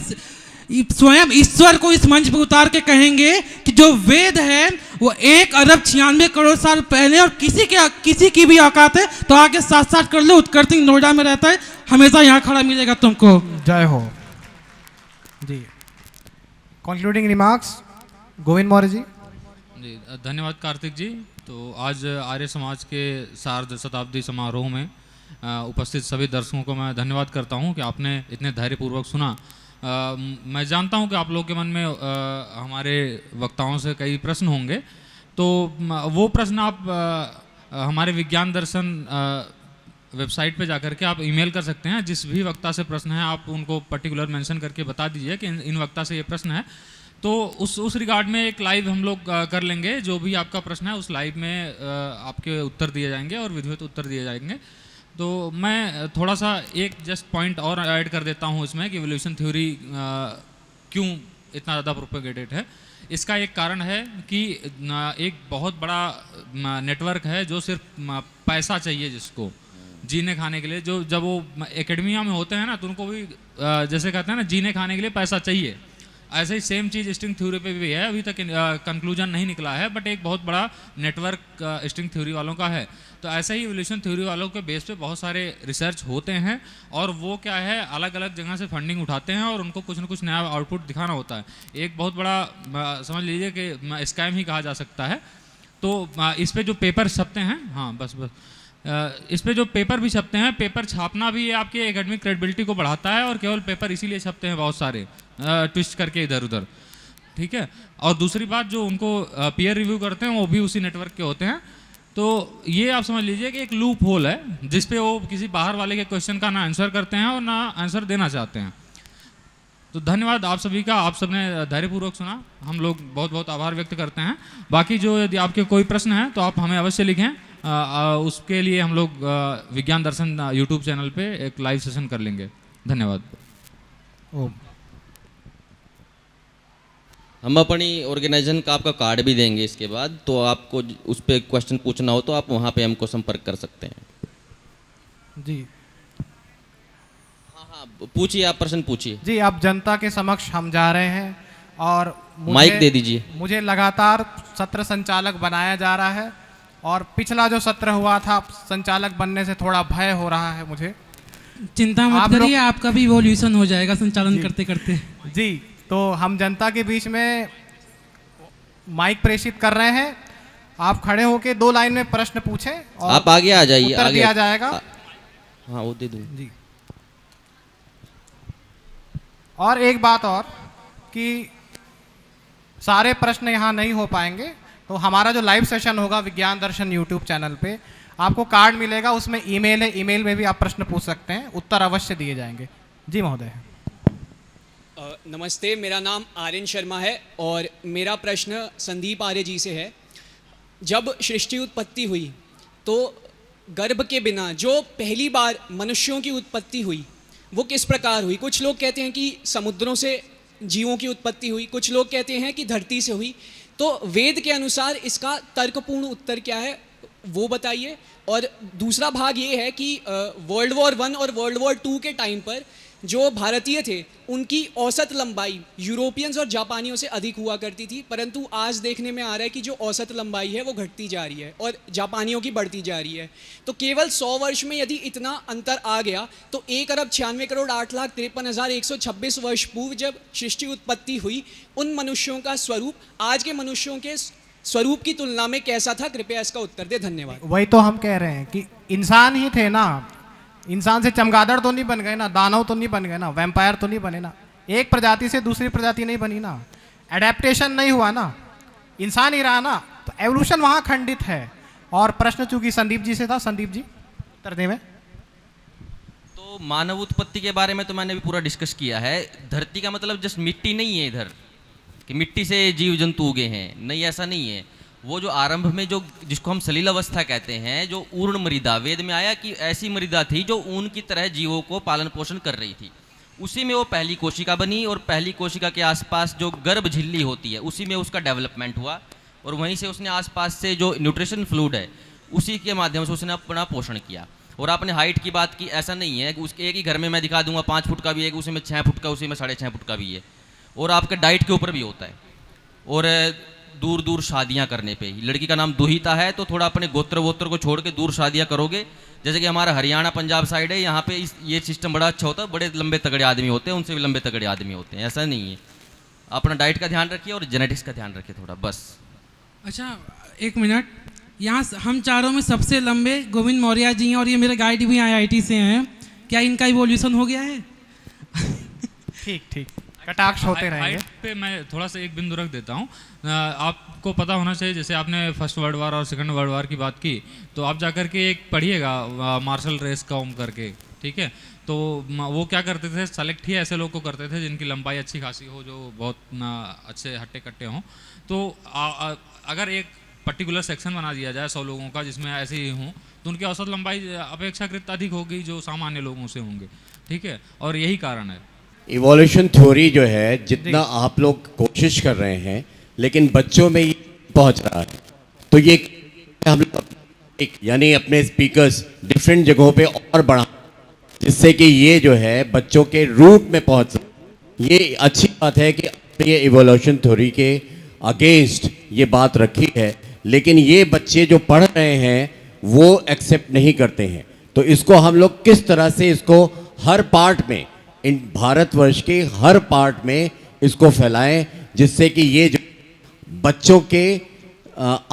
स्वयं ईश्वर को इस मंच पर उतार के कहेंगे कि जो वेद है वो 1 अरब 96 करोड़ साल पहले, और किसी की भी औकात है तो आके साथ कर लो। उत्कर्ष सिंह नोएडा में रहता है, हमेशा यहाँ खड़ा मिलेगा तुमको।
जय हो जी। Concluding remarks Govind Maurya ji.
जी धन्यवाद कार्तिक जी। तो आज आर्य समाज के सार्ध शताब्दी समारोह में उपस्थित सभी दर्शकों को मैं धन्यवाद करता हूँ कि आपने इतने धैर्यपूर्वक सुना। मैं जानता हूं कि आप लोगों के मन में हमारे वक्ताओं से कई प्रश्न होंगे, तो वो प्रश्न आप हमारे विज्ञान दर्शन वेबसाइट पे जाकर के आप ईमेल कर सकते हैं। जिस भी वक्ता से प्रश्न है आप उनको पर्टिकुलर मेंशन करके बता दीजिए कि इन वक्ता से ये प्रश्न है, तो उस रिगार्ड में एक लाइव हम लोग कर लेंगे। जो भी आपका प्रश्न है उस लाइव में आपके उत्तर दिए जाएंगे और विधिवत उत्तर दिए जाएंगे। तो मैं थोड़ा सा एक जस्ट पॉइंट और ऐड कर देता हूँ इसमें कि इवोल्यूशन थ्योरी क्यों इतना ज़्यादा प्रोपेगेटेड है। इसका एक कारण है कि एक बहुत बड़ा नेटवर्क है जो सिर्फ पैसा चाहिए जिसको जीने खाने के लिए। जो जब वो एकेडमिया में होते हैं ना तो उनको भी जैसे कहते हैं ना जीने खाने के लिए पैसा चाहिए, ऐसे ही सेम चीज़ स्ट्रिंग थ्योरी पे भी है। अभी तक कंक्लूजन नहीं निकला है, बट एक बहुत बड़ा नेटवर्क स्ट्रिंग थ्योरी वालों का है। तो ऐसे ही इवोल्यूशन थ्योरी वालों के बेस पे बहुत सारे रिसर्च होते हैं और वो क्या है अलग अलग जगह से फंडिंग उठाते हैं और उनको कुछ ना कुछ नया आउटपुट दिखाना होता है। एक बहुत बड़ा समझ लीजिए कि स्कैम ही कहा जा सकता है। तो इस पे जो पेपर छपते हैं, हाँ बस इस पे जो पेपर भी छपते हैं, पेपर छापना भी आपके एकेडमिक क्रेडिबिलिटी को बढ़ाता है और केवल पेपर इसीलिए छपते हैं बहुत सारे ट्विस्ट करके इधर उधर, ठीक है। और दूसरी बात, जो उनको पीयर रिव्यू करते हैं वो भी उसी नेटवर्क के होते हैं। तो ये आप समझ लीजिए कि एक लूप होल है जिसपे वो किसी बाहर वाले के क्वेश्चन का ना आंसर करते हैं और ना आंसर देना चाहते हैं। तो धन्यवाद आप सभी का, आप सबने धैर्यपूर्वक सुना, हम लोग बहुत बहुत आभार व्यक्त करते हैं। बाकी जो यदि आपके कोई प्रश्न है तो आप हमें अवश्य लिखें, उसके लिए हम लोग विज्ञान दर्शन यूट्यूब चैनल पे एक लाइव सेशन कर लेंगे। धन्यवाद।
ओम।
हम अपनी ऑर्गेनाइजेशन का आपका कार्ड भी देंगे इसके बाद, तो आपको उस पर क्वेश्चन पूछना हो तो आप वहाँ पे हमको संपर्क कर सकते हैं।
जी
हाँ हाँ, पूछिए, आप प्रश्न पूछिए।
जी, अब जनता के समक्ष हम जा रहे हैं और
माइक दे दीजिए।
मुझे लगातार सत्र संचालक बनाया जा रहा है और पिछला जो सत्र हुआ था, संचालक बनने से थोड़ा भय हो रहा है मुझे।
चिंता
आप
मत
लोग-
करिए, आपका भी इवोल्यूशन हो जाएगा संचालन करते करते।
जी, तो हम जनता के बीच में माइक प्रेषित कर रहे हैं। आप खड़े होके 2 लाइन में प्रश्न पूछें और
आप आगे आ जाइए,
उत्तर
आगे
दिया जाएगा।
हाँ वो दे दूँ।
जी, और एक बात और कि सारे प्रश्न यहाँ नहीं हो पाएंगे, तो हमारा जो लाइव सेशन होगा विज्ञान दर्शन यूट्यूब चैनल पे, आपको कार्ड मिलेगा, उसमें ईमेल है, ईमेल में भी आप प्रश्न पूछ सकते हैं, उत्तर अवश्य दिए जाएंगे। जी महोदय।
नमस्ते, मेरा नाम आर्यन शर्मा है और मेरा प्रश्न संदीप आर्य जी से है। जब सृष्टि उत्पत्ति हुई तो गर्भ के बिना जो पहली बार मनुष्यों की उत्पत्ति हुई वो किस प्रकार हुई? कुछ लोग कहते हैं कि समुद्रों से जीवों की उत्पत्ति हुई, कुछ लोग कहते हैं कि धरती से हुई। तो वेद के अनुसार इसका तर्कपूर्ण उत्तर क्या है वो बताइए। और दूसरा भाग ये है कि वर्ल्ड वॉर 1 और वर्ल्ड वॉर 2 के टाइम पर जो भारतीय थे उनकी औसत लंबाई यूरोपियंस और जापानियों से अधिक हुआ करती थी, परंतु आज देखने में आ रहा है कि जो औसत लंबाई है वो घटती जा रही है और जापानियों की बढ़ती जा रही है। तो केवल 100 वर्ष में यदि इतना अंतर आ गया तो 1,96,08,53,126 वर्ष पूर्व जब सृष्टि उत्पत्ति हुई, उन मनुष्यों का स्वरूप आज के मनुष्यों के स्वरूप की तुलना में कैसा था? कृपया इसका उत्तर दे। धन्यवाद।
वही तो हम कह रहे हैं कि इंसान ही थे ना, इंसान से चमगादड़ तो नहीं बन गए ना, दानव तो नहीं बन गए ना, वैम्पायर तो नहीं बने ना, एक प्रजाति से दूसरी प्रजाति नहीं बनी ना, एडेप्टेशन नहीं हुआ ना, इंसान ही रहा ना, तो एवोल्यूशन वहाँ खंडित है। और प्रश्न चूंकि संदीप जी से था, संदीप जी उत्तर दें।
तो मानव उत्पत्ति के बारे में तो मैंने भी पूरा डिस्कस किया है। धरती का मतलब जस्ट मिट्टी नहीं है इधर कि मिट्टी से जीव जंतु उगे हैं, नहीं, ऐसा नहीं है। वो जो आरंभ में जो जिसको हम सलील अवस्था कहते हैं, जो ऊर्ण मृदा, वेद में आया कि ऐसी मृदा थी जो ऊन की तरह जीवों को पालन पोषण कर रही थी, उसी में वो पहली कोशिका बनी और पहली कोशिका के आसपास जो गर्भ झिल्ली होती है उसी में उसका डेवलपमेंट हुआ और वहीं से उसने आसपास से जो न्यूट्रिशन फ्लूइड है उसी के माध्यम से उसने अपना पोषण किया। और आपने हाइट की बात की, ऐसा नहीं है कि उसके एक ही घर में मैं दिखा दूंगा 5 फुट का भी, एक उसी में 6 फुट का, उसी में 6.5 फुट का भी है। और आपके डाइट के ऊपर भी होता है। और दूर दूर शादियां करने पे, लड़की का नाम दुहिता है तो थोड़ा अपने गोत्र वोत्र को छोड़ के दूर शादियां करोगे, जैसे कि हमारा हरियाणा पंजाब साइड है, यहाँ पे ये सिस्टम बड़ा अच्छा होता है, बड़े लंबे तगड़े आदमी होते हैं, उनसे भी लंबे तगड़े आदमी होते हैं। ऐसा नहीं है, अपना डाइट का ध्यान रखिए और जेनेटिक्स का ध्यान रखिए थोड़ा, बस।
अच्छा, 1 मिनट, यहाँ हम चारों में सबसे लंबे गोविंद मौर्य जी हैं और ये मेरे गाइड भी IIT से हैं। क्या इनका इवोल्यूशन हो गया है?
ठीक ठीक, कटाक्ष होते रहेंगे।
हाइट पे मैं थोड़ा सा एक बिंदु रख देता हूँ। आपको पता होना चाहिए, जैसे आपने फर्स्ट वर्ल्ड वार और सेकंड वर्ल्ड वार की बात की, तो आप जाकर के एक पढ़िएगा मार्शल रेस कॉम करके, ठीक है? तो वो क्या करते थे, सेलेक्ट ही ऐसे लोग को करते थे जिनकी लंबाई अच्छी खासी हो, जो बहुत अच्छे हट्टे कट्टे हों। तो अगर एक पर्टिकुलर सेक्शन बना दिया जाए 100 लोगों का जिसमें ऐसे ही हों, तो उनकी औसत लंबाई अपेक्षाकृत अधिक होगी जो सामान्य लोगों से होंगे, ठीक है? और यही कारण है।
इवोल्यूशन थ्योरी जो है, जितना आप लोग कोशिश कर रहे हैं लेकिन बच्चों में ये पहुंच रहा है, तो ये हम लोग यानी अपने स्पीकर्स डिफरेंट जगहों पे और बढ़ा, जिससे कि ये जो है बच्चों के रूट में पहुंच सके। ये अच्छी बात है कि ये इवोल्यूशन थ्योरी के अगेंस्ट ये बात रखी है, लेकिन ये बच्चे जो पढ़ रहे हैं वो एक्सेप्ट नहीं करते हैं। तो इसको हम लोग किस तरह से इसको हर पार्ट में, इन भारतवर्ष के हर पार्ट में इसको फैलाएं, जिससे कि ये जो बच्चों के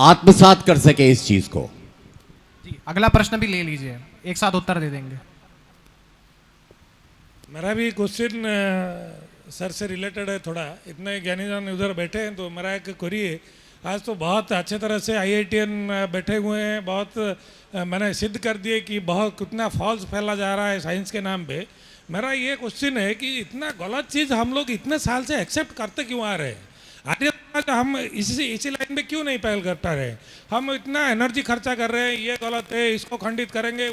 आत्मसात कर सके इस चीज को।
जी, अगला प्रश्न भी ले लीजिए, एक साथ उत्तर दे देंगे।
मेरा भी क्वेश्चन सर से रिलेटेड है थोड़ा। इतने ज्ञानी जन उधर बैठे हैं, तो मेरा एक क्वेरी है। आज तो बहुत अच्छे तरह से IITian बैठे हुए हैं, बहुत मैंने सिद्ध कर दिए कि बहुत कितना फॉल्स फैला जा रहा है साइंस के नाम पे। मेरा ये क्वेश्चन है कि इतना गलत चीज़ हम लोग इतने साल से एक्सेप्ट करते क्यों आ रहे हैं? आर्य समाज हम इसी लाइन में क्यों नहीं पहल करता रहे? हम इतना एनर्जी खर्चा कर रहे हैं, ये गलत है, इसको खंडित करेंगे,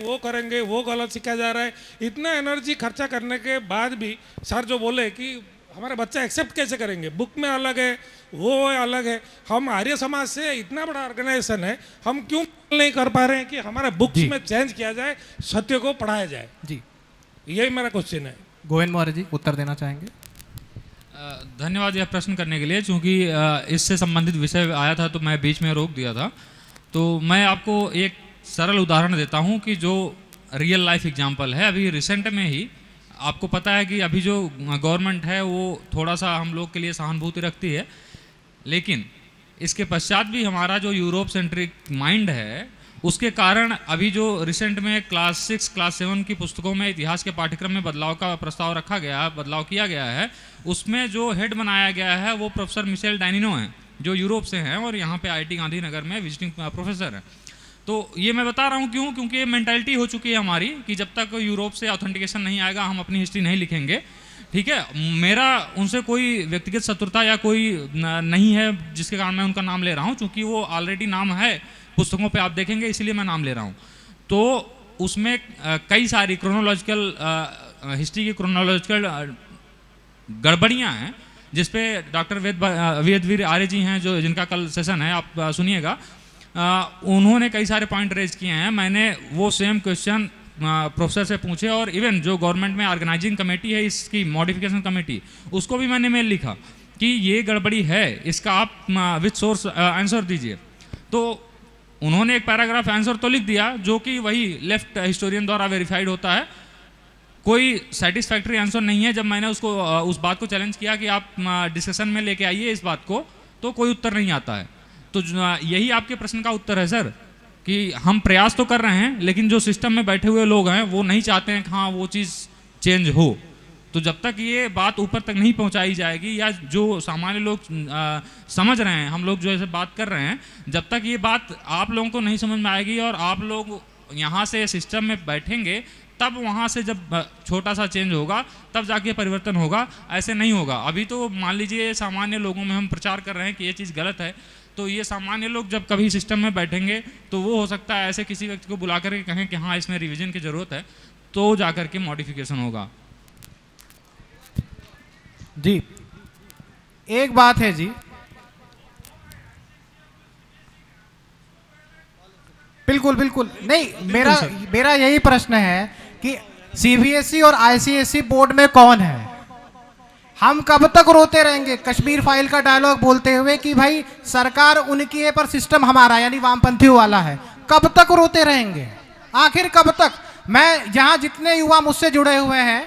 वो गलत सीखा जा रहा है। इतना एनर्जी खर्चा करने के बाद भी सर जो बोले कि हमारे बच्चे एक्सेप्ट कैसे करेंगे? बुक में अलग है, वो अलग है। हम आर्य समाज से इतना बड़ा ऑर्गेनाइजेशन है, हम क्यों नहीं कर पा रहे हैं कि हमारे बुक्स में चेंज किया जाए, सत्य को पढ़ाया जाए?
जी,
यही मेरा क्वेश्चन है।
गोविंद मौर्य जी उत्तर देना चाहेंगे?
धन्यवाद यह प्रश्न करने के लिए। चूँकि इससे संबंधित विषय आया था तो मैं बीच में रोक दिया था। तो मैं आपको एक सरल उदाहरण देता हूँ कि जो रियल लाइफ एग्जांपल है। अभी रिसेंट में ही आपको पता है कि अभी जो गवर्नमेंट है वो थोड़ा सा हम लोग के लिए सहानुभूति रखती है, लेकिन इसके पश्चात भी हमारा जो यूरोप सेंट्रिक माइंड है उसके कारण अभी जो रिसेंट में क्लास 6 क्लास 7 की पुस्तकों में इतिहास के पाठ्यक्रम में बदलाव का प्रस्ताव रखा गया, बदलाव किया गया है। उसमें जो हेड बनाया गया है वो प्रोफेसर मिशेल डाइनिनो हैं जो यूरोप से हैं और यहाँ पे IIT गांधीनगर में विजिटिंग प्रोफेसर हैं। तो ये मैं बता रहा हूँ क्यों, क्योंकि ये मेंटालिटी हो चुकी है हमारी कि जब तक यूरोप से ऑथेंटिकेशन नहीं आएगा हम अपनी हिस्ट्री नहीं लिखेंगे। ठीक है, मेरा उनसे कोई व्यक्तिगत शत्रुता या कोई नहीं है जिसके कारण मैं उनका नाम ले रहा हूँ, क्योंकि वो ऑलरेडी नाम है पुस्तकों पे आप देखेंगे, इसलिए मैं नाम ले रहा हूँ। तो उसमें कई सारी क्रोनोलॉजिकल हिस्ट्री की क्रोनोलॉजिकल गड़बड़ियाँ हैं जिसपे डॉक्टर वेदवीर आर्य जी हैं जो जिनका कल सेशन है, आप सुनिएगा। उन्होंने कई सारे पॉइंट रेज किए हैं। मैंने वो सेम क्वेश्चन प्रोफेसर से पूछे और इवन जो गवर्नमेंट में ऑर्गेनाइजिंग कमेटी है इसकी मॉडिफिकेशन कमेटी, उसको भी मैंने मेल लिखा कि ये गड़बड़ी है, इसका आप विथ सोर्स आंसर दीजिए। तो उन्होंने एक पैराग्राफ आंसर तो लिख दिया जो कि वही लेफ्ट हिस्टोरियन द्वारा वेरीफाइड होता है, कोई सेटिस्फैक्ट्री आंसर नहीं है। जब मैंने उसको उस बात को चैलेंज किया कि आप डिस्कशन में लेके आइए इस बात को, तो कोई उत्तर नहीं आता है। तो यही आपके प्रश्न का उत्तर है सर, कि हम प्रयास तो कर रहे हैं लेकिन जो सिस्टम में बैठे हुए लोग हैं वो नहीं चाहते हैं कि हाँ वो चीज़ चेंज हो। तो जब तक ये बात ऊपर तक नहीं पहुंचाई जाएगी या जो सामान्य लोग समझ रहे हैं, हम लोग जो ऐसे बात कर रहे हैं, जब तक ये बात आप लोगों को नहीं समझ में आएगी और आप लोग यहाँ से सिस्टम में बैठेंगे तब वहाँ से जब छोटा सा चेंज होगा तब जाके परिवर्तन होगा, ऐसे नहीं होगा। अभी तो मान लीजिए सामान्य लोगों में हम प्रचार कर रहे हैं कि ये चीज़ गलत है, तो ये सामान्य लोग जब कभी सिस्टम में बैठेंगे तो वो हो सकता है ऐसे किसी व्यक्ति को बुला करके कहें कि हाँ इसमें रिवीजन की ज़रूरत है, तो जाकर के मॉडिफिकेशन होगा।
जी, एक बात है जी, बिल्कुल बिल्कुल नहीं, मेरा यही प्रश्न है कि CBSE और ICSE बोर्ड में कौन है? हम कब तक रोते रहेंगे कश्मीर फाइल का डायलॉग बोलते हुए कि भाई सरकार उनकी है पर सिस्टम हमारा यानी वामपंथियों वाला है? कब तक रोते रहेंगे? आखिर कब तक? मैं यहाँ जितने युवा मुझसे जुड़े हुए हैं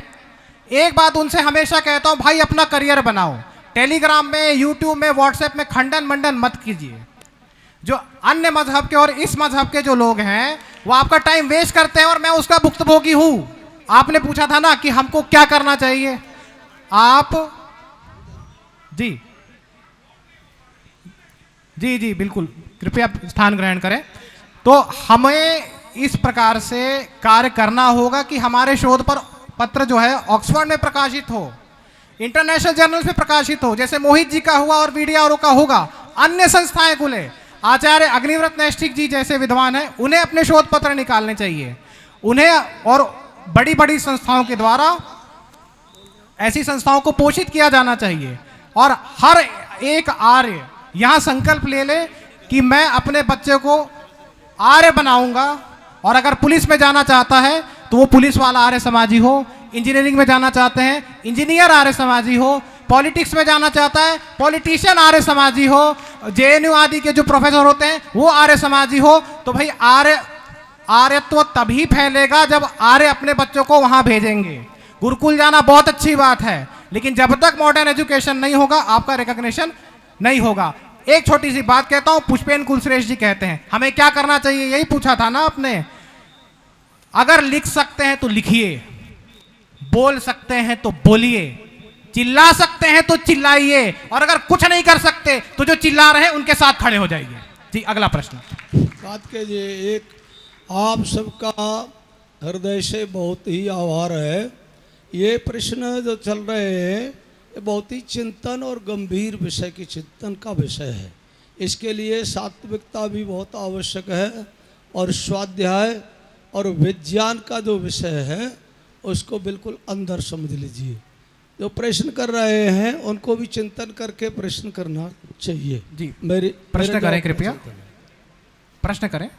एक बात उनसे हमेशा कहता हूँ, भाई अपना करियर बनाओ, टेलीग्राम में, यूट्यूब में, व्हाट्सएप में खंडन मंडन मत कीजिए। जो अन्य मजहब के और इस मजहब के जो लोग हैं वो आपका टाइम वेस्ट करते हैं और मैं उसका भुक्तभोगी हूँ। आपने पूछा था ना कि हमको क्या करना चाहिए, आप जी जी जी बिल्कुल कृपया स्थान ग्रहण करें। तो हमें इस प्रकार से कार्य करना होगा कि हमारे शोध पर पत्र जो है ऑक्सफोर्ड में प्रकाशित हो, इंटरनेशनल जर्नल्स में प्रकाशित हो, जैसे मोहित जी का हुआ और वीडियो का होगा। अन्य संस्थाएं खुले, आचार्य अग्निव्रत नैष्ठिक जी जैसे विद्वान हैं उन्हें अपने शोध पत्र निकालने चाहिए, उन्हें और बड़ी बड़ी संस्थाओं के द्वारा ऐसी संस्थाओं को पोषित किया जाना चाहिए। और हर एक आर्य यहां संकल्प ले ले कि मैं अपने बच्चे को आर्य बनाऊंगा, और अगर पुलिस में जाना चाहता है तो वो पुलिस वाला आर्य समाजी हो, इंजीनियरिंग में जाना चाहते हैं इंजीनियर आर्य समाजी हो, पॉलिटिक्स में जाना चाहता है पॉलिटिशियन आर्य समाजी हो, JNU आदि के जो प्रोफेसर होते हैं वो आर्य समाजी हो। तो भाई आर्यत्व तभी फैलेगा जब आर्य अपने बच्चों को वहां भेजेंगे। गुरुकुल जाना बहुत अच्छी बात है, लेकिन जब तक मॉडर्न एजुकेशन नहीं होगा आपका रिकॉग्निशन नहीं होगा। एक छोटी सी बात कहता हूं, पुष्पेन कुलश्रेष्ठ जी कहते हैं हमें क्या करना चाहिए, यही पूछा था ना आपने। अगर लिख सकते हैं तो लिखिए, बोल सकते हैं तो बोलिए, चिल्ला सकते हैं तो चिल्लाइए, और अगर कुछ नहीं कर सकते तो जो चिल्ला रहे हैं उनके साथ खड़े हो जाइए। जी अगला प्रश्न।
बात के जी, एक आप सबका हृदय से बहुत ही आभार है। ये प्रश्न जो चल रहे हैं ये बहुत ही चिंतन और गंभीर विषय की चिंतन का विषय है। इसके लिए सात्विकता भी बहुत आवश्यक है, और स्वाध्याय और विज्ञान का जो विषय है उसको बिल्कुल अंदर समझ लीजिए। जो प्रश्न कर रहे हैं उनको भी चिंतन करके प्रश्न करना चाहिए।
जी
मेरे
प्रश्न
मेरा
करें
जवाब
कृपया,
चिंतन है।
प्रश्न करें।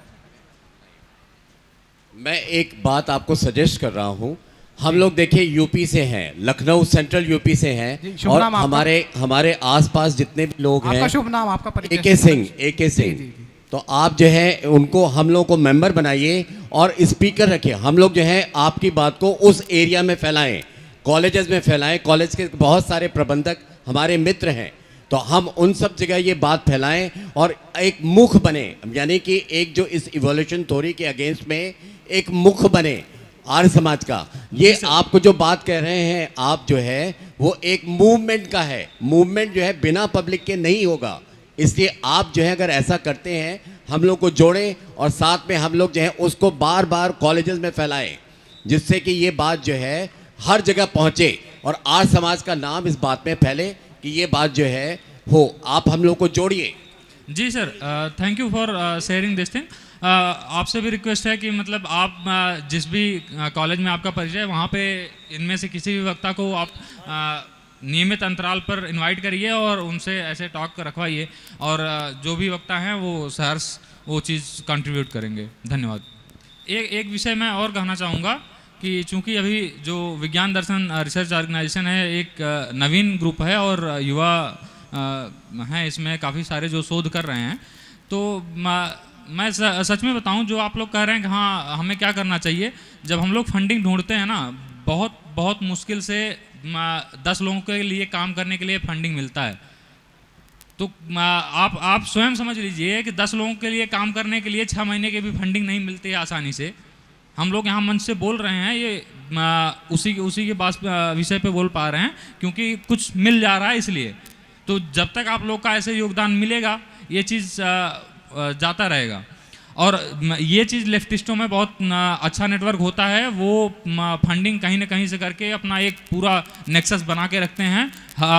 मैं एक बात आपको सजेस्ट कर रहा हूं। हम लोग देखिए यूपी से हैं, लखनऊ सेंट्रल यूपी से
जी,
हैं,
शुभ
और
नाम आपका?
हमारे आसपास जितने भी लोग
आपका
हैं,
शुभ नाम, आपका परिचय।
AK सिंह, AK
जी,
सिंह।
जी।
तो आप जो है उनको, हम लोग को मेंबर बनाइए और स्पीकर रखिए। हम लोग जो है आपकी बात को उस एरिया में फैलाएं, कॉलेजेस में फैलाएं। कॉलेज के बहुत सारे प्रबंधक हमारे मित्र हैं, तो हम उन सब जगह ये बात फैलाएं और एक मुख बने, यानी कि एक जो इस इवोल्यूशन थ्योरी के अगेंस्ट में एक मुख बने आर्य समाज का। ये आपको जो बात कह रहे हैं आप, जो है वो एक मूवमेंट का है। मूवमेंट जो है बिना पब्लिक के नहीं होगा। इसलिए आप जो है अगर ऐसा करते हैं, हम लोग को जोड़ें और साथ में हम लोग जो है उसको बार बार कॉलेजेस में फैलाएं, जिससे कि ये बात जो है हर जगह पहुंचे और आर्य समाज का नाम इस बात में फैले कि ये बात जो है हो। आप हम लोग को जोड़िए।
जी sir, thank you for sharing this thing. आपसे भी रिक्वेस्ट है कि मतलब आप जिस भी कॉलेज में आपका परिचय है, वहाँ पे इनमें से किसी भी वक्ता को आप नियमित अंतराल पर इनवाइट करिए और उनसे ऐसे टॉक रखवाइए, और जो भी वक्ता हैं वो सहर्ष वो चीज़ कंट्रीब्यूट करेंगे। धन्यवाद। एक विषय मैं और कहना चाहूँगा कि चूंकि अभी जो विज्ञान दर्शन रिसर्च ऑर्गेनाइजेशन है एक नवीन ग्रुप है और युवा हैं इसमें काफ़ी सारे जो शोध कर रहे हैं, तो मैं सच में बताऊं, जो आप लोग कह रहे हैं कि हाँ हमें क्या करना चाहिए, जब हम लोग फंडिंग ढूंढते हैं ना, बहुत मुश्किल से 10 लोगों के लिए काम करने के लिए फंडिंग मिलता है। तो आप स्वयं समझ लीजिए कि 10 लोगों के लिए काम करने के लिए 6 महीने की भी फंडिंग नहीं मिलती है आसानी से। हम लोग यहाँ मंच से बोल रहे हैं, ये उसी के पास विषय पे बोल पा रहे हैं क्योंकि कुछ मिल जा रहा है इसलिए। तो जब तक आप लोग का ऐसे योगदान मिलेगा ये चीज़ जाता रहेगा। और ये चीज़ लेफ्टिस्टों में बहुत अच्छा नेटवर्क होता है, वो फंडिंग कहीं ना कहीं से करके अपना एक पूरा नेक्सस बना के रखते हैं,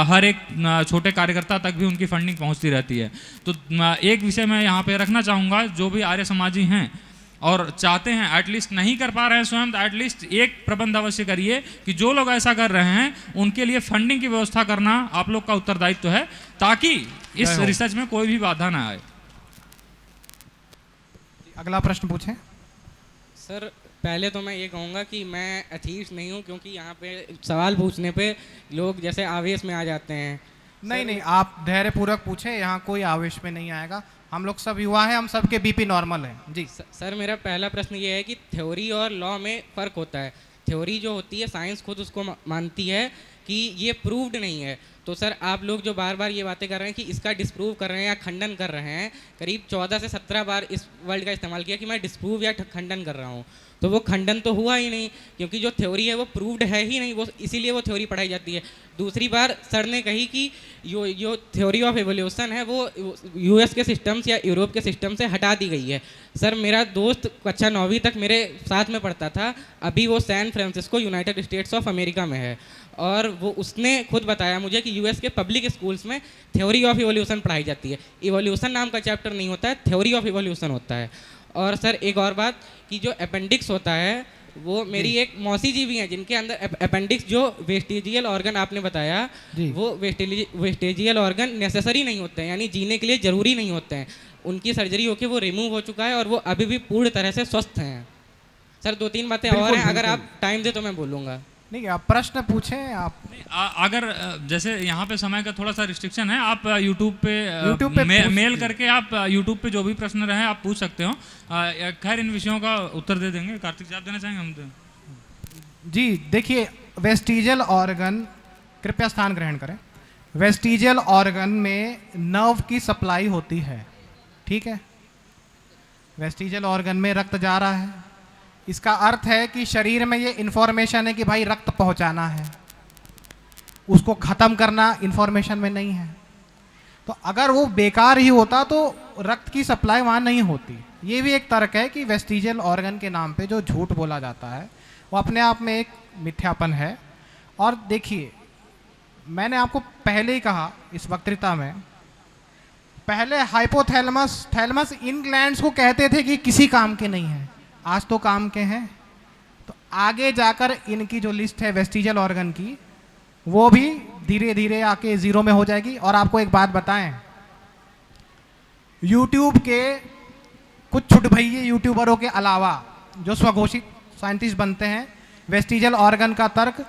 हर एक छोटे कार्यकर्ता तक भी उनकी फंडिंग पहुंचती रहती है। तो एक विषय मैं यहाँ पे रखना चाहूँगा, जो भी आर्य समाजी हैं और चाहते हैं, एटलीस्ट नहीं कर पा रहे हैं स्वयं, तो एटलीस्ट एक प्रबंध अवश्य करिए कि जो लोग ऐसा कर रहे हैं उनके लिए फंडिंग की व्यवस्था करना आप लोग का उत्तरदायित्व है, ताकि इस रिसर्च में कोई भी बाधा ना आए।
अगला प्रश्न पूछें।
सर पहले तो मैं ये कहूँगा कि मैं एथीस्ट नहीं हूँ, क्योंकि यहाँ पे सवाल पूछने पे लोग जैसे आवेश में आ जाते हैं।
नहीं, आप धैर्यपूर्वक पूछें, यहाँ कोई आवेश में नहीं आएगा। हम लोग सब युवा हैं, हम सबके बीपी नॉर्मल है। जी
सर मेरा पहला प्रश्न ये है कि थ्योरी और लॉ में फ़र्क होता है। थ्योरी जो होती है साइंस खुद उसको मानती है कि ये प्रूव्ड नहीं है। तो सर आप लोग जो बार बार ये बातें कर रहे हैं कि इसका डिस्प्रूव कर रहे हैं या खंडन कर रहे हैं, करीब 14 से 17 बार इस वर्ड का इस्तेमाल किया कि मैं डिस्प्रूव या खंडन कर रहा हूँ, तो वो खंडन तो हुआ ही नहीं, क्योंकि जो थ्योरी है वो प्रूव्ड है ही नहीं, वो इसीलिए वो थ्योरी पढ़ाई जाती है। दूसरी बार सर ने कही कि यो थ्योरी ऑफ एवोल्यूशन है वो US के सिस्टम्स या यूरोप के सिस्टम से हटा दी गई है। सर मेरा दोस्त कक्षा 9वीं तक मेरे साथ में पढ़ता था, अभी वो San Francisco United States of America में है, और वो उसने खुद बताया मुझे कि US के पब्लिक स्कूल्स में थ्योरी ऑफ इवोल्यूशन पढ़ाई जाती है। इवोल्यूशन नाम का चैप्टर नहीं होता है, थ्योरी ऑफ इवोल्यूशन होता है। और सर एक और बात कि जो अपेंडिक्स होता है, वो मेरी एक मौसी जी भी हैं जिनके अंदर अपेंडिक्स, जो वेस्टिजियल ऑर्गन आपने बताया, वो वेस्टिजियल ऑर्गन नेसेसरी नहीं होते हैं, यानी जीने के लिए ज़रूरी नहीं होते हैं। उनकी सर्जरी होकर वो रिमूव हो चुका है और वो अभी भी पूर्ण तरह से स्वस्थ हैं। सर 2-3 बातें और हैं, अगर आप टाइम दे तो मैं बोलूँगा।
नहीं, आप प्रश्न पूछें। आप
अगर जैसे यहाँ पे समय का थोड़ा सा रिस्ट्रिक्शन है, आप YouTube पे मेल करके आप YouTube पे जो भी प्रश्न रहे आप पूछ सकते हो। खैर इन विषयों का उत्तर दे देंगे। कार्तिक जी आप देना चाहेंगे? हम तो
जी देखिए, वेस्टिजियल ऑर्गन, कृपया स्थान ग्रहण करें। वेस्टिजियल ऑर्गन में नर्व की सप्लाई होती है, ठीक है। वेस्टिजियल ऑर्गन में रक्त जा रहा है, इसका अर्थ है कि शरीर में ये इन्फॉर्मेशन है कि भाई रक्त पहुंचाना है, उसको ख़त्म करना इन्फॉर्मेशन में नहीं है। तो अगर वो बेकार ही होता तो रक्त की सप्लाई वहाँ नहीं होती। ये भी एक तर्क है कि वेस्टिजियल ऑर्गन के नाम पे जो झूठ बोला जाता है वो अपने आप में एक मिथ्यापन है। और देखिए, मैंने आपको पहले ही कहा इस वक्तृता में, पहले हाइपोथैलेमस थैलेमस इन ग्लैंड्स को कहते थे कि किसी काम के नहीं है, आज तो काम के हैं। तो आगे जाकर इनकी जो लिस्ट है वेस्टिजियल ऑर्गन की, वो भी धीरे धीरे आके ज़ीरो में हो जाएगी। और आपको एक बात बताएं, यूट्यूब के कुछ छुटभइये यूट्यूबरों के अलावा जो स्वघोषित साइंटिस्ट बनते हैं, वेस्टिजियल ऑर्गन का तर्क,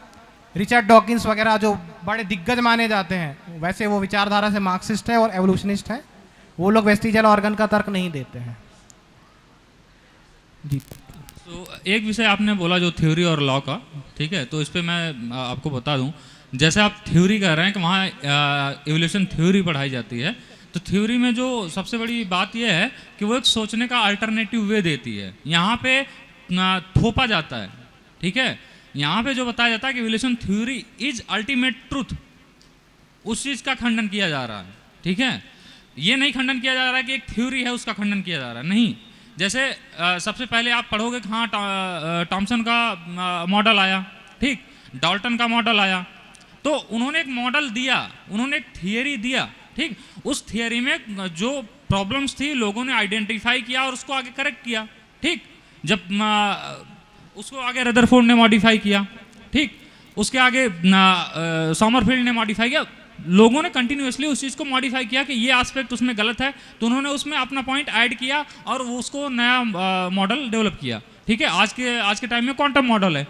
रिचर्ड डॉकिंस वगैरह जो बड़े दिग्गज माने जाते हैं, वैसे वो विचारधारा से मार्क्सिस्ट है और एवोल्यूशनिस्ट है, वो लोग वेस्टिजियल ऑर्गन का तर्क नहीं देते हैं। जी।
तो एक विषय आपने बोला जो थ्योरी और लॉ का, ठीक है, तो इस पर मैं आपको बता दूं, जैसे आप थ्योरी कह रहे हैं कि वहाँ एवोल्यूशन थ्योरी पढ़ाई जाती है, तो थ्योरी में जो सबसे बड़ी बात यह है कि वो एक सोचने का अल्टरनेटिव वे देती है। यहाँ पे थोपा जाता है, ठीक है, यहाँ पे जो बताया जाता है कि evolution theory is ultimate truth, उस चीज़ का खंडन किया जा रहा है, ठीक है। ये नहीं खंडन किया जा रहा है कि एक थ्योरी है उसका खंडन किया जा रहा है, नहीं। जैसे सबसे पहले आप पढ़ोगे कि हाँ टॉमसन का मॉडल आया, ठीक, डाल्टन का मॉडल आया, तो उन्होंने एक मॉडल दिया, उन्होंने एक थियरी दिया, ठीक, उस थियरी में जो प्रॉब्लम्स थी लोगों ने आइडेंटिफाई किया और उसको आगे करेक्ट किया, ठीक। जब उसको आगे रदरफोर्ड ने मॉडिफाई किया, ठीक, उसके आगे समरफील्ड ने मॉडिफाई किया, लोगों ने कंटिन्यूसली उस चीज़ को मॉडिफाई किया कि ये एस्पेक्ट उसमें गलत है, तो उन्होंने उसमें अपना पॉइंट ऐड किया और उसको नया मॉडल डेवलप किया, ठीक है। आज के टाइम में क्वांटम मॉडल है।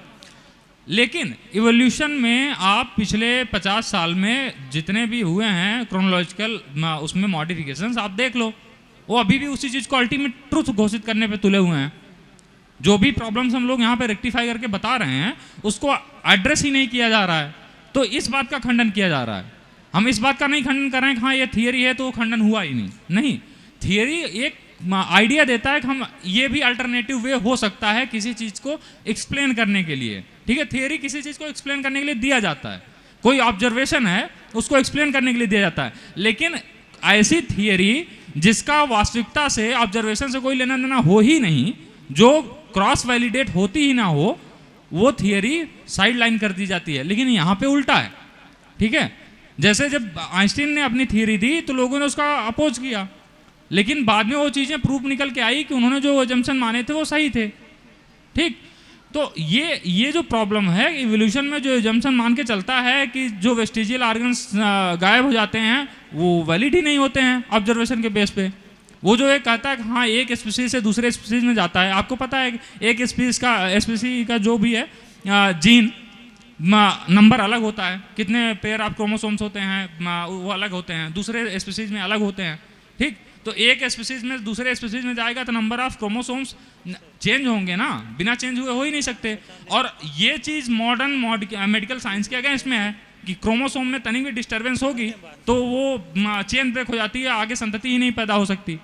लेकिन इवोल्यूशन में आप पिछले 50 साल में जितने भी हुए हैं क्रोनोलॉजिकल उसमें मॉडिफिकेशंस आप देख लो, वो अभी भी उसी चीज़ को अल्टीमेट ट्रूथ घोषित करने पे तुले हुए हैं। जो भी प्रॉब्लम्स हम लोग यहाँ पे रेक्टिफाई करके बता रहे हैं उसको एड्रेस ही नहीं किया जा रहा है, तो इस बात का खंडन किया जा रहा है। हम इस बात का नहीं खंडन कर रहे हैं कि हाँ ये थियरी है तो वो खंडन हुआ ही नहीं। थियरी एक आइडिया देता है कि हम ये भी अल्टरनेटिव वे हो सकता है किसी चीज़ को एक्सप्लेन करने के लिए, ठीक है। थियरी किसी चीज़ को एक्सप्लेन करने के लिए दिया जाता है, कोई ऑब्जर्वेशन है उसको एक्सप्लेन करने के लिए दिया जाता है, लेकिन ऐसी थियरी जिसका वास्तविकता से ऑब्जर्वेशन से कोई लेना देना हो ही नहीं, जो क्रॉस वैलिडेट होती ही ना हो, वो थियरी साइड लाइन कर दी जाती है। लेकिन यहाँ पे उल्टा है, ठीक है। जैसे जब आइंस्टीन ने अपनी थियरी दी तो लोगों ने उसका अपोज किया, लेकिन बाद में वो चीज़ें प्रूफ निकल के आई कि उन्होंने जो अजम्पशन माने थे वो सही थे, ठीक। तो ये जो प्रॉब्लम है इवोल्यूशन में, जो अजम्पशन मान के चलता है कि जो वेस्टिजियल ऑर्गन्स गायब हो जाते हैं वो वैलिड ही नहीं होते हैं ऑब्जर्वेशन के बेस पे। वो जो एक कहता है कि हाँ एक स्पीसीज से दूसरे स्पीसीज में जाता है, आपको पता है एक स्पीसीज का जो भी है जीन नंबर अलग होता है, कितने पेयर ऑफ क्रोमोसोम्स होते हैं वो अलग होते हैं, दूसरे स्पीसीज में अलग होते हैं, ठीक। तो एक स्पीसीज में दूसरे स्पीसीज में जाएगा तो नंबर ऑफ क्रोमोसोम्स चेंज होंगे ना, बिना चेंज हुए हो ही नहीं सकते। और ये चीज़ मॉडर्न मेडिकल साइंस के अगेंस्ट में है कि क्रोमोसोम में तनिक भी डिस्टर्बेंस होगी तो वो चेन ब्रेक हो जाती है, आगे संतति ही नहीं पैदा हो सकती,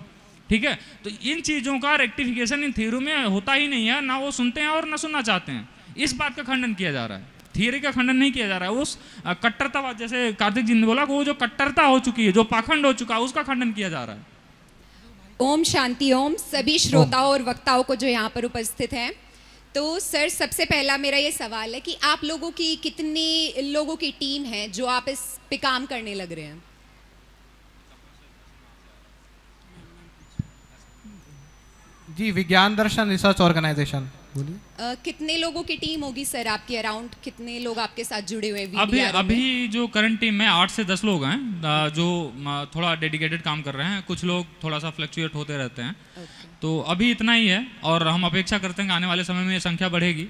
ठीक है। तो इन चीज़ों का रेक्टिफिकेशन इन थ्योरी में होता ही नहीं है, ना वो सुनते हैं और ना सुनना चाहते हैं। इस बात का खंडन किया जा रहा है, थियरी का खंडन नहीं किया जा रहा है। उस कट्टरतावाद, जैसे कार्तिक जी ने बोला, वो जो कट्टरता हो चुकी है, जो पाखंड हो चुका है, उसका खंडन किया जा रहा है।
ओम शांति ओम सभी श्रोताओं और वक्ताओं को जो यहाँ पर उपस्थित हैं। तो सर सबसे पहला मेरा ये सवाल है कि आप लोगों की कितनी लोगों की टीम है जो आप इस पे काम करने लग रहे हैं?
जी, विज्ञान दर्शन रिसर्च ऑर्गेनाइजेशन। बोलिए।
कितने लोगों की टीम होगी सर आपके? अराउंड कितने लोग आपके साथ जुड़े हुए हैं?
अभी जो करंट टीम में 8 से 10 लोग हैं जो थोड़ा डेडिकेटेड काम कर रहे हैं, कुछ लोग थोड़ा सा फ्लक्चुएट होते रहते हैं। तो अभी इतना ही है और हम अपेक्षा करते हैं कि आने वाले समय में ये संख्या बढ़ेगी।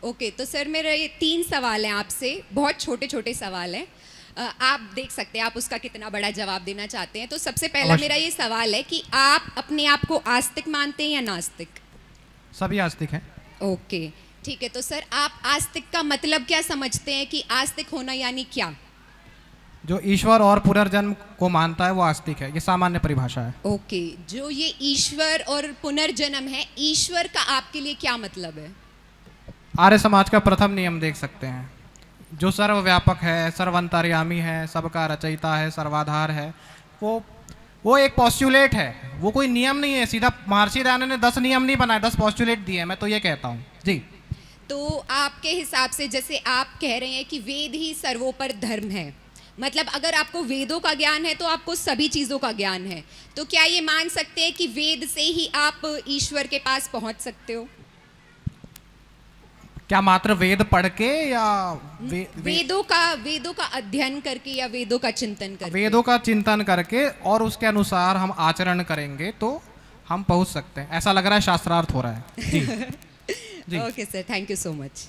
ओके, तो सर मेरा ये 3 सवाल हैं आपसे, बहुत छोटे छोटे सवाल हैं, आप देख सकते हैं आप उसका कितना बड़ा जवाब देना चाहते हैं। तो सबसे पहला मेरा ये सवाल है कि आप अपने आप को आस्तिक मानते हैं या नास्तिक?
सभी आस्तिक हैं।
ओके, ठीक है। तो सर आप आस्तिक का मतलब क्या समझते हैं कि आस्तिक होना यानी क्या?
जो ईश्वर और पुनर्जन्म को मानता है वो आस्तिक है, ये सामान्य परिभाषा है।
ओके, जो ये ईश्वर और पुनर्जन्म है, ईश्वर का आपके लिए क्या मतलब है?
आर्य समाज का प्रथम नियम देख सकते हैं, जो सर्वव्यापक है, सर्वांतर्यामी है, सबका रचयिता है, सर्वाधार है, वो एक पॉस्टुलेट है, वो कोई नियम नहीं है। सीधा महर्षि दयानंद ने 10 नियम नहीं बनाए, 10 पॉस्टुलेट दिए। मैं तो ये कहता हूँ जी।
तो आपके हिसाब से जैसे आप कह रहे हैं कि वेद ही सर्वोपर धर्म है, मतलब अगर आपको वेदों का ज्ञान है तो आपको सभी चीज़ों का ज्ञान है, तो क्या ये मान सकते हैं कि वेद से ही आप ईश्वर के पास पहुँच सकते हो?
क्या मात्र वेद पढ़ के या
वेदों का अध्ययन करके या वेदों का चिंतन करके?
वेदों का चिंतन करके और उसके अनुसार हम आचरण करेंगे तो हम पहुंच सकते हैं। ऐसा लग रहा है शास्त्रार्थ हो रहा है। जी।
Okay sir, thank you so much.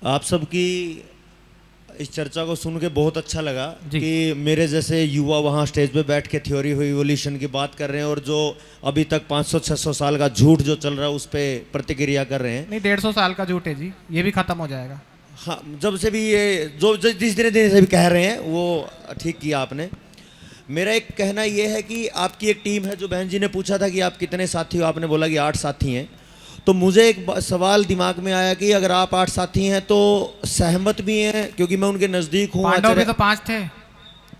आप सबकी इस चर्चा को सुन के बहुत अच्छा लगा कि मेरे जैसे युवा वहाँ स्टेज पे बैठ के थ्योरी ऑफ इवोल्यूशन की बात कर रहे हैं और जो अभी तक 500-600 साल का झूठ जो चल रहा है उस पर प्रतिक्रिया कर रहे हैं।
नहीं, 150 साल का झूठ है जी, ये भी खत्म हो जाएगा।
हाँ, जब से भी ये जो जिस दिन से भी कह रहे हैं वो ठीक किया आपने। मेरा एक कहना ये है कि आपकी एक टीम है, जो बहन जी ने पूछा था कि आप कितने साथी हो, आपने बोला कि 8 साथी हैं। तो मुझे एक सवाल दिमाग में आया कि अगर आप 8 साथी हैं तो सहमत भी हैं, क्योंकि मैं उनके नज़दीक हूँ।
पांडव भी तो 5 थे,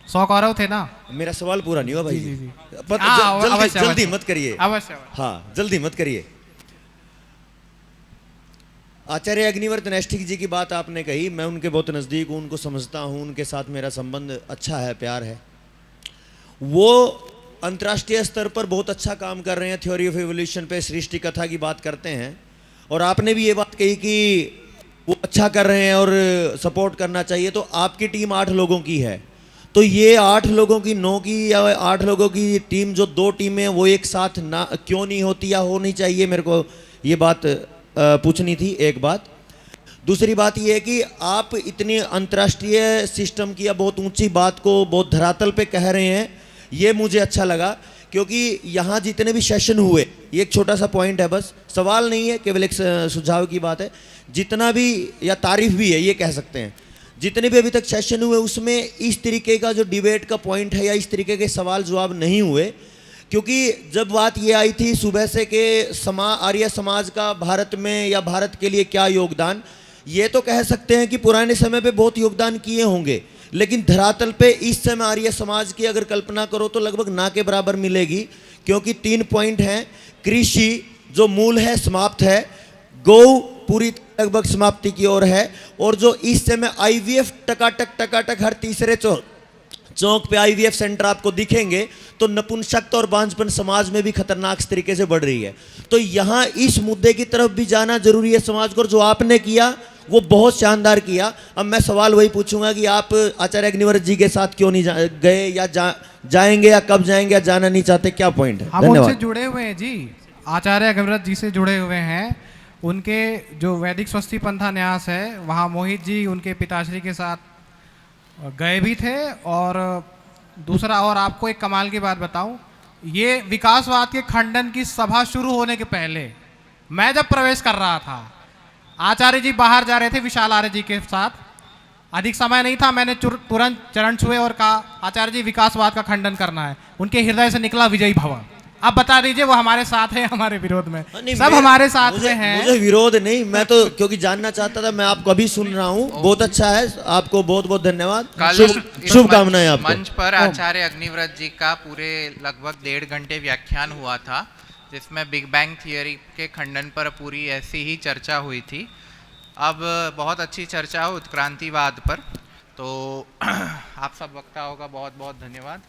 100 कौरव थे ना।
मेरा सवाल पूरा नहीं हुआ भाई जी। जल्दी मत करिए,
अवश्य।
हाँ, जल्दी मत करिए। आचार्य अग्निवर्त नैष्ठिक जी की बात आपने कही, मैं उनके बहुत नज़दीक हूँ, उनको समझता हूँ, उनके साथ मेरा संबंध अच्छा है, प्यार है। वो अंतर्राष्ट्रीय स्तर पर बहुत अच्छा काम कर रहे हैं, थ्योरी ऑफ इवोल्यूशन पे सृष्टि कथा की बात करते हैं। और आपने भी ये बात कही कि वो अच्छा कर रहे हैं और सपोर्ट करना चाहिए। तो आपकी टीम 8 लोगों की है, तो ये 8 लोगों की 9 की या 8 लोगों की टीम, जो 2 टीमें वो एक साथ ना क्यों नहीं होती या होनी चाहिए, मेरे को ये बात पूछनी थी। एक बात। दूसरी बात ये है कि आप इतनी अंतर्राष्ट्रीय सिस्टम की या बहुत ऊंची बात को बहुत धरातल पे कह रहे हैं, ये मुझे अच्छा लगा, क्योंकि यहाँ जितने भी सेशन हुए, ये एक छोटा सा पॉइंट है, बस सवाल नहीं है, केवल एक सुझाव की बात है। जितना भी या तारीफ भी है, ये कह सकते हैं, जितने भी अभी तक सेशन हुए उसमें इस तरीके का जो डिबेट का पॉइंट है या इस तरीके के सवाल जवाब नहीं हुए। क्योंकि जब बात ये आई थी सुबह से के आर्य समाज का भारत में या भारत के लिए क्या योगदान, ये तो कह सकते हैं कि पुराने समय पे बहुत योगदान किए होंगे, लेकिन धरातल पे इस समय आर्य समाज की अगर कल्पना करो तो लगभग ना के बराबर मिलेगी। क्योंकि 3 पॉइंट हैं। कृषि जो मूल है समाप्त है, गौ पूरी लगभग समाप्ति की ओर है, और जो इस समय IVF टकाटक हर तीसरे चौक पे IVF सेंटर आपको दिखेंगे, तो नपुंसकता और बांझपन समाज में भी खतरनाक तरीके से बढ़ रही है। तो यहाँ इस मुद्दे की तरफ भी जाना जरूरी है समाज को, और जो आपने किया वो बहुत शानदार किया। अब मैं सवाल वही पूछूंगा कि आप आचार्य अग्निवर्त जी के साथ क्यों नहीं गए या जाएंगे या कब जाएंगे या जाना नहीं चाहते, क्या पॉइंट है?
हम उनसे जुड़े हुए हैं जी, आचार्य अग्निवर्त जी से जुड़े हुए हैं। उनके जो वैदिक स्वस्ति पंथा न्यास है, वहाँ मोहित जी उनके पिताश्री के साथ गए भी थे। और दूसरा, और आपको एक कमाल की बात बताऊं, ये विकासवाद के खंडन की सभा शुरू होने के पहले मैं जब प्रवेश कर रहा था, आचार्य जी बाहर जा रहे थे विशाल आर्य जी के साथ, अधिक समय नहीं था, मैंने तुरंत चरण छुए और कहा आचार्य जी विकासवाद का खंडन करना है। उनके हृदय से निकला विजयी भव। अब बता दीजिए वो हमारे साथ है, हमारे विरोध में? सब हमारे साथ में हैं।
मुझे विरोध नहीं, मैं तो क्योंकि जानना चाहता था, मैं आपको अभी सुन रहा हूँ। बहुत अच्छा है, आपको बहुत बहुत धन्यवाद, शुभकामनाएं आपको।
मंच पर आचार्य अग्निव्रत जी का पूरे लगभग 1.5 घंटे व्याख्यान हुआ था, जिसमें बिग बैंग थियरी के खंडन पर पूरी ऐसी ही चर्चा हुई थी। अब बहुत अच्छी चर्चा हो उत्क्रांतिवाद पर, तो आप सब वक्ताओं का बहुत बहुत धन्यवाद।